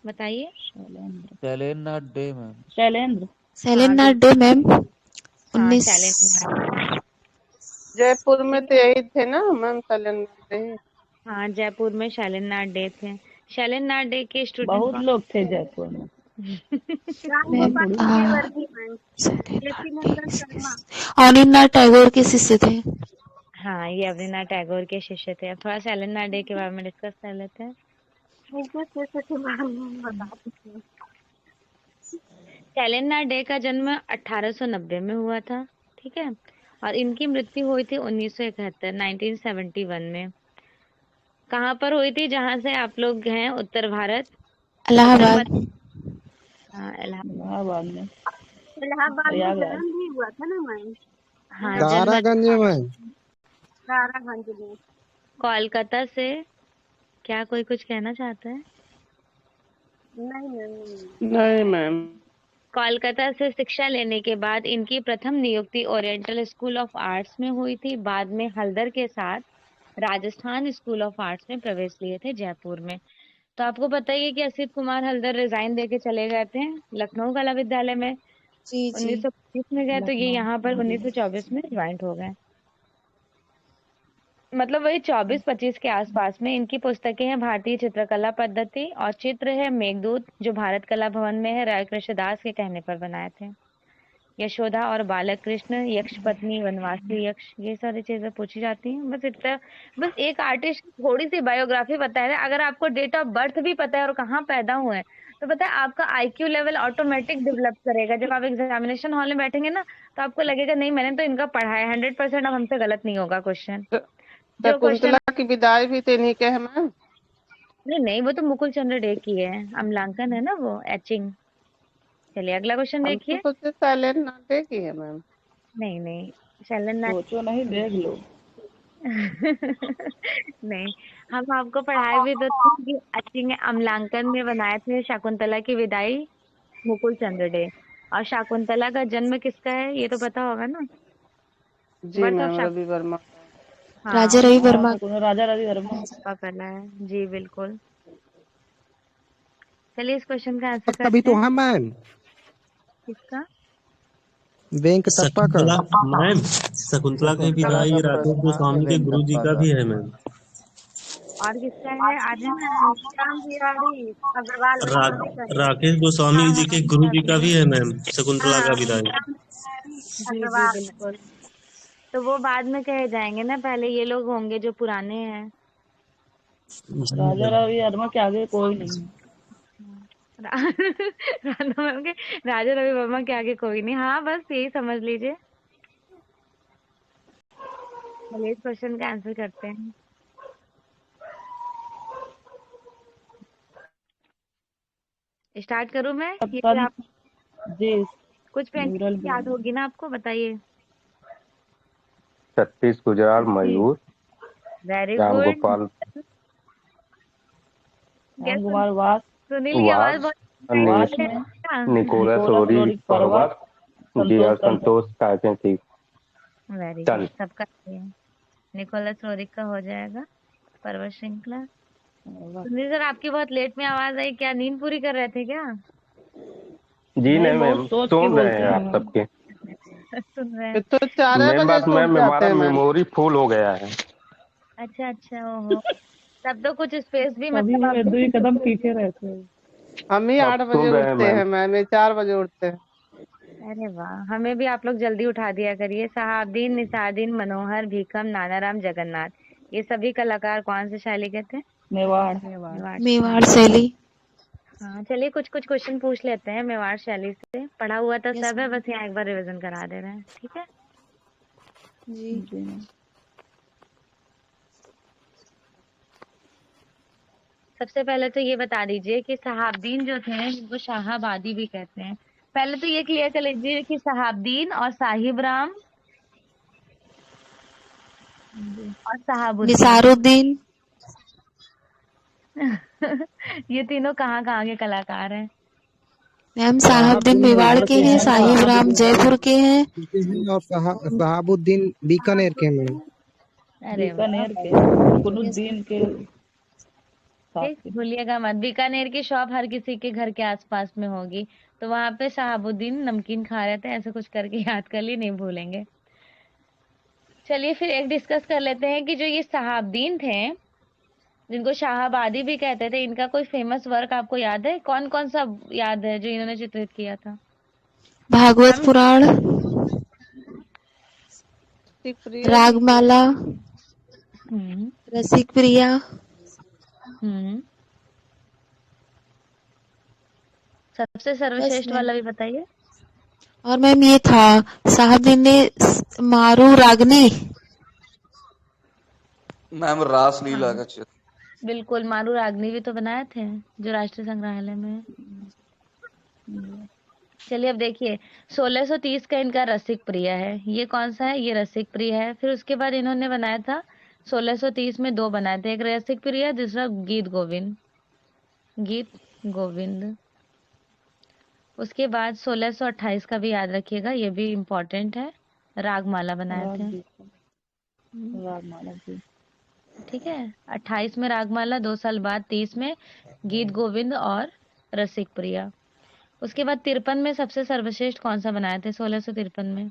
बताइए। Shailendra day ma'am. Shailendra. Shailendra day ma'am हाँ, 19। शैलेंद्र। जयपुर में तो यही थे ना मैम, शैलेंद्र। हाँ, जयपुर में शैलेंद्र डे थे। शैलेंद्र डे के स्टूडेंट बहुत लोग थे जयपुर में। राम गोपाल की वर्दी मैम। यतीनंदन शर्मा। अनिन्नाथ टैगोर के शिष्य थे। हाँ, ये अविनाश टैगोर के शिष्य थे। अब थोड़ा सा एलेना डे के बारे में डिस्कस कर लेते हैं। इनके शिष्य के बारे में बता दीजिए। एलेना डे का जन्म 1890 में हुआ था, ठीक है, और इनकी मृत्यु हुई थी 1971 में। कहाँ पर हुई थी? जहाँ से आप लोग हैं, उत्तर भारत, उत्तर इलाहाबाद। हाँ, इलाहाबाद। इलाहाबाद में इलाहाबाद में प्रयागराज। जन्म भी हुआ था ना मैम? हाँ, जन्म दारागंज में। तारागंज में। कोलकाता से। क्या कोई कुछ कहना चाहता है? नहीं मैम, नहीं मैम। कोलकाता से शिक्षा लेने के बाद इनकी प्रथम नियुक्ति ओरिएंटल स्कूल ऑफ आर्ट्स में हुई थी। बाद में हल्दर के साथ राजस्थान स्कूल ऑफ आर्ट्स में प्रवेश लिए थे, जयपुर में। तो आपको पता ही है कि असित कुमार हल्दर रिजाइन देके चले गए थे लखनऊ कला विद्यालय में। जी 1925 में गए, तो ये यहाँ पर 1924 में ज्वाइंट हो गए। मतलब वही 24-25 के आसपास में। इनकी पुस्तकें हैं भारतीय चित्रकला पद्धति, और चित्र है मेघदूत, जो भारत कला भवन में है, राय कृष्णदास के कहने पर बनाए थे। यशोदा और बालक कृष्ण, यक्ष पत्नी, वनवासी यक्ष, ये सारी चीजें पूछी जाती हैं। बस इतना, बस एक आर्टिस्ट थोड़ी सी बायोग्राफी बताया है। अगर आपको डेट ऑफ बर्थ भी पता है और कहाँ पैदा हुए हैं, तो पता है आपका आईक्यू लेवल ऑटोमेटिक डेवलप करेगा। जब आप एग्जामिनेशन हॉल में बैठेंगे ना, तो आपको लगेगा नहीं मैंने तो इनका पढ़ा है, 100% अब हमसे गलत नहीं होगा क्वेश्चन। जो क्वेश्चन शकुंतला की विदाई भी तो इन्हीं के है मैम। नहीं, वो तो मुकुल चंद्र डे की है, अमलांकन है ना वो, एचिंग। चलिए अगला क्वेश्चन हम तो देखिए। सोचे साइलेंट नाटे की है मैम। नहीं, शैलन सोचो नहीं, देख लो। नहीं, हम आपको पढ़ाए भी तो थे कि एचिंग अमलांकन में बनाए थे शकुंतला की विदाई, मुकुल चंद्र डे। और शकुंतला का जन्म किसका है ये तो पता होगा ना? जी birth of ma'am, Ravi Varma. Raja हाँ, रवि हाँ, वर्मा। शकुंतला राजा रवि वर्मा। का करना है जी, बिल्कुल। चलिए इस क्वेश्चन का आंसर तभी करते तो हैं। है मैम, किसका? बैंक टप्पा का। शकुंतला मैम, शकुंतला की शकुंतला विदाई का राकेश प्रस्थान है गोस्वामी के गुरु जी वेंकटप्पा का का। भी है मैम। और किसका है? आर्यन। श्याम बिहारी अग्रवाल रा, वही सभी का है। राकेश गोस्वामी जी के गुरु जी का भी है मैम, शकुंतला का हाँ, विदाई। श्याम बिहारी जी अग्रवाल। बिल्कुल। तो वो बाद में कहे जाएंगे ना, पहले ये लोग होंगे जो पुराने हैं। जी राजा मैम। रवि वर्मा के आगे कोई नहीं है। राधा मैम के, राजा रवि वर्मा के आगे कोई नहीं। हाँ, बस यही समझ लीजिए। चलिए इस क्वेश्चन का आंसर करते हैं। स्टार्ट करूँ मैं? ये फिर आप जी, कुछ न्यूरल पेंटिंग याद होगी ना आपको, बताइए। छत्तीस गुजराल मयूर, वेरी राम गुड। गोपाल राम कुमार वास। सुनील की आवाज वास, बहुत वास है में क्या? निकोलस रोरी पर्वत, जी और संतोष कायपे थी। वेरी चल गुड, सबका सही है। निकोलस रोरिक का हो जाएगा। पर्वत श्रृंखला। सुनील सर, आपकी बहुत लेट में आवाज आई, क्या नींद पूरी कर रहे थे क्या? जी नहीं बहुत मैम, सोच के सुन रहे बोलते हैं हैं आप मैम। सबके। सुन रहे ये हैं। तो 4 मेन बजे बात सूख मैम, जाते हमारा हैं मैम। मेमोरी फुल हो गया है। अच्छा, ओहो। तब तो कुछ स्पेस भी कभी मतलब वो आप एक दो ही कदम पीछे रहते हैं। हम ही आप 8 बजे सुन रहे हैं उठते मैम। हैं मैम, ये 4 बजे उठते हैं। अरे वाह, हमें भी आप लोग जल्दी उठा दिया करिए। साहाबदीन, निसारदीन, मनोहर, भीखम, नानाराम, जगन्नाथ, ये सभी कलाकार कौन से शैली के थे? मेवाड़। मेवाड़। मेवाड़ शैली। हाँ, चलिए कुछ क्वेश्चन पूछ लेते हैं मेवाड़ शैली से। पढ़ा हुआ तो यस सब है, बस यहाँ एक बार रिवीजन करा दे रहे हैं, ठीक है? जी। जी मैम। सबसे पहले तो ये बता दीजिए कि सहाबदीन जो थे वो शाहाबादी भी कहते हैं। पहले तो ये क्लियर कर लीजिए कि सहाबदीन और साहिब राम और सहाबुद्दीन निसारुद्दीन। ये तीनों कहाँ कहाँ के कलाकार हैं? मैम साहबुद्दीन मेवाड़ के हैं, साहिब राम जयपुर के हैं। और सहाबुद्दीन बीकानेर के मैम। अरे वाह, बीकानेर के कुनुद्दीन के साथ के। भूलिएगा मत, बीकानेर की शॉप हर किसी के घर के आसपास में होगी। तो वहां पे शहाबुद्दीन नमकीन खा रहे थे, ऐसे कुछ करके याद कर ली, नहीं भूलेंगे। चलिए फिर एक डिस्कस कर लेते हैं कि जो ये सहाबदीन थे, जिनको शाहाबादी भी कहते थे, इनका कोई फेमस वर्क आपको याद है? कौन कौन सा याद है जो इन्होंने चित्रित किया था? भागवत मैम पुराण, प्रिया रागमाला, हम्म रसिक प्रिया, हम्म सबसे बस सर्वश्रेष्ठ मैम। वाला भी बताइए। और मैम ये था साहब ने मारू रागनी। मैम रासलीला हाँ का चित्र। बिल्कुल, मारू रागनी भी तो बनाए थे जो राष्ट्रीय संग्रहालय में है। चलिए अब देखिए, 1630 का इनका रसिक प्रिय है। ये कौन सा है? ये रसिक प्रिय है। फिर उसके बाद इन्होंने बनाया था 1630 में दो बनाए थे, एक रसिक प्रिय, दूसरा गीत गोविंद। गीत गोविंद। उसके बाद 1628 का भी याद रखिएगा, ये भी इम्पोर्टेंट है, रागमाला बनाए थे। रागमाला जी। ठीक है, 28 में रागमाला, 2 साल बाद 30 में गीत गोविंद और रसिक प्रिया। उसके बाद 53 में सबसे सर्वश्रेष्ठ कौन सा बनाए थे? 1653 में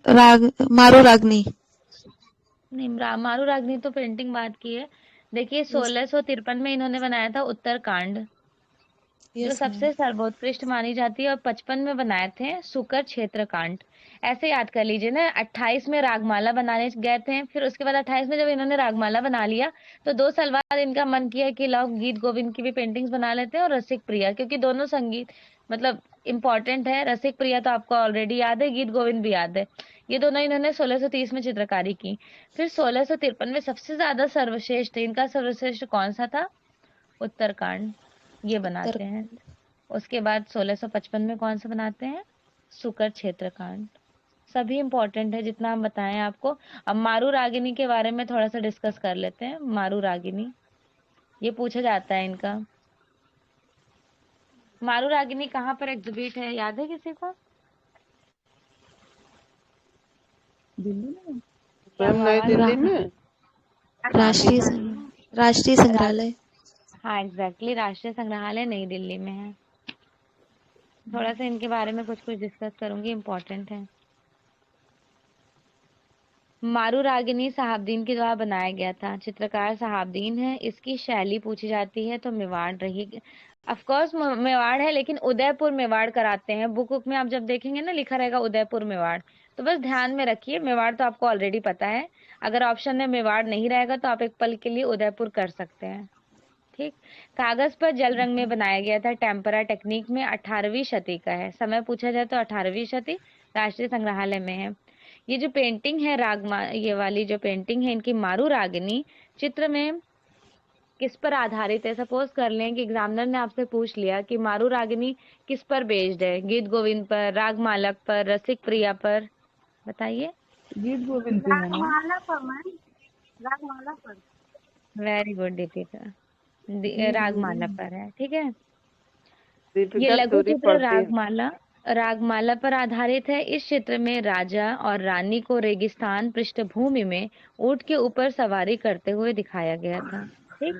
राग मारू रागनी। नहीं, मारू रागनी तो पेंटिंग बात की है। देखिए 1653 में इन्होंने बनाया था उत्तरकांड, जो यस मैम। सबसे सर्वोत्कृष्ट मानी जाती है, और 55 में बनाए थे सुकर क्षेत्र कांड। ऐसे याद कर लीजिए ना, 28 में रागमाला बनाने गए थे, फिर उसके बाद 28 में जब इन्होंने रागमाला बना लिया तो 2 साल बाद इनका मन किया कि लाओ गीत गोविंद की भी पेंटिंग्स बना लेते हैं, और रसिक प्रिया, क्योंकि दोनों संगीत मतलब इम्पोर्टेंट है। रसिक प्रिया तो आपको ऑलरेडी याद है, गीत गोविंद भी याद है। ये दोनों इन्होंने 1630 में चित्रकारी की। फिर 1653 में सबसे ज्यादा सर्वश्रेष्ठ, इनका सर्वश्रेष्ठ कौन सा था? उत्तरकांड, ये बनाते हैं। उसके बाद 1655 में कौन सा बनाते हैं? सुकर क्षेत्र कांड। सभी इम्पोर्टेंट है जितना हम बताएं आपको। अब मारू रागिनी के बारे में थोड़ा सा डिस्कस कर लेते हैं। मारू रागिनी, ये पूछा जाता है इनका। मारू रागिनी कहाँ पर एग्जिबिट है, याद है किसी को? दिल्ली में। मैम नई दिल्ली में। राष्ट्रीय संग्रहालय। हाँ एग्जैक्टली, राष्ट्रीय संग्रहालय नई दिल्ली में है। थोड़ा सा इनके बारे में कुछ कुछ डिस्कस करूंगी, इम्पोर्टेंट है। मारू रागिनी सहाबुद्दीन के द्वारा बनाया गया था। चित्रकार सहाबुद्दीन है। इसकी शैली पूछी जाती है तो मेवाड़ रही। ऑफ कोर्स मेवाड़ है, लेकिन उदयपुर मेवाड़ कराते हैं। बुक में आप जब देखेंगे ना, लिखा रहेगा उदयपुर मेवाड़, तो बस ध्यान में रखिए। मेवाड़ तो आपको ऑलरेडी पता है। अगर ऑप्शन में मेवाड़ नहीं रहेगा तो आप एक पल के लिए उदयपुर कर सकते हैं। ठीक। कागज पर जल रंग में बनाया गया था, टेम्परा टेक्निक में। 18वीं शती का है। समय पूछा जाए तो 18वीं शती, राष्ट्रीय संग्रहालय में है। ये जो पेंटिंग है ये वाली जो पेंटिंग है इनकी, मारू रागिनी, चित्र में किस पर आधारित है? सपोज कर लें कि एग्जामिनर ने आपसे पूछ लिया कि मारू रागिनी किस पर बेस्ड है? गीत गोविंद पर, रागमालक पर, रसिक प्रिया पर? बताइए। गीत गोविंद पे है ना। रागमाला पर मैम, रागमाला पर। वेरी गुड दीपिका, रागमाला पर है। ठीक है, ये दीपिका लघु थोड़ी चित्र पढ़ती है। रागमाला पर आधारित है। इस चित्र में राजा और रानी को रेगिस्तान पृष्ठभूमि में ऊंट के ऊपर सवारी करते हुए दिखाया गया था। ठीक,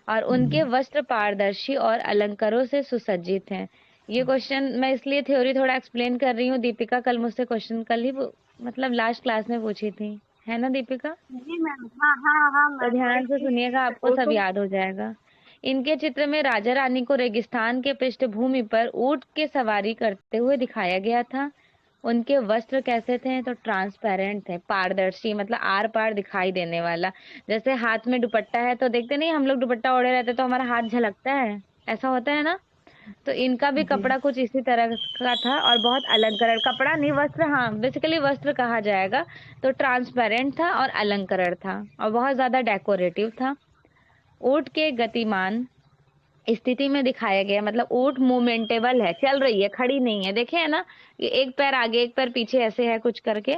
और उनके वस्त्र पारदर्शी और अलंकारों से सुसज्जित हैं। ये क्वेश्चन मैं इसलिए थ्योरी थोड़ा एक्सप्लेन कर रही हूँ, दीपिका कल मुझसे क्वेश्चन कल ही मतलब लास्ट क्लास में पूछी थी, है ना दीपिका? जी मैम, हाँ हाँ हाँ तो मैम, ध्यान से वही सुनिएगा, आपको वो सब तो याद हो जाएगा। इनके चित्र में राजा रानी को रेगिस्तान के पृष्ठभूमि पर ऊंट के सवारी करते हुए दिखाया गया था। उनके वस्त्र कैसे थे? तो ट्रांसपेरेंट थे, पारदर्शी, मतलब आर पार दिखाई देने वाला। जैसे हाथ में दुपट्टा है तो देखते नहीं हम लोग, दुपट्टा ओढ़े रहते तो हमारा हाथ झलकता है, ऐसा होता है ना? तो इनका भी कपड़ा कुछ इसी तरह का था, और बहुत अलंकरण, कपड़ा नहीं वस्त्र, हाँ बेसिकली वस्त्र कहा जाएगा। तो ट्रांसपेरेंट था और अलंकरण था, और बहुत ज्यादा डेकोरेटिव था। ऊंट के गतिमान स्थिति में दिखाया गया, मतलब ऊंट मूवमेंटेबल है, चल रही है, खड़ी नहीं है। देखे है ना, ये एक पैर आगे एक पैर पीछे ऐसे है कुछ करके।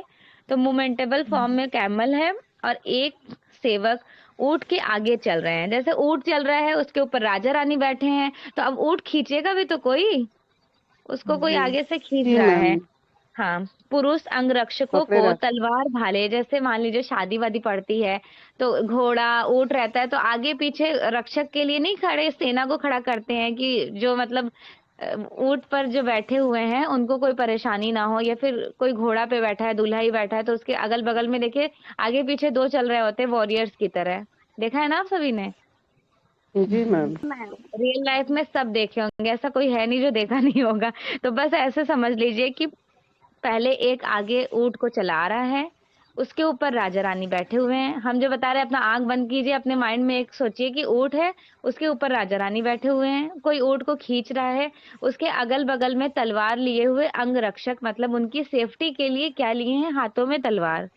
तो मूवमेंटेबल फॉर्म में कैमल है, और एक सेवक ऊंट के आगे चल रहे हैं। जैसे ऊंट चल रहा है, उसके ऊपर राजा रानी बैठे हैं, तो अब ऊंट खींचेगा भी तो कोई, उसको कोई आगे से खींच जी रहा है। मैम, हाँ, पुरुष अंगरक्षकों पकड़े को रहते। तलवार भाले, जैसे मान लीजिए शादी वादी पड़ती है तो घोड़ा ऊंट रहता है, तो आगे पीछे रक्षक के लिए नहीं खड़े, सेना को खड़ा करते हैं कि जो मतलब ऊंट पर जो बैठे हुए हैं उनको कोई परेशानी ना हो, या फिर कोई घोड़ा पे बैठा है, दूल्हा ही बैठा है, तो उसके अगल बगल में देखिए आगे पीछे दो चल रहे होते हैं वॉरियर्स की तरह। देखा है ना आप सभी ने? जी मैम। रियल लाइफ में सब देखे होंगे, ऐसा कोई है नहीं जो देखा नहीं होगा। तो बस ऐसे समझ लीजिए कि पहले एक आगे ऊंट को चला रहा है, उसके ऊपर राजा रानी बैठे हुए हैं। हम जो बता रहे हैं, अपना आंख बंद कीजिए, अपने माइंड में एक सोचिए कि ऊंट है, उसके ऊपर राजा रानी बैठे हुए हैं, कोई ऊंट को खींच रहा है, उसके अगल बगल में तलवार लिए हुए अंगरक्षक, मतलब उनकी सेफ्टी के लिए क्या लिए हैं, हाथों में तलवार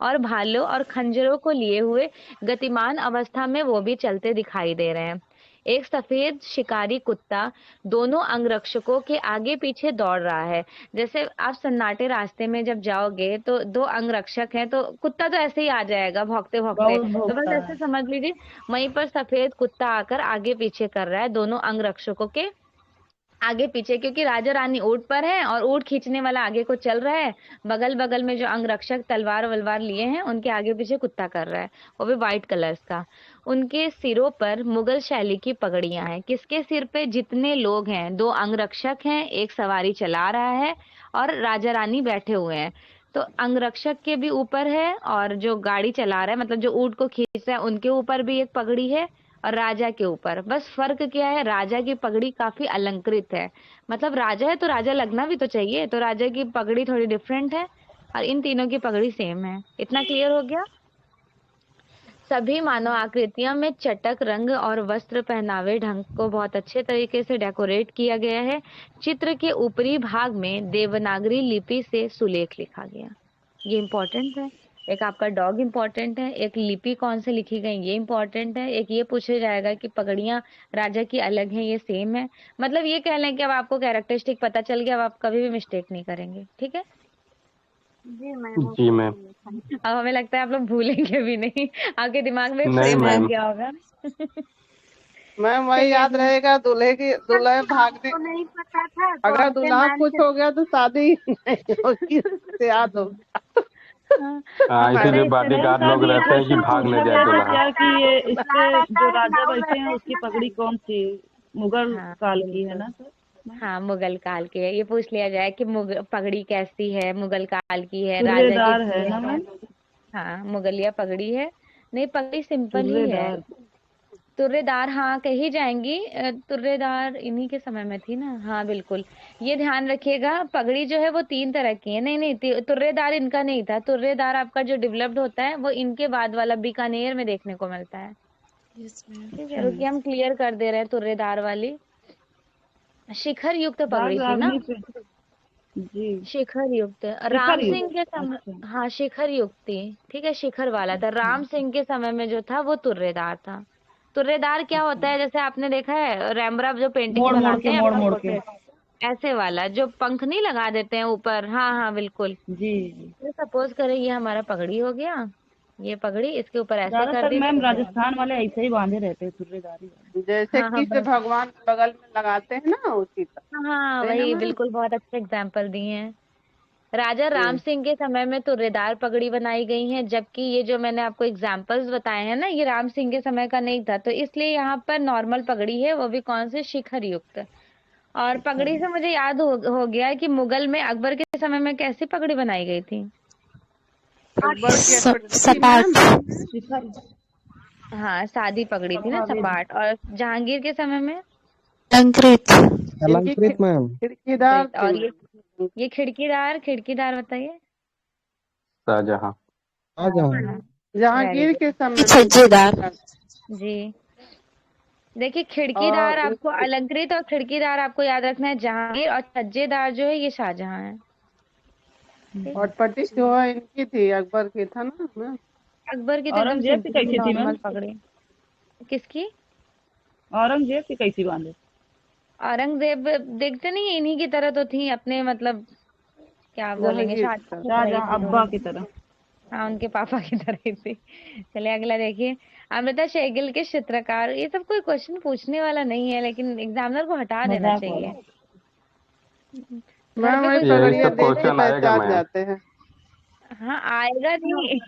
और भालों और खंजरों को लिए हुए गतिमान अवस्था में वो भी चलते दिखाई दे रहे हैं। एक सफेद शिकारी कुत्ता दोनों अंगरक्षकों के आगे पीछे दौड़ रहा है। जैसे आप सन्नाटे रास्ते में जब जाओगे तो दो अंगरक्षक हैं, तो कुत्ता तो ऐसे ही आ जाएगा भौंकते भौंकते। बहुत तो बस भोगता ऐसे है। समझ लीजिए, वहीं पर सफेद कुत्ता आकर आगे पीछे कर रहा है दोनों अंगरक्षकों के आगे पीछे, क्योंकि राजा रानी ऊंट पर है और ऊंट खींचने वाला आगे को चल रहा है। बगल बगल में जो अंगरक्षक तलवार वलवार लिए हैं, उनके आगे पीछे कुत्ता कर रहा है, वो भी व्हाइट कलर्स का। उनके सिरों पर मुगल शैली की पगड़ियां हैं। किसके सिर पे? जितने लोग हैं, दो अंगरक्षक हैं, एक सवारी चला रहा है और राजा रानी बैठे हुए हैं। तो अंगरक्षक के भी ऊपर है और जो गाड़ी चला रहा है, मतलब जो ऊंट को खींच रहा है, उनके ऊपर भी एक पगड़ी है और राजा के ऊपर। बस फर्क क्या है, राजा की पगड़ी काफी अलंकृत है, मतलब राजा है तो राजा लगना भी तो चाहिए, तो राजा की पगड़ी थोड़ी डिफरेंट है और इन तीनों की पगड़ी सेम है। इतना क्लियर हो गया? सभी मानव आकृतियों में चटक रंग और वस्त्र पहनावे ढंग को बहुत अच्छे तरीके से डेकोरेट किया गया है। चित्र के ऊपरी भाग में देवनागरी लिपि से सुलेख लिखा गया, ये इम्पोर्टेंट है। एक आपका डॉग इम्पोर्टेंट है, एक लिपि कौन से लिखी गई ये इम्पोर्टेंट है, एक ये पूछा जाएगा कि पगड़ियाँ राजा की अलग हैं, ये सेम है। मतलब ये कह लें कि अब आपको कैरेक्टरिस्टिक पता चल गया, अब आप कभी भी मिस्टेक नहीं करेंगे। ठीक है? जी मैम। जी मैम। अब हमें लगता है आप लोग भूलेंगे भी नहीं, आपके दिमाग में नहीं फ्रेम बन मैम। गया होगा। मैम वही चलिए याद रहेगा, दुल्हे भागने। तो नहीं पता था तो अगर आपसे दूल्हा मैम कुछ से हो गया तो शादी नहीं होगी, उससे याद होगा। हाँ, हाँ, हमारा इसीलिए इस तरह मैम बॉडीगार्ड लोग कभी रहते हैं कि क्वेश्चन भाग पूछा न जाए गया था दूल्हा। क्या कि ये इस पे रहता जो है राजा नाव बैठे हैं रहते उसकी हैं ना पगड़ी मैम। कौन सी मुगल हाँ काल की है बिल्कुल। ना सर? हाँ मुगल काल की है, ये पूछ लिया जाए कि पगड़ी कैसी है, मुगल काल की है, राजा की तुर्रेदार है पगड़ी ना मैम? हाँ मुगलिया पगड़ी है। नहीं, पगड़ी सिंपल ही है। तुर्रेदार। तुर्रेदार हाँ कही जाएंगी, तुर्रेदार इन्हीं के समय में थी ना। हाँ बिल्कुल, ये ध्यान रखिएगा, पगड़ी जो है वो तीन तरह की है। नहीं नहीं, तुर्रेदार इनका नहीं था। तुर्रेदार आपका जो डेवलप्ड होता है वो इनके बाद वाला बीकानेर में देखने को मिलता है। ठीक है, रुकिए हम क्लियर कर दे रहे हैं। तुर्रेदार वाली शिखर युक्त दाग पगड़ी थी ना, रागनी पे। जी। शिखर युक्त। राम शिखर सिंह के युग। समय, अच्छा। हाँ शिखर युक्त थी। ठीक है, शिखर वाला था। राम सिंह के समय में जो था वो तुर्रेदार था। तुर्रेदार क्या होता है, जैसे आपने देखा है रैमरा जो पेंटिंग्स मोड़ मोड़ बनाते के, हैं मोड़ अपना मोड़ के। पोर्ट्रेट, ऐसे वाला जो पंख नहीं लगा देते हैं ऊपर। हाँ हाँ बिल्कुल। जी जी। तो सपोज करें ये हमारा पगड़ी हो गया, ये पगड़ी इसके ऊपर ऐसे कर ज्यादातर दी मैम तो राजस्थान वाले ऐसे ही बांधे रहते हैं, तुर्रेदारी वाले। जैसे हाँ हाँ किस बस। भगवान के बगल में लगाते हैं ना, उसी तरह। हाँ है ना वही, मैम? बिल्कुल बहुत अच्छे एग्जाम्पल दिए हैं। राजा राम जी। सिंह के समय में तुर्रेदार पगड़ी बनाई गई है, जबकि ये जो मैंने आपको एग्जाम्पल्स बताए हैं ना, ये राम सिंह के समय का नहीं था, तो इसलिए यहाँ पर नॉर्मल पगड़ी है, वो भी कौन से, शिखर युक्त। और पगड़ी से मुझे याद हो गया कि मुगल में अकबर के समय में कैसी पगड़ी बनाई गई थी। अकबर की छोटी थी मैम। सपाट। शिखर। हाँ सादी पगड़ी थी ना, सफाविद। सपाट। और जहांगीर के समय में अलंकृत। इनकी अलंकृत मैम। खिड़कीदार थी और मैम। ये खिड़कीदार, खिड़कीदार बताइए। शाहजहां। शाहजहां। हाँ वेरी जहांगीर गुड। के समय में छज्जेदार। जी, देखिए और खिड़कीदार आपको अलंकृत और खिड़कीदार आपको याद रखना है जहांगीर, और छज्जेदार जो है ये शाहजहां है। ठीक? और पट्टी जो है इनकी थी, अकबर की था ना मैम। अकबर की तो एकदम औरंगजेब की सिंपल सी कैसी थी मैम? नॉर्मल पगड़ी। किसकी? औरंगजेब की कैसी बांधे? औरंगजेब देखते नहीं इन्हीं की तरह तो थी अपने, मतलब क्या बोलेंगे, जहांगीर की शाहजहां तरह। की तरह ही शाहजहां थी अब्बा दोनों। की तरह। हाँ उनके पापा की तरह ही थी। चलिए अगला देखिए। अमृता शेरगिल के चित्रकार, ये सब कोई क्वेश्चन पूछने वाला नहीं है, लेकिन एग्जामिनर को हटा देना मजाक चाहिए। वाला। घर मैम पे वही कोई यही पगड़ियाँ सब सोचेगा देख के क्वेश्चन नहीं। आएगा पहचान मैम। जाते हैं। हाँ आएगा नहीं।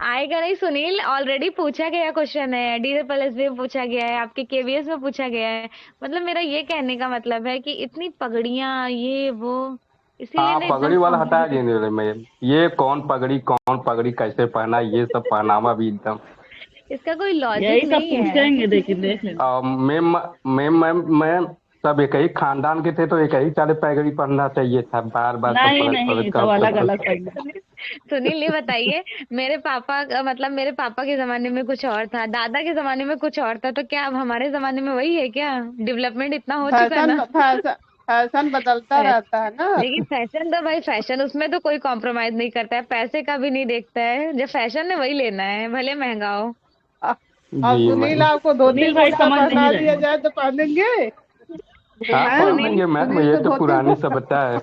आएगा नहीं सुनील, ऑलरेडी पूछा गया क्वेश्चन है, DPLS में पूछा गया है, आपके KVS में पूछा गया है। मतलब मेरा ये कहने का मतलब है कि इतनी पगड़ियां ये वो, इसीलिए हाँ, ना एकदम पगड़ी वाला हटा कॉम्प्लिकेटेड। देंगे मैम। ये कौन पगड़ी कैसे पहना, ये सब पहनावा भी एकदम। इसका कोई लॉजिक यही सब नहीं है। पूछेंगे, लेकिन देख लेना। मैम मैम मैम मैम सब एक ही खानदान के थे तो एक ही सारे पैगड़ी पहनना चाहिए था, बार बार सब नहीं पलट नहीं, पलट सब अलग कर अलग पहनना। सुनील, ये बताइए, मेरे पापा मतलब मेरे पापा के जमाने में कुछ और था, दादा के जमाने में कुछ और था, तो क्या अब हमारे जमाने में वही है क्या? डेवलपमेंट इतना हो चुका है फैशन ना। फैशन फैशन बदलता रहता है ना। लेकिन फैशन तो भाई फैशन, उसमें तो कोई कॉम्प्रोमाइज नहीं करता है, पैसे का भी नहीं देखता है, जो फैशन है वही लेना है, भले महंगा हो। और जी सुनील मैम। आपको धोती सुनील भाई कुर्ता समझ नहीं पहना रहे दिया हैं। जाए तो पहनेंगे? हाँ हैं? पहन सुनील, लेंगे मैम, सुनील ये को तो धोती पुरानी सभ्यता है,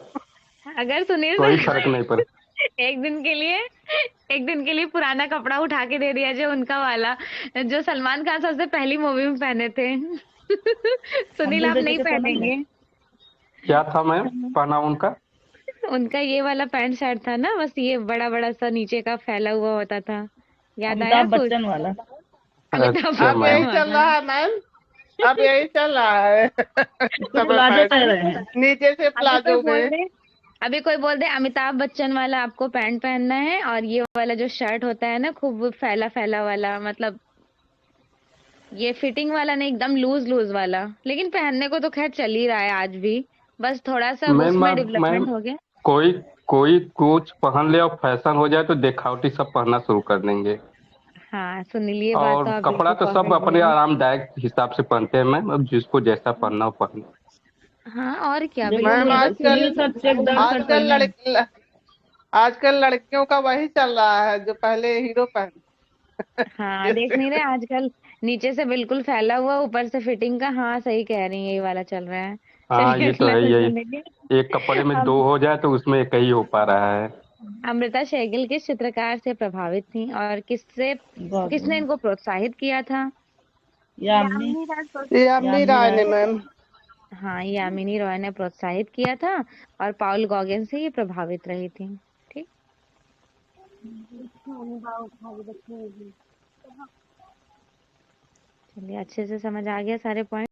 अगर सुनील कोई सर फर्क नहीं पड़ता। एक दिन के लिए एक दिन के लिए पुराना कपड़ा उठा के दे दिया जो उनका वाला, जो सलमान खान सबसे पहली मूवी में पहने थे। हम सुनील, भी आप देखे नहीं के समझ पहनेंगे? में। क्या था मैम पहना उनका? उनका ये वाला पैंट शर्ट था ना, बस ये बड़ा बड़ा सा नीचे का फैला हुआ होता था, याद आया अमिताभ कुछ? बच्चन वाला। अमिताभ अच्छा अब बच्चन यही मैम। चल वाला। रहा है मैम, अब यही चल रहा है। इसको समय प्लाजो कह फैशन, रहे हैं। नीचे से अभी कोई प्लाजो बोल में। दे अभी कोई बोल दे अमिताभ बच्चन वाला आपको पैंट पहनना है, और ये वाला जो शर्ट होता है ना, खूब फैला फैला वाला, मतलब ये फिटिंग वाला नहीं, एकदम लूज लूज वाला, लेकिन पहनने को तो खैर चल ही रहा है आज भी, बस थोड़ा सा मैम उसमें मैम डेवलपमेंट हो गया। कोई कोई कुछ पहन ले और फैशन हो जाए तो दिखावटी सब पहनना शुरू कर देंगे। हाँ सुनील, ये बात तो और आप कपड़ा बिल्कुल तो सब परफेक्ट अपने बोले। आरामदायक हिसाब से पहनते हैं मैम, अब जिसको जैसा पहनना हो पहने। हाँ, और क्या, देखो मैम बिल्कुल, बस आजकल, सुनील सर चेकदार शर्ट आजकल पहने हैं। आजकल लड़कियों का वही चल रहा है जो पहले हीरो हाँ, देख नहीं रहे आजकल, नीचे से बिल्कुल फैला हुआ, ऊपर से फिटिंग का। हाँ, सही कह रही है, ये वाला चल रहा है। हाँ चलिए ये तो अगला है, क्वेश्चन यही देखिए। एक कपड़े में अब दो हो जाए तो उसमें एक ही हो पा रहा है। अमृता शेरगिल किस चित्रकार से प्रभावित थी और किसने बहुत इनको प्रोत्साहित किया था? यामिनी यामिनी राज यामिनी यामिनी राय राय। ने मैम। हाँ, यामिनी रॉय ने प्रोत्साहित किया था, और पाउल गॉगेन से ये प्रभावित रही थी। ठीक। चलिए, अच्छे से समझ आ गया सारे पॉइंट।